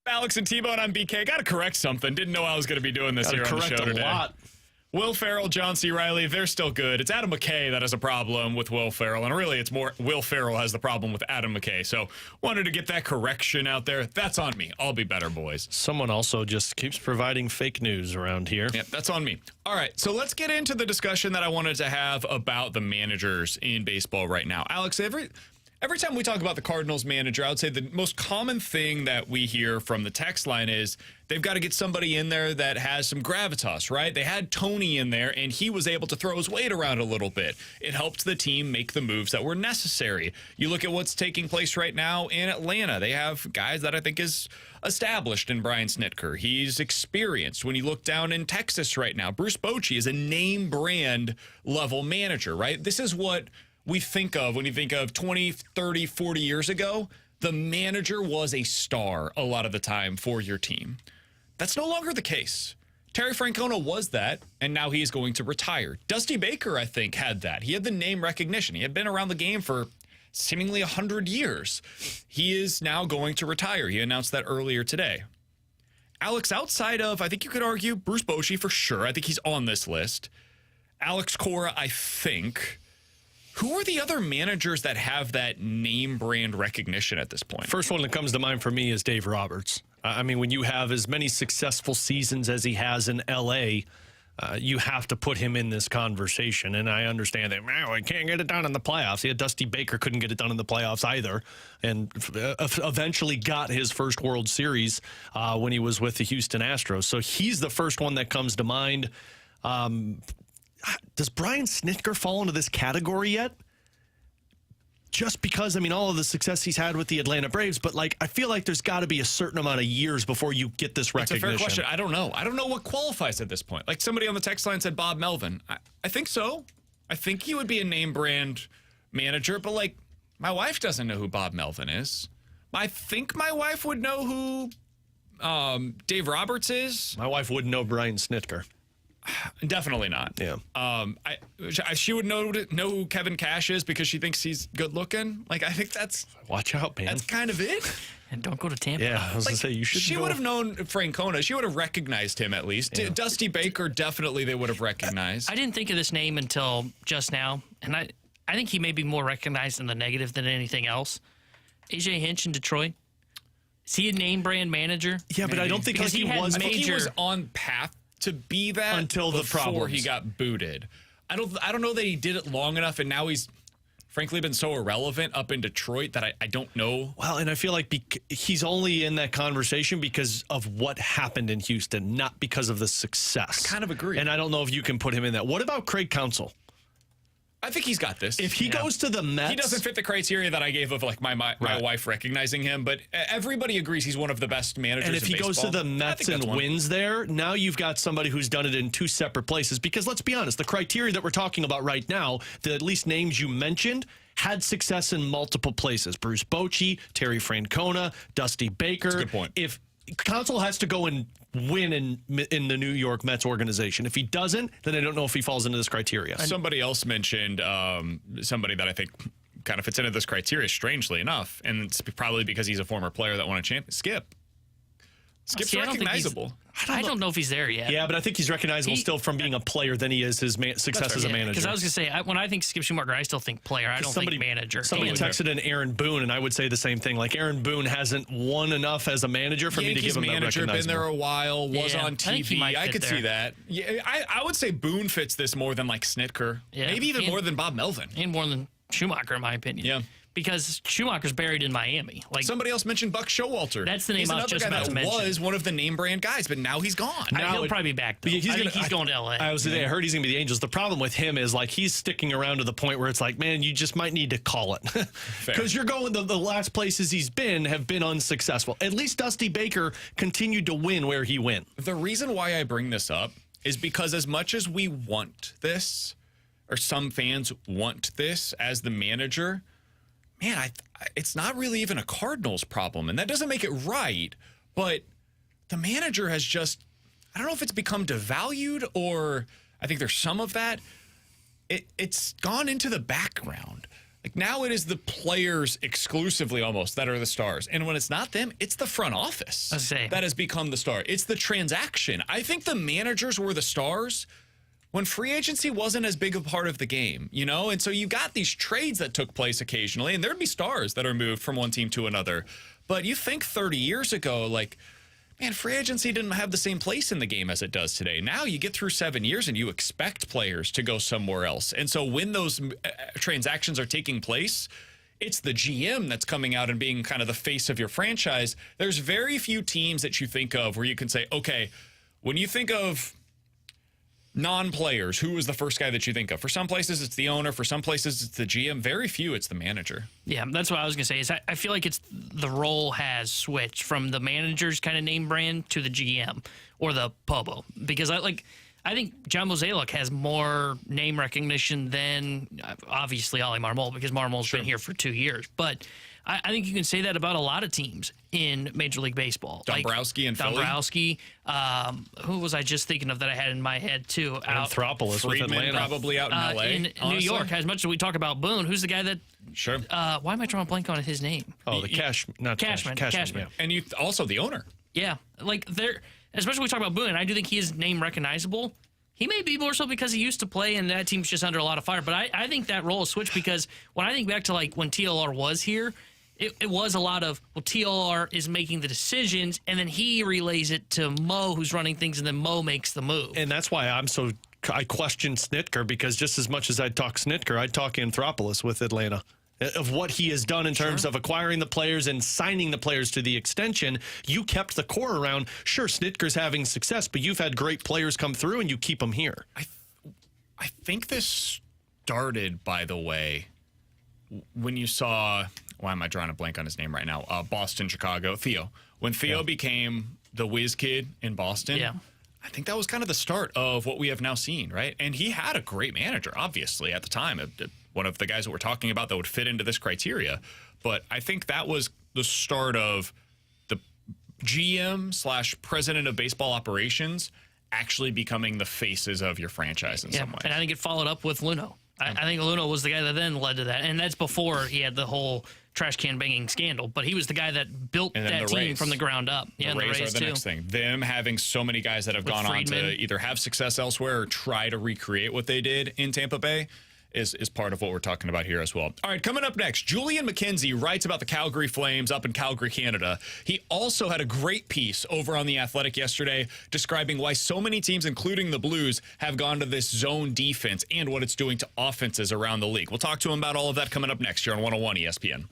Alex and T-Bone on BK. Got to correct something. Didn't know I was going to be doing this here on the show today. Lot. Will Ferrell, John C. Reilly, they're still good. It's Adam McKay that has a problem with Will Ferrell, and really it's more Will Ferrell has the problem with Adam McKay. So wanted to get that correction out there. That's on me. I'll be better, boys. Someone also just keeps providing fake news around here. Yeah, that's on me. All right, so let's get into the discussion that I wanted to have about the managers in baseball right now. Alex, Every time we talk about the Cardinals manager, I would say the most common thing that we hear from the text line is they've got to get somebody in there that has some gravitas, right? They had Tony in there, and he was able to throw his weight around a little bit. It helped the team make the moves that were necessary. You look at what's taking place right now in Atlanta. They have guys that I think is established in Brian Snitker. He's experienced. When you look down in Texas right now, Bruce Bochy is a name brand level manager, right? This is what we think of when you think of 20, 30, 40 years ago. The manager was a star a lot of the time for your team. That's no longer the case. Terry Francona was that, and now he's going to retire. Dusty Baker, I think, had that. He had the name recognition. He had been around the game for seemingly 100 years. He is now going to retire. He announced that earlier today. Alex, outside of, I think you could argue, Bruce Bochy for sure. I think he's on this list. Alex Cora, I think. Who are the other managers that have that name brand recognition at this point? First one that comes to mind for me is Dave Roberts. I mean, when you have as many successful seasons as he has in L.A., you have to put him in this conversation. And I understand that, man, we can't get it done in the playoffs. Yeah, Dusty Baker couldn't get it done in the playoffs either, and eventually got his first World Series when he was with the Houston Astros. So he's the first one that comes to mind. Does Brian Snitker fall into this category yet? Just because, I mean, all of the success he's had with the Atlanta Braves, but like, I feel like there's got to be a certain amount of years before you get this recognition. It's a fair question. I don't know. I don't know what qualifies at this point. Like somebody on the text line said Bob Melvin. I think so. I think he would be a name brand manager, but like, my wife doesn't know who Bob Melvin is. I think my wife would know who Dave Roberts is. My wife wouldn't know Brian Snitker. Definitely not. Yeah. She would know who Kevin Cash is because she thinks he's good looking. Like, I think that's... Watch out, man. That's kind of it. And don't go to Tampa. Yeah, I was going to say, you should She would have known Francona. She would have recognized him at least. Yeah. Dusty Baker, definitely they would have recognized. I didn't think of this name until just now, and I think he may be more recognized in the negative than anything else. AJ Hinch in Detroit. Is he a name brand manager? Yeah, but I don't think because he was. I think he was on path to be that until the problems. Before he got booted. I don't know that he did it long enough, and now he's frankly been so irrelevant up in Detroit that I don't know. Well, and I feel like he's only in that conversation because of what happened in Houston, not because of the success. I kind of agree. And I don't know if you can put him in that. What about Craig Counsell? I think he's got this. If he goes to the Mets... He doesn't fit the criteria that I gave of like my wife recognizing him, but everybody agrees he's one of the best managers in baseball. And if he goes to the Mets and wins there, now you've got somebody who's done it in two separate places. Because let's be honest, the criteria that we're talking about right now, the at least names you mentioned, had success in multiple places. Bruce Bochy, Terry Francona, Dusty Baker. That's a good point. If Counsell has to go and win in the New York Mets organization. If he doesn't, then I don't know if he falls into this criteria. Somebody else mentioned somebody that I think kind of fits into this criteria, strangely enough, and it's probably because he's a former player that won a champion. Skip's recognizable. I don't know if he's there yet. Yeah, but I think he's recognizable still from being a player than he is his success as a manager. Because I was going to say, when I think Skip Schumacher, I still think player. I don't think manager. Somebody texted in Aaron Boone, and I would say the same thing. Like, Aaron Boone hasn't won enough as a manager for me to give him that recognizable. Been there a while, was on TV. I could see that. Yeah, I would say Boone fits this more than like Snitker. Yeah. Maybe even more than Bob Melvin. And more than Schumacher, in my opinion. Yeah. Because Schumacher's buried in Miami. Like somebody else mentioned Buck Showalter. That's the name I was just about to mention. Was one of the name brand guys, but now he's gone. He'll probably be back, though. I think he's going to L.A. I heard he's going to be the Angels. The problem with him is, like, he's sticking around to the point where it's like, man, you just might need to call it. Because you're going, the last places he's been have been unsuccessful. At least Dusty Baker continued to win where he went. The reason why I bring this up is because as much as we want this, or some fans want this as the manager, man, it's not really even a Cardinals problem, and that doesn't make it right, but the manager has just, I don't know if it's become devalued, or I think there's some of that. It's gone into the background. Like now it is the players exclusively almost that are the stars. And when it's not them, it's the front office that has become the star. It's the transaction. I think the managers were the stars when free agency wasn't as big a part of the game, you know? And so you got these trades that took place occasionally, and there'd be stars that are moved from one team to another. But you think 30 years ago, like, man, free agency didn't have the same place in the game as it does today. Now you get through 7 years and you expect players to go somewhere else. And so when those transactions are taking place, it's the GM that's coming out and being kind of the face of your franchise. There's very few teams that you think of where you can say, okay, when you think of non-players, who was the first guy that you think of? For some places, it's the owner. For some places, it's the GM. Very few, it's the manager. Yeah, that's what I was going to say. Is I feel like it's the role has switched from the manager's kind of name brand to the GM or the Pobo. Because I think John Mozeliak has more name recognition than, obviously, Ollie Marmol, because Marmol's been here for 2 years. But I think you can say that about a lot of teams in Major League Baseball. Dombrowski and Philly. Dombrowski. Who was I just thinking of that I had in my head, too? Anthopoulos with Atlanta. Probably out in L.A. In New York. As much as we talk about Boone, who's the guy that... Sure. Why am I drawing a blank on his name? Oh, Cashman. Cashman. Yeah. And you also the owner. Yeah. Like, especially when we talk about Boone, I do think he is name recognizable. He may be more so because he used to play and that team's just under a lot of fire. But I think that role switched because when I think back to like when TLR was here, it was a lot of, well, TLR is making the decisions and then he relays it to Mo, who's running things, and then Mo makes the move. And that's why I question Snitker, because just as much as I'd talk Snitker, I'd talk Anthopoulos with Atlanta. Of what he has done in terms of acquiring the players and signing the players to the extension. You kept the core around. Sure, Snitker's having success, but you've had great players come through and you keep them here. I think this started, by the way, when you saw, why am I drawing a blank on his name right now? Boston, Chicago, Theo. When Theo became the whiz kid in Boston, I think that was kind of the start of what we have now seen, right? And he had a great manager, obviously, at the time. One of the guys that we're talking about that would fit into this criteria. But I think that was the start of the GM/president of baseball operations actually becoming the faces of your franchise in some way. And I think it followed up with Luno. I think Luno was the guy that then led to that. And that's before he had the whole trash can banging scandal. But he was the guy that built that team from the ground up. Yeah, the Rays are the next thing. Them having so many guys that have gone on to either have success elsewhere or try to recreate what they did in Tampa Bay is part of what we're talking about here as well. All right, coming up next, Julian McKenzie writes about the Calgary Flames up in Calgary, Canada. He also had a great piece over on The Athletic yesterday describing why so many teams, including the Blues, have gone to this zone defense and what it's doing to offenses around the league. We'll talk to him about all of that coming up next here on 101 ESPN.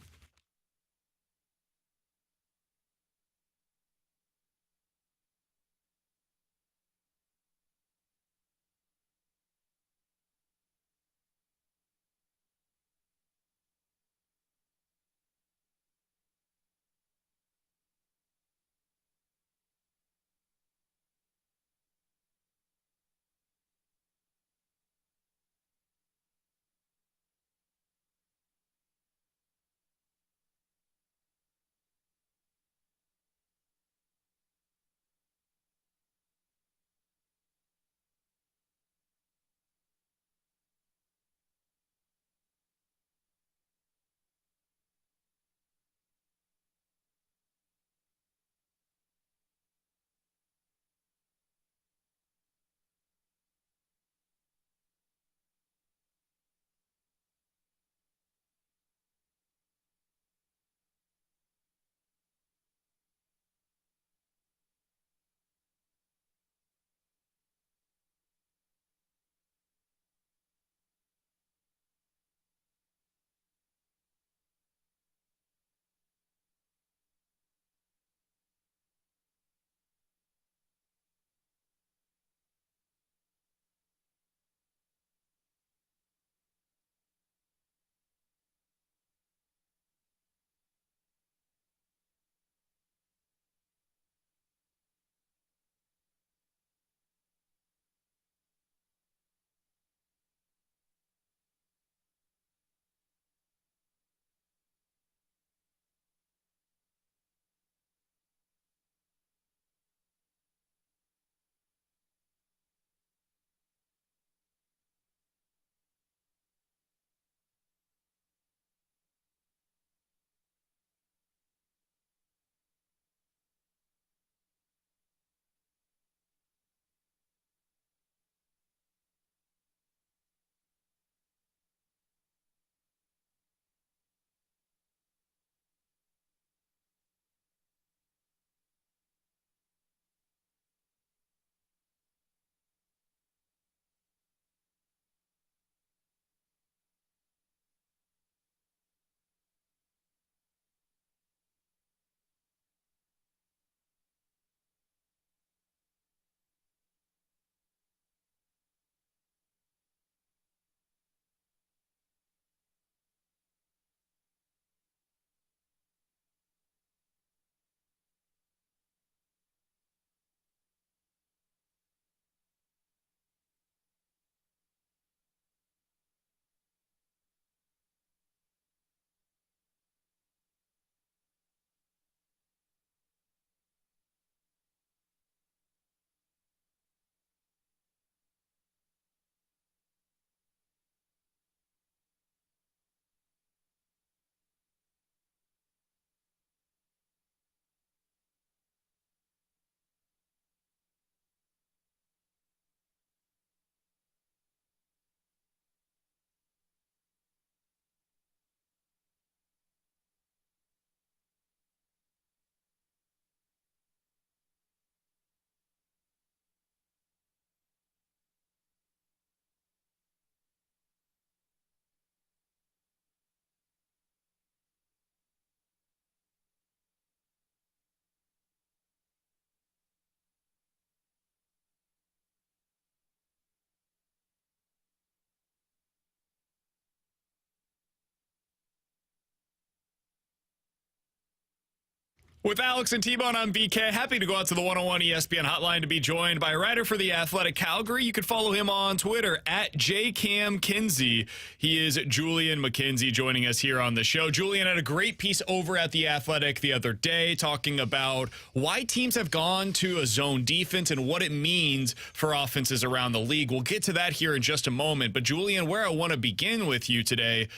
With Alex and T-Bone, I'm BK. Happy to go out to the 101 ESPN hotline to be joined by a writer for The Athletic Calgary. You can follow him on Twitter at JCamKinsey. He is Julian McKenzie joining us here on the show. Julian had a great piece over at The Athletic the other day talking about why teams have gone to a zone defense and what it means for offenses around the league. We'll get to that here in just a moment. But Julian, where I want to begin with you today,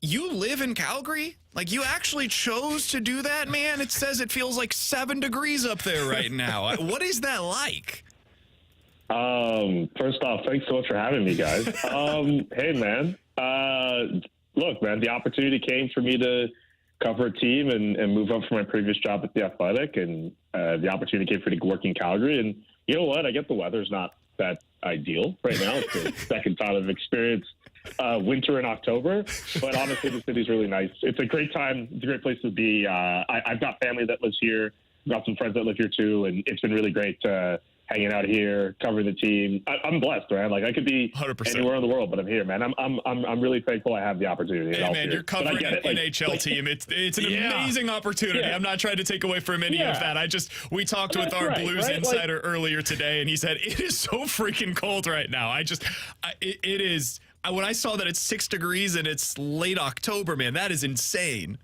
you live in Calgary? Like, you actually chose to do that, man? It says it feels like 7 degrees up there right now. What is that like? First off, thanks so much for having me, guys. Hey, man. Look, man, the opportunity came for me to cover a team and move up from my previous job at The Athletic, and the opportunity came for me to work in Calgary. And you know what? I get the weather's not that ideal right now. It's the second time I've experienced winter in October, but honestly, the city's really nice. It's a great time. It's a great place to be. I've got family that lives here. I've got some friends that live here too, and it's been really great hanging out here, covering the team. I'm blessed, man. Like, I could be 100%. anywhere in the world, but I'm here, man. I'm really thankful I have the opportunity. Hey, man, you're covering an NHL team. It's an amazing opportunity. Yeah. I'm not trying to take away from any of that. We talked with our Blues insider earlier today, and he said it is so freaking cold right now. It is. When I saw that it's 6 degrees and it's late October, man, that is insane.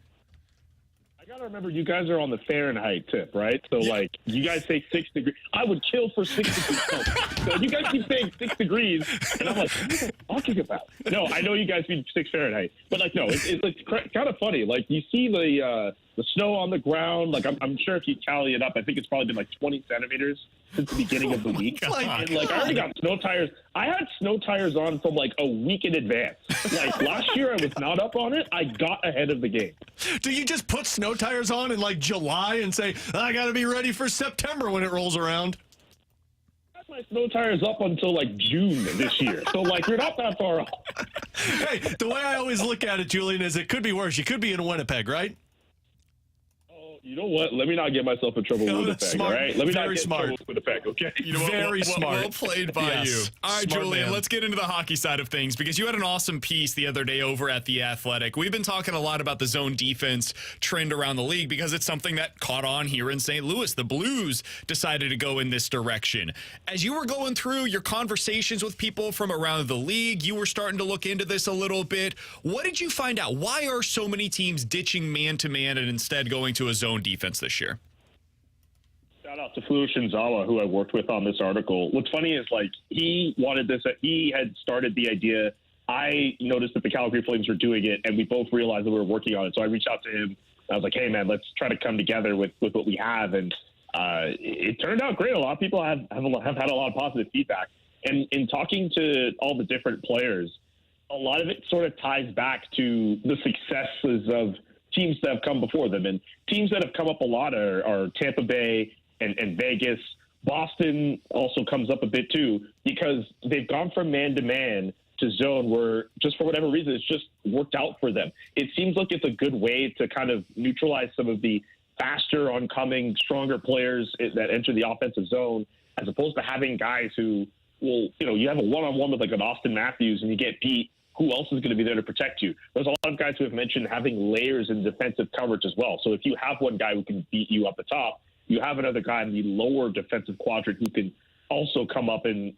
I gotta remember, you guys are on the Fahrenheit tip, right? So, like, you guys say 6 degrees. I would kill for 6 degrees. So you guys keep saying 6 degrees, and I'm like, what are you talking about? No, I know you guys mean 6 Fahrenheit, but like, no, it's kind of funny. Like, you see the snow on the ground. Like, I'm sure if you tally it up, I think it's probably been like 20 centimeters since the beginning of the week. And like, I already got snow tires. I had snow tires on from like a week in advance. Like, last year I was not up on it. I got ahead of the game. Do you just put snow tires on in like July and say, I got to be ready for September when it rolls around? I had my snow tires up until like June this year. So like, you're not that far off. Hey, the way I always look at it, Julian, is it could be worse. You could be in Winnipeg, right? You know what? Let me not get myself in trouble with Winnipeg, smart. all right? Let me Very not get smart. in trouble with Winnipeg, okay? You know what? Very smart. Well played by you. All right, Smart Julian, man. let's get into the hockey side of things, because you had an awesome piece the other day over at The Athletic. We've been talking a lot about the zone defense trend around the league because it's something that caught on here in St. Louis. The Blues decided to go in this direction. As you were going through your conversations with people from around the league, you were starting to look into this a little bit. What did you find out? Why are so many teams ditching man-to-man and instead going to a zone defense this year? Shout out to Flu Shinzawa, who I worked with on this article. What's funny is, like, he wanted this. He had started the idea. I noticed that the Calgary Flames were doing it, and we both realized that we were working on it. So I reached out to him. I was like, hey, man, let's try to come together with what we have. And it turned out great. A lot of people have had a lot of positive feedback. And in talking to all the different players, a lot of it sort of ties back to the successes of teams that have come before them. And teams that have come up a lot are Tampa Bay and Vegas. Boston also comes up a bit too, because they've gone from man-to-man to zone where, just for whatever reason, it's just worked out for them. It seems like it's a good way to kind of neutralize some of the faster, oncoming, stronger players that enter the offensive zone, as opposed to having guys who, well, you have a one-on-one with like an Austin Matthews and you get beat. Who else is going to be there to protect you? There's a lot of guys who have mentioned having layers in defensive coverage as well. So if you have one guy who can beat you up the top, you have another guy in the lower defensive quadrant who can also come up and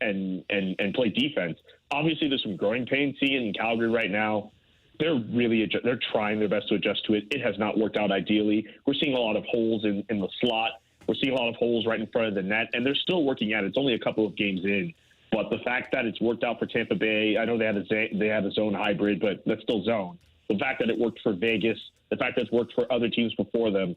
play defense. Obviously, there's some growing pains seeing in Calgary right now. They're trying their best to adjust to it. It has not worked out ideally. We're seeing a lot of holes in the slot. We're seeing a lot of holes right in front of the net, and they're still working at it. It's only a couple of games in. But the fact that it's worked out for Tampa Bay, I know they had a zone hybrid, but that's still zone. The fact that it worked for Vegas, the fact that it's worked for other teams before them,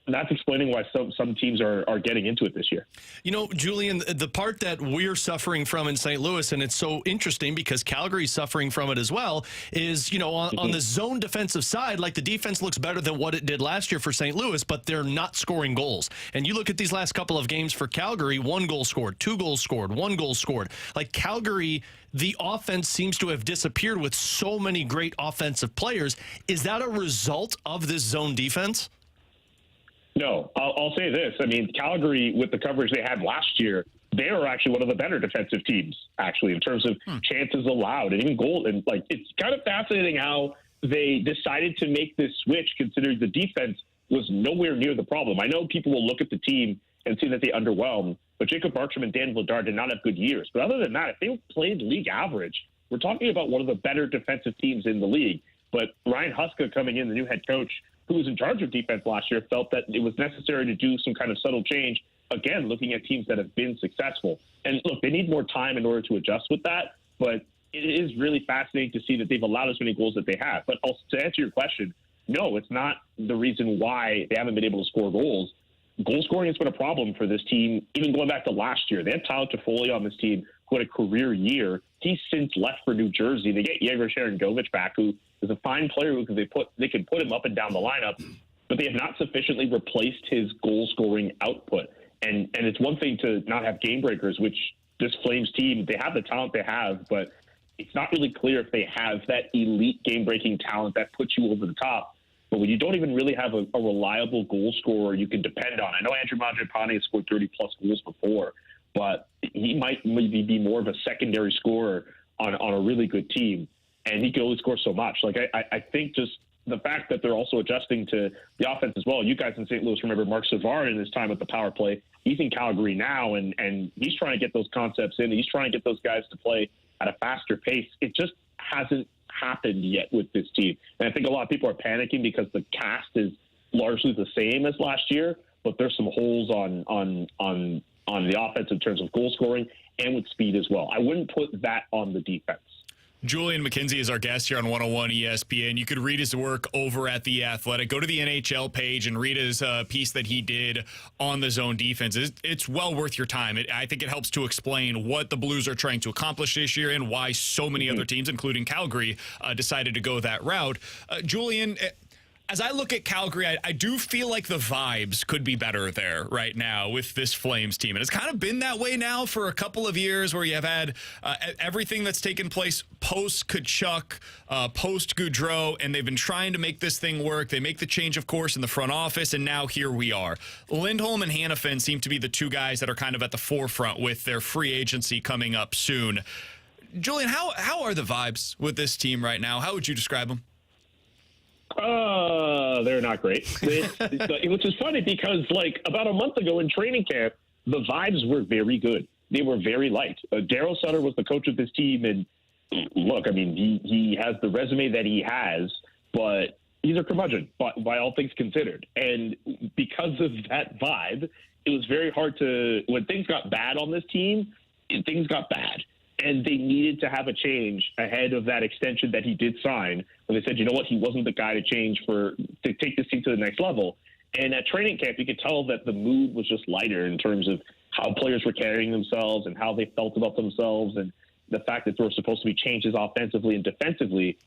that's explaining why some teams are getting into it this year. You know, Julian, the part that we're suffering from in St. Louis, and it's so interesting because Calgary's suffering from it as well, is, on the zone defensive side, like the defense looks better than what it did last year for St. Louis, but they're not scoring goals. And you look at these last couple of games for Calgary, 1 goal scored, 2 goals scored, 1 goal scored. Like Calgary, the offense seems to have disappeared with so many great offensive players. Is that a result of this zone defense? No, I'll say this. I mean, Calgary, with the coverage they had last year, they were actually one of the better defensive teams, actually, in terms of chances allowed and even goal. And, like, it's kind of fascinating how they decided to make this switch, considering the defense was nowhere near the problem. I know people will look at the team and see that they underwhelmed, but Jacob Bartram and Dan Vladar did not have good years. But other than that, if they played league average, we're talking about one of the better defensive teams in the league. But Ryan Huska coming in, the new head coach, who was in charge of defense last year, felt that it was necessary to do some kind of subtle change. Again, looking at teams that have been successful. And look, they need more time in order to adjust with that. But it is really fascinating to see that they've allowed as many goals that they have. But also, to answer your question, no, it's not the reason why they haven't been able to score goals. Goal scoring has been a problem for this team, even going back to last year. They had Tyler Toffoli on this team who had a career year. He's since left for New Jersey. They get Yegor Sharangovich back, who is a fine player who they can put him up and down the lineup, but they have not sufficiently replaced his goal scoring output. And it's one thing to not have game breakers, which this Flames team, they have the talent they have, but it's not really clear if they have that elite game breaking talent that puts you over the top. But when you don't even really have a reliable goal scorer you can depend on, I know Andrew Mangiapane has scored 30-plus goals before, but he might maybe be more of a secondary scorer on a really good team, and he can only score so much. Like, I think just the fact that they're also adjusting to the offense as well. You guys in St. Louis remember Mark Savard in his time at the power play. He's in Calgary now, and he's trying to get those concepts in. He's trying to get those guys to play at a faster pace. It just hasn't happened yet with this team. And I think a lot of people are panicking because the cast is largely the same as last year, but there's some holes on the offense in terms of goal scoring and with speed as well. I wouldn't put that on the defense. Julian McKenzie is our guest here on 101 ESPN. You could read his work over at The Athletic. Go to the NHL page and read his piece that he did on the zone defense. It's well worth your time. I think it helps to explain what the Blues are trying to accomplish this year and why so many other teams, including Calgary, decided to go that route. Julian, as I look at Calgary, I do feel like the vibes could be better there right now with this Flames team. And it's kind of been that way now for a couple of years where you have had everything that's taken place post-Kachuk, post-Goudreau, and they've been trying to make this thing work. They make the change, of course, in the front office, and now here we are. Lindholm and Hanifin seem to be the two guys that are kind of at the forefront with their free agency coming up soon. Julian, how are the vibes with this team right now? How would you describe them? They're not great. Which is funny because, like, about a month ago in training camp, the vibes were very good. They were very light. Darryl Sutter was the coach of this team, and look, I mean, he has the resume that he has, but he's a curmudgeon by all things considered. And because of that vibe, it was very hard to, when things got bad on this team, things got bad. And they needed to have a change ahead of that extension that he did sign. When they said, you know what, he wasn't the guy to take this team to the next level. And at training camp, you could tell that the mood was just lighter in terms of how players were carrying themselves and how they felt about themselves, and the fact that there were supposed to be changes offensively and defensively.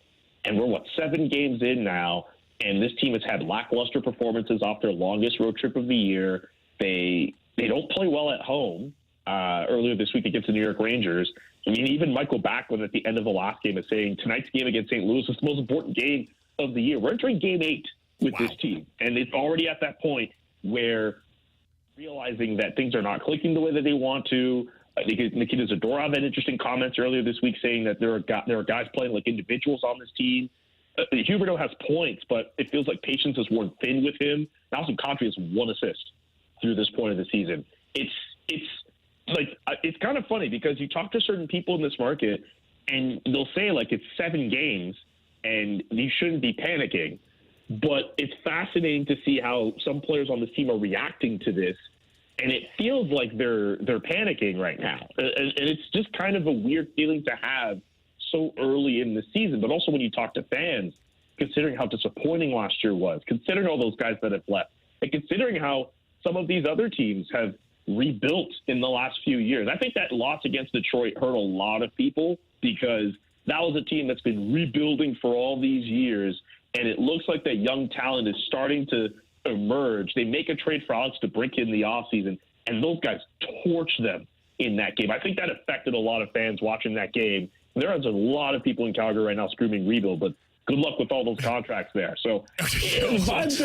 And we're 7 games in now, and this team has had lackluster performances off their longest road trip of the year. They don't play well at home. Earlier this week against the New York Rangers. I mean, even Michael Backlund at the end of the last game is saying tonight's game against St. Louis is the most important game of the year. We're entering game 8 with this team, and it's already at that point where realizing that things are not clicking the way that they want to. Nikita Zadorov had interesting comments earlier this week saying that there are guys playing like individuals on this team. Huberdeau has points, but it feels like patience has worn thin with him. Nelson Contry has 1 assist through this point of the season. It's kind of funny because you talk to certain people in this market and they'll say, like, it's 7 games and you shouldn't be panicking. But it's fascinating to see how some players on this team are reacting to this. And it feels like they're panicking right now. And it's just kind of a weird feeling to have so early in the season. But also when you talk to fans, considering how disappointing last year was, considering all those guys that have left, and considering how some of these other teams have rebuilt in the last few years. I think that loss against Detroit hurt a lot of people because that was a team that's been rebuilding for all these years, and it looks like that young talent is starting to emerge. They make a trade for Alex DeBrincat in the offseason, and those guys torch them in that game. I think that affected a lot of fans watching that game. There is a lot of people in Calgary right now screaming rebuild, but good luck with all those contracts there. So vibes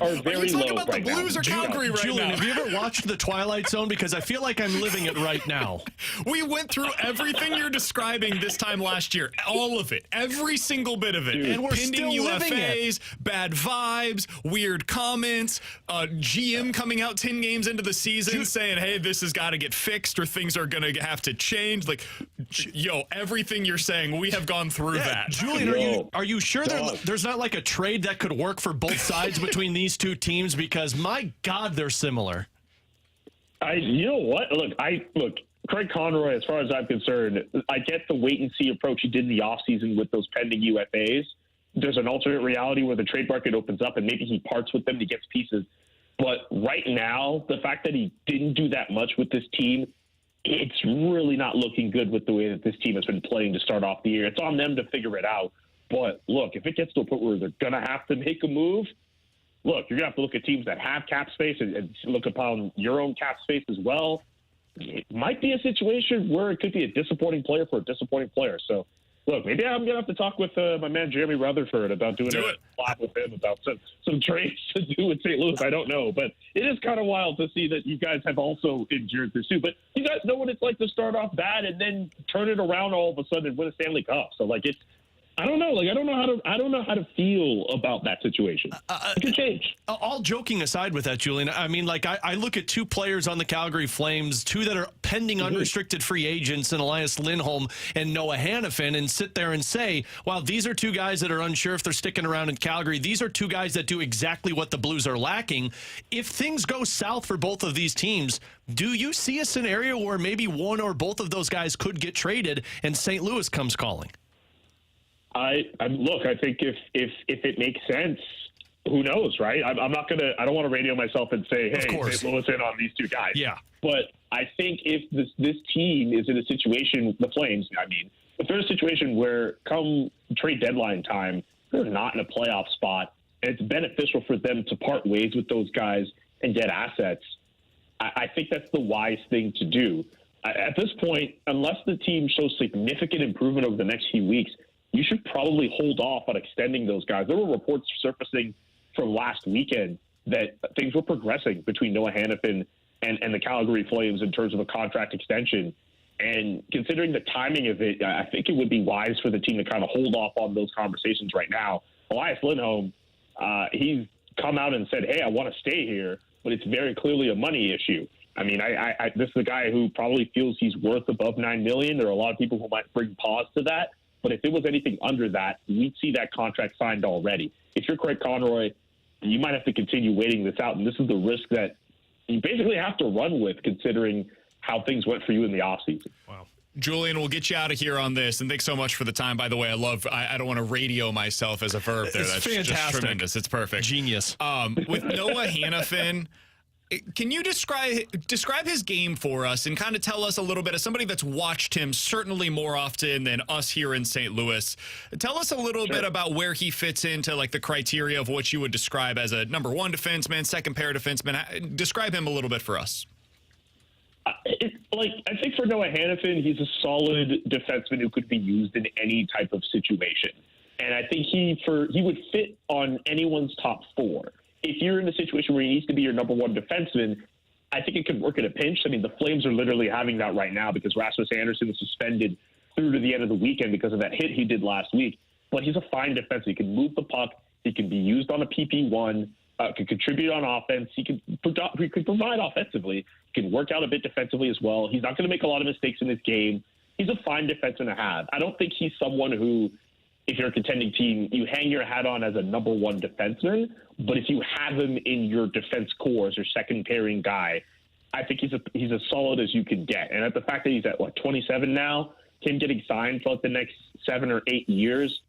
are very low. Are you talking about right the Blues now. or Calgary right Julian, now? have you ever watched The Twilight Zone? Because I feel like I'm living it right now. We went through everything you're describing this time last year. All of it. Every single bit of it. Dude. And we're Pending still living UFAs, bad vibes, weird comments, GM coming out 10 games into the season saying, hey, this has got to get fixed or things are going to have to change. Like, yo, everything you're saying, we have gone through that. Julian, are you sure there's not like a trade that could work for both sides between these two teams? Because, my God, they're similar. You know what? Look, Craig Conroy, as far as I'm concerned, I get the wait-and-see approach he did in the offseason with those pending UFAs. There's an alternate reality where the trade market opens up and maybe he parts with them, he gets pieces. But right now, the fact that he didn't do that much with this team, it's really not looking good with the way that this team has been playing to start off the year. It's on them to figure it out. But, look, if it gets to a point where they're going to have to make a move, look, you're going to have to look at teams that have cap space and look upon your own cap space as well. It might be a situation where it could be a disappointing player for a disappointing player. So, look, maybe I'm going to have to talk with my man Jeremy Rutherford about doing a lot with him about some trades to do with St. Louis. I don't know. But it is kind of wild to see that you guys have also endured this too. But you guys know what it's like to start off bad and then turn it around all of a sudden and win a Stanley Cup. So, like, I don't know. I don't know how to feel about that situation. It could change. All joking aside with that, Julian, I mean, like, I look at two players on the Calgary Flames, two that are pending unrestricted free agents in Elias Lindholm and Noah Hannafin, and sit there and say, wow, these are two guys that are unsure if they're sticking around in Calgary. These are two guys that do exactly what the Blues are lacking. If things go south for both of these teams, do you see a scenario where maybe one or both of those guys could get traded and St. Louis comes calling? I think if it makes sense, who knows, right? I don't want to radio myself and say, hey, St. Louis in on these two guys. Yeah. But I think if this team is in a situation, the Flames, if they're in a situation where come trade deadline time, they're not in a playoff spot, and it's beneficial for them to part ways with those guys and get assets, I think that's the wise thing to do. At this point, unless the team shows significant improvement over the next few weeks, you should probably hold off on extending those guys. There were reports surfacing from last weekend that things were progressing between Noah Hannafin and the Calgary Flames in terms of a contract extension. And considering the timing of it, I think it would be wise for the team to kind of hold off on those conversations right now. Elias Lindholm, he's come out and said, hey, I want to stay here, but it's very clearly a money issue. I mean, this is a guy who probably feels he's worth above $9 million. There are a lot of people who might bring pause to that. But if it was anything under that, we'd see that contract signed already. If you're Craig Conroy, you might have to continue waiting this out. And this is the risk that you basically have to run with, considering how things went for you in the offseason. Wow. Julian, we'll get you out of here on this. And thanks so much for the time. By the way, I don't want to radio myself as a verb there. It's That's fantastic. Just tremendous. It's perfect. Genius. With Noah Hannafin, can you describe his game for us and kind of tell us a little bit, as somebody that's watched him certainly more often than us here in St. Louis, tell us a little bit about where he fits into like the criteria of what you would describe as a number one defenseman, second pair defenseman. Describe him a little bit for us. I think for Noah Hannafin, he's a solid defenseman who could be used in any type of situation. And I think he would fit on anyone's top four. If you're in a situation where he needs to be your number one defenseman, I think it could work at a pinch. I mean, the Flames are literally having that right now because Rasmus Andersson was suspended through to the end of the weekend because of that hit he did last week. But he's a fine defenseman. He can move the puck. He can be used on a PP1, can contribute on offense. He can provide offensively. He can work out a bit defensively as well. He's not going to make a lot of mistakes in this game. He's a fine defenseman to have. I don't think he's someone who, if you're a contending team, you hang your hat on as a number one defenseman. But if you have him in your defense core as your second pairing guy, I think he's as solid as you can get. And at the fact that he's at 27 now, him getting signed for the next 7 or 8 years,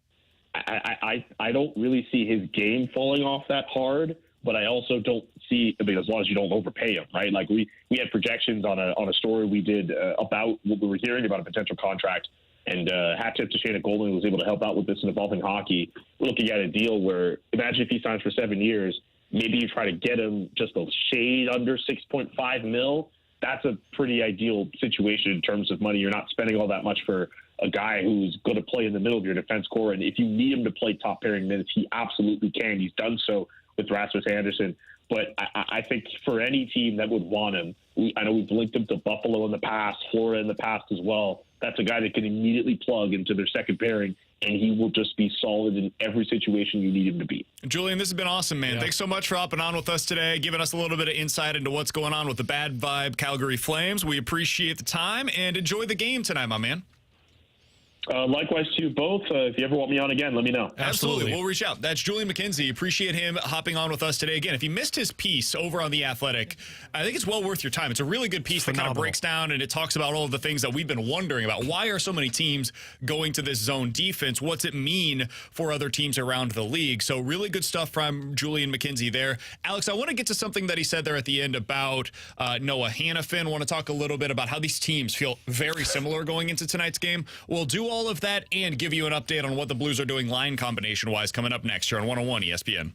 I don't really see his game falling off that hard. But I also don't see, I mean, as long as you don't overpay him, right? Like we had projections on a story we did about what we were hearing about a potential contract. And hat tip to Shayna Goldman, who was able to help out with this in Evolving Hockey. We're looking at a deal where, imagine if he signs for 7 years, maybe you try to get him just a shade under $6.5 million. That's a pretty ideal situation in terms of money. You're not spending all that much for a guy who's going to play in the middle of your defense core. And if you need him to play top pairing minutes, he absolutely can. He's done so with Rasmus Anderson. But I think for any team that would want him, I know we've linked him to Buffalo in the past, Florida in the past as well. That's a guy that can immediately plug into their second pairing, and he will just be solid in every situation you need him to be. Julian, this has been awesome, man. Thanks so much for hopping on with us today, giving us a little bit of insight into what's going on with the Bad Vibe Calgary Flames. We appreciate the time, and enjoy the game tonight, my man. Likewise to you both. If you ever want me on again, let me know. Absolutely. We'll reach out. That's Julian McKenzie. Appreciate him hopping on with us today. Again, if you missed his piece over on The Athletic, I think it's well worth your time. It's a really good piece that kind of breaks down and it talks about all of the things that we've been wondering about. Why are so many teams going to this zone defense? What's it mean for other teams around the league? So really good stuff from Julian McKenzie there. Alex, I want to get to something that he said there at the end about Noah Hannafin. I want to talk a little bit about how these teams feel very similar going into tonight's game. We'll do all of that and give you an update on what the Blues are doing line combination-wise coming up next here on 101 ESPN.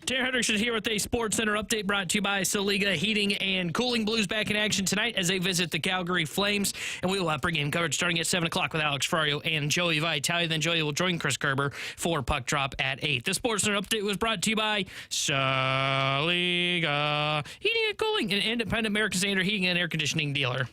Darren Hendrickson here with a Sports Center update brought to you by Soliga Heating and Cooling. Blues back in action tonight as they visit the Calgary Flames. And we will have pregame coverage starting at 7 o'clock with Alex Ferrario and Joey Vitale. Then Joey will join Chris Kerber for Puck Drop at 8. The Sports Center update was brought to you by Soliga Heating and Cooling, an independent American Standard heating and air conditioning dealer.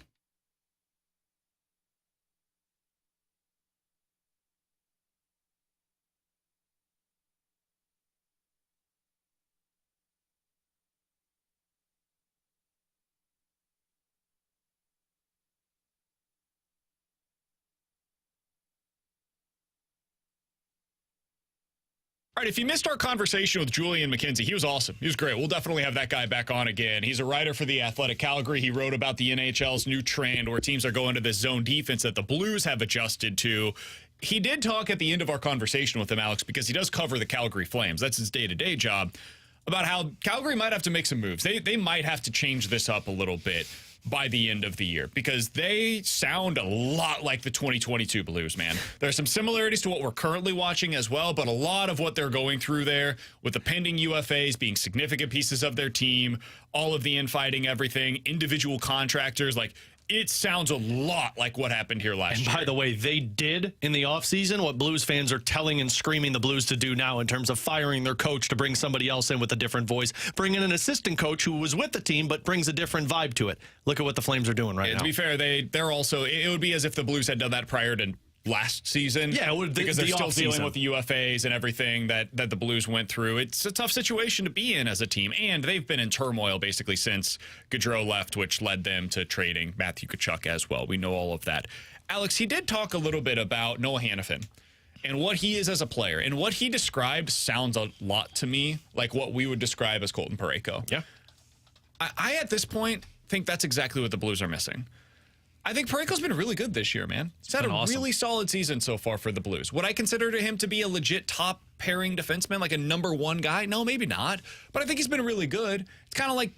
All right, if you missed our conversation with Julian McKenzie, he was awesome. He was great. We'll definitely have that guy back on again. He's a writer for The Athletic Calgary. He wrote about the NHL's new trend where teams are going to this zone defense that the Blues have adjusted to. He did talk at the end of our conversation with him, Alex, because he does cover the Calgary Flames. That's his day-to-day job, about how Calgary might have to make some moves. They might have to change this up a little bit by the end of the year, because they sound a lot like the 2022 Blues, man. There's some similarities to what we're currently watching as well, but a lot of what they're going through there with the pending UFAs being significant pieces of their team, all of the infighting, everything, individual contractors, like, it sounds a lot like what happened here last year. And by the way, they did in the offseason what Blues fans are telling and screaming the Blues to do now in terms of firing their coach to bring somebody else in with a different voice, bring in an assistant coach who was with the team but brings a different vibe to it. Look at what the Flames are doing right now. To be fair, they're also, it would be as if the Blues had done that prior to last season. Yeah, it would, because they're still dealing with the UFAs and everything that the Blues went through. It's a tough situation to be in as a team, and they've been in turmoil basically since Gaudreau left, which led them to trading Matthew Tkachuk as well. We know all of that. Alex, he did talk a little bit about Noah Hanifin and what he is as a player, and what he described sounds a lot to me like what we would describe as Colton Parayko. Yeah. I at this point think that's exactly what the Blues are missing. I think Parayko's been really good this year, man. He's had a really solid season so far for the Blues. Would I consider him to be a legit top pairing defenseman, like a number one guy? No, maybe not. But I think he's been really good. It's kind of like,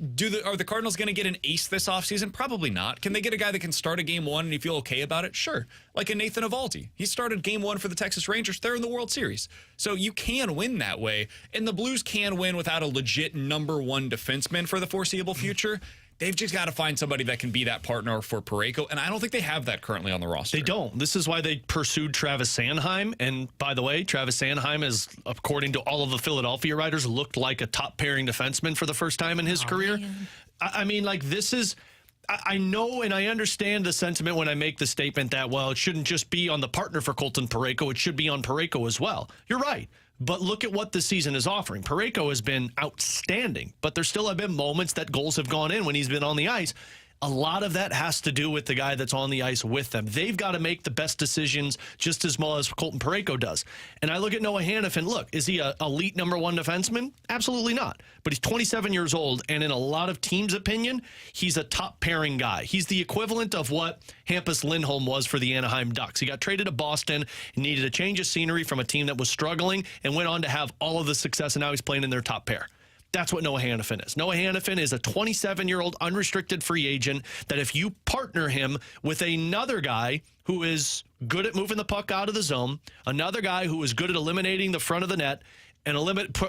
are the Cardinals going to get an ace this offseason? Probably not. Can they get a guy that can start a game one and you feel okay about it? Sure. Like a Nathan Eovaldi. He started game one for the Texas Rangers. They're in the World Series. So you can win that way. And the Blues can win without a legit number one defenseman for the foreseeable future. They've just got to find somebody that can be that partner for Parayko, and I don't think they have that currently on the roster. They don't. This is why they pursued Travis Sanheim, and by the way, Travis Sanheim is, according to all of the Philadelphia writers, looked like a top-pairing defenseman for the first time in his career. I mean, like, this is... I know and I understand the sentiment when I make the statement that, well, it shouldn't just be on the partner for Colton Parayko, it should be on Parayko as well. You're right. But look at what the season is offering. Parayko has been outstanding, but there still have been moments that goals have gone in when he's been on the ice. A lot of that has to do with the guy that's on the ice with them. They've got to make the best decisions just as well as Colton Parayko does. And I look at Noah Hanifin. Look, is he an elite number one defenseman? Absolutely not. But he's 27 years old, and in a lot of teams' opinion, he's a top pairing guy. He's the equivalent of what Hampus Lindholm was for the Anaheim Ducks. He got traded to Boston and needed a change of scenery from a team that was struggling and went on to have all of the success, and now he's playing in their top pair. That's what Noah Hanifin is. Noah Hanifin is a 27-year-old unrestricted free agent that if you partner him with another guy who is good at moving the puck out of the zone, another guy who is good at eliminating the front of the net, and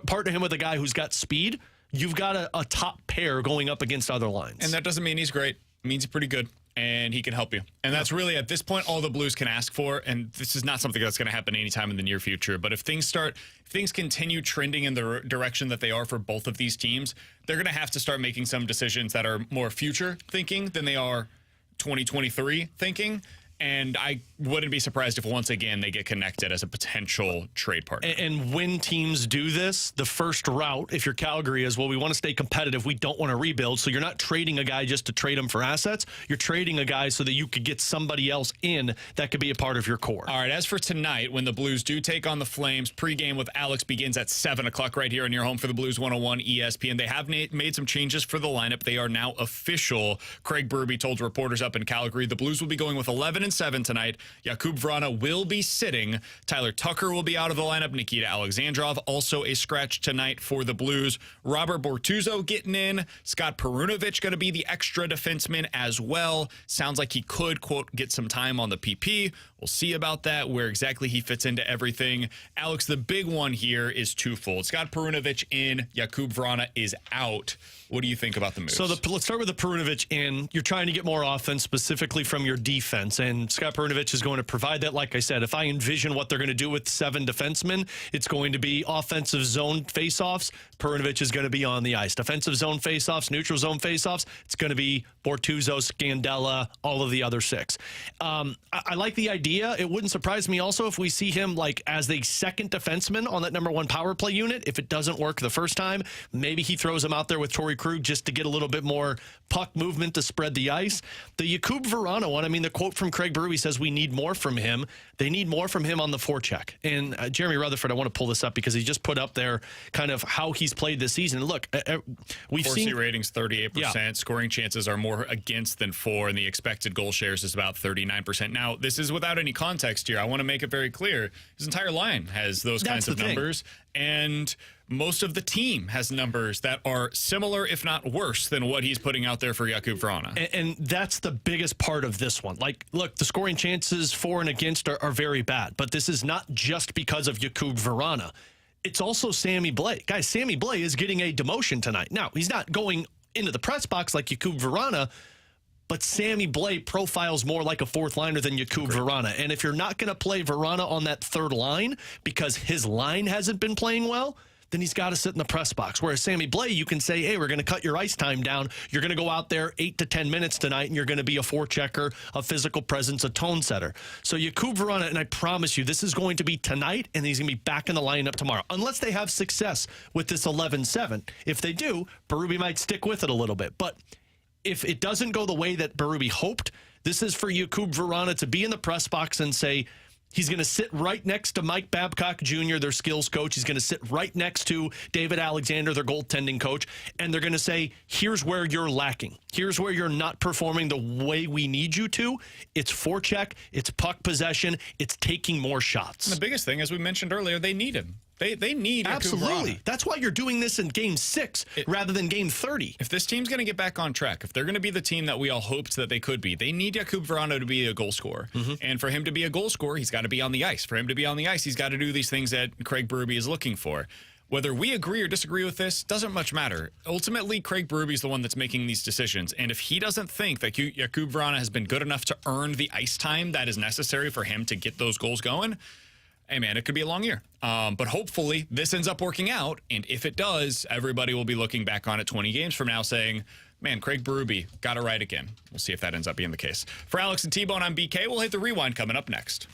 partner him with a guy who's got speed, you've got a top pair going up against other lines. And that doesn't mean he's great. It means he's pretty good, and he can help you. And that's really, at this point, all the Blues can ask for, and this is not something that's going to happen anytime in the near future. But if things continue trending in the direction that they are for both of these teams, they're going to have to start making some decisions that are more future thinking than they are 2023 thinking. And I wouldn't be surprised if once again they get connected as a potential trade partner. And when teams do this, the first route, if you're Calgary, is, well, we want to stay competitive. We don't want to rebuild. So you're not trading a guy just to trade him for assets. You're trading a guy so that you could get somebody else in that could be a part of your core. All right, as for tonight, when the Blues do take on the Flames, pregame with Alex begins at 7 o'clock right here on your home for the Blues 101 ESPN. They have made some changes for the lineup. They are now official. Craig Berube told reporters up in Calgary the Blues will be going with 11 and 7 tonight. Jakub Vrana will be sitting. Tyler Tucker will be out of the lineup. Nikita Alexandrov also a scratch tonight for the Blues. Robert Bortuzzo getting in. Scott Perunovic going to be the extra defenseman as well. Sounds like he could, quote, get some time on the PP. We'll see about that, where exactly he fits into everything. Alex, the big one here is twofold. Scott Perunovic in, Jakub Vrana is out. What do you think about the moves? So let's start with the Perunovic in. You're trying to get more offense, specifically from your defense, and Scott Perunovic is going to provide that. Like I said, if I envision what they're going to do with 7 defensemen, it's going to be offensive zone faceoffs. Perunovic is going to be on the ice. Defensive zone faceoffs, neutral zone faceoffs, it's going to be Bortuzzo, Scandella, all of the other 6. I like the idea. It wouldn't surprise me also if we see him like as the second defenseman on that number 1 power play unit. If it doesn't work the first time, maybe he throws him out there with Torrey Krug just to get a little bit more puck movement to spread the ice. The Jakub Vrana one, I mean, the quote from Craig Berube says we need more from him. They need more from him on the forecheck. And Jeremy Rutherford, I want to pull this up because he just put up there kind of how he's played this season. Look, we've seen ratings 38%. Yeah. Scoring chances are more against than for, and the expected goal shares is about 39%. Now, this is without any context here. I want to make it very clear. His entire line has those kinds of numbers, and most of the team has numbers that are similar, if not worse, than what he's putting out there for Jakub Vrana. And that's the biggest part of this one. Like, look, the scoring chances for and against are very bad, but this is not just because of Jakub Vrana. It's also Sammy Blais. Guys, Sammy Blais is getting a demotion tonight. Now, he's not going into the press box like Jakub Vrana, but Sammy Blais profiles more like a 4th liner than Jakub Vrana. And if you're not going to play Vrana on that 3rd line because his line hasn't been playing well, then he's got to sit in the press box. Whereas Sammy Blais, you can say, hey, we're going to cut your ice time down. You're going to go out there 8 to 10 minutes tonight, and you're going to be a forechecker, a physical presence, a tone setter. So Jakub Vrana, and I promise you, this is going to be tonight, and he's going to be back in the lineup tomorrow, unless they have success with this 11-7. If they do, Berube might stick with it a little bit. But if it doesn't go the way that Berube hoped, this is for Jakub Vrana to be in the press box and say, he's going to sit right next to Mike Babcock Jr., their skills coach. He's going to sit right next to David Alexander, their goaltending coach. And they're going to say, here's where you're lacking. Here's where you're not performing the way we need you to. It's forecheck. It's puck possession. It's taking more shots. And the biggest thing, as we mentioned earlier, they need him. They need Absolutely. Jakub Vrana. That's why you're doing this in Game 6 rather than Game 30. If this team's going to get back on track, if they're going to be the team that we all hoped that they could be, they need Jakub Vrana to be a goal scorer. And for him to be a goal scorer, he's got to be on the ice. For him to be on the ice, he's got to do these things that Craig Berube is looking for. Whether we agree or disagree with this doesn't much matter. Ultimately, Craig Berube is the one that's making these decisions. And if he doesn't think that Jakub Vrana has been good enough to earn the ice time that is necessary for him to get those goals going, hey, man, it could be a long year. But hopefully this ends up working out. And if it does, everybody will be looking back on it 20 games from now saying, man, Craig Berube got it right again. We'll see if that ends up being the case. For Alex and T-Bone, I'm BK. We'll hit the rewind coming up next.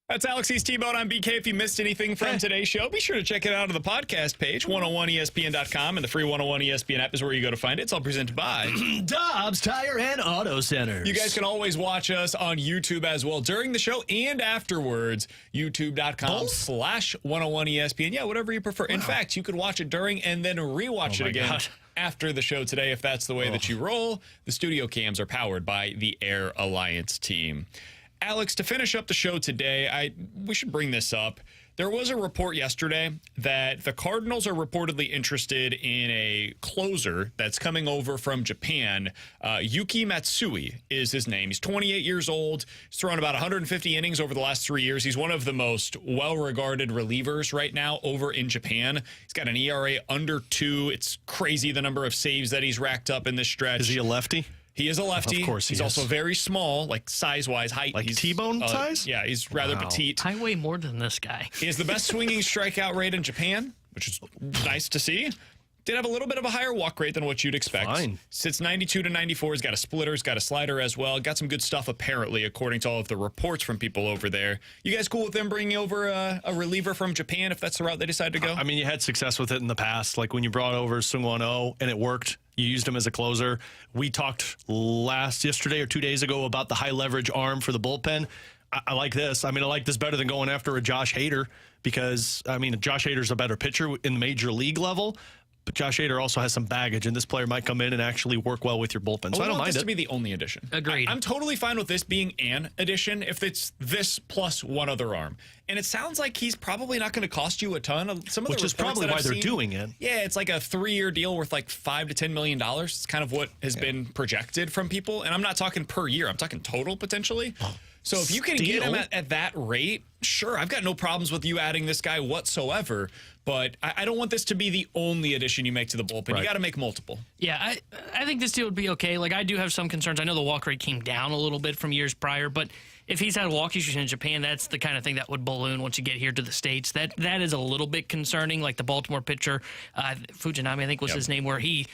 That's Alex East T-Bone. I'm BK. If you missed anything from today's show, be sure to check it out on the podcast page, 101ESPN.com, and the free 101 ESPN app is where you go to find it. It's all presented by Dobbs Tire and Auto Centers. You guys can always watch us on YouTube as well during the show and afterwards. YouTube.com/101ESPN. Yeah, whatever you prefer. In fact, you could watch it during and then rewatch it again after the show today if that's the way that you roll. The studio cams are powered by the Air Alliance team. Alex, to finish up the show today, we should bring this up. There was a report yesterday that the Cardinals are reportedly interested in a closer that's coming over from Japan. Yuki Matsui is his name. He's 28 years old. He's thrown about 150 innings over the last 3 years. He's one of the most well-regarded relievers right now over in Japan. He's got an ERA under 2. It's crazy the number of saves that he's racked up in this stretch. Is he a lefty? He is a lefty. Of course he He's is. also very small, like size-wise, height. Like he's T-bone size? Yeah, he's rather petite. I weigh more than this guy. He has the best swinging strikeout rate in Japan, which is nice to see. Did have a little bit of a higher walk rate than what you'd expect. Fine. Sits 92 to 94. He's got a splitter. He's got a slider as well. Got some good stuff, apparently, according to all of the reports from people over there. You guys cool with them bringing over a reliever from Japan if that's the route they decide to go? I mean, you had success with it in the past. Like when you brought over Sung-Won Oh and it worked. You used him as a closer. We talked yesterday or 2 days ago about the high leverage arm for the bullpen. I like this. I mean, I like this better than going after a Josh Hader because, I mean, Josh Hader's a better pitcher in the major league level. But Josh Hader also has some baggage, and this player might come in and actually work well with your bullpen. So I don't mind this it. to be the only addition. Agreed. I'm totally fine with this being an addition if it's this plus one other arm. And it sounds like he's probably not going to cost you a ton. Which is probably why they're doing it. Yeah, it's like a 3-year deal worth like $5 to $10 million. It's kind of what has been projected from people. And I'm not talking per year. I'm talking total potentially. So if you can get him at that rate, sure, I've got no problems with you adding this guy whatsoever. But I don't want this to be the only addition you make to the bullpen. Right. You got to make multiple. Yeah, I think this deal would be okay. Like, I do have some concerns. I know the walk rate came down a little bit from years prior, but if he's had walk issues in Japan, that's the kind of thing that would balloon once you get here to the States. That is a little bit concerning. Like the Baltimore pitcher, Fujinami, I think was his name, where he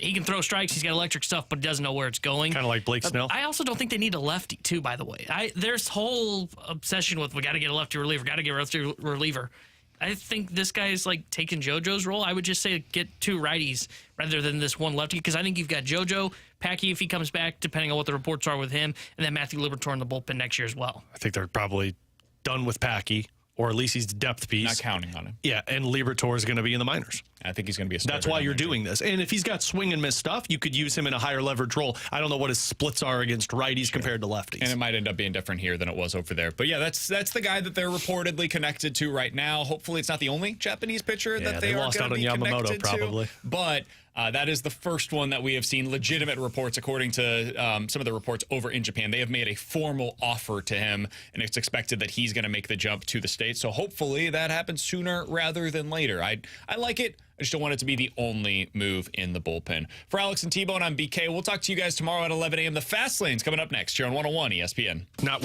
can throw strikes, he's got electric stuff, but he doesn't know where it's going. Kind of like Blake Snell. I also don't think they need a lefty, too, by the way. There's whole obsession with we got to get a lefty reliever. I think this guy's like taking JoJo's role. I would just say get 2 righties rather than this one lefty, because I think you've got JoJo, Packy if he comes back, depending on what the reports are with him, and then Matthew Liberatore in the bullpen next year as well. I think they're probably done with Packy, or at least he's the depth piece. Not counting on him. Yeah, and Liberatore is going to be in the minors. I think he's going to be a starter. That's why you're doing this. And if he's got swing and miss stuff, you could use him in a higher leverage role. I don't know what his splits are against righties compared to lefties. And it might end up being different here than it was over there. But yeah, that's the guy that they're reportedly connected to right now. Hopefully it's not the only Japanese pitcher that they are lost out on Yamamoto probably. But that is the first one that we have seen legitimate reports, according to some of the reports over in Japan. They have made a formal offer to him, and it's expected that he's going to make the jump to the States. So hopefully that happens sooner rather than later. I like it. I just don't want it to be the only move in the bullpen. For Alex and T-Bone, I'm BK. We'll talk to you guys tomorrow at 11 a.m. The Fast Lane's coming up next here on 101 ESPN. Not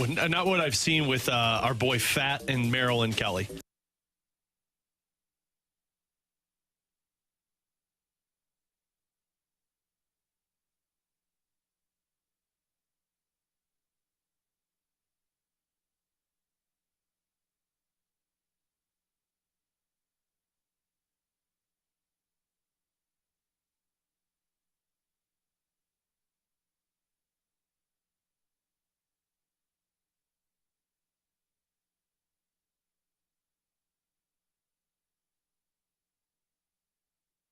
what I've seen with our boy Fat and Merrill and Kelly.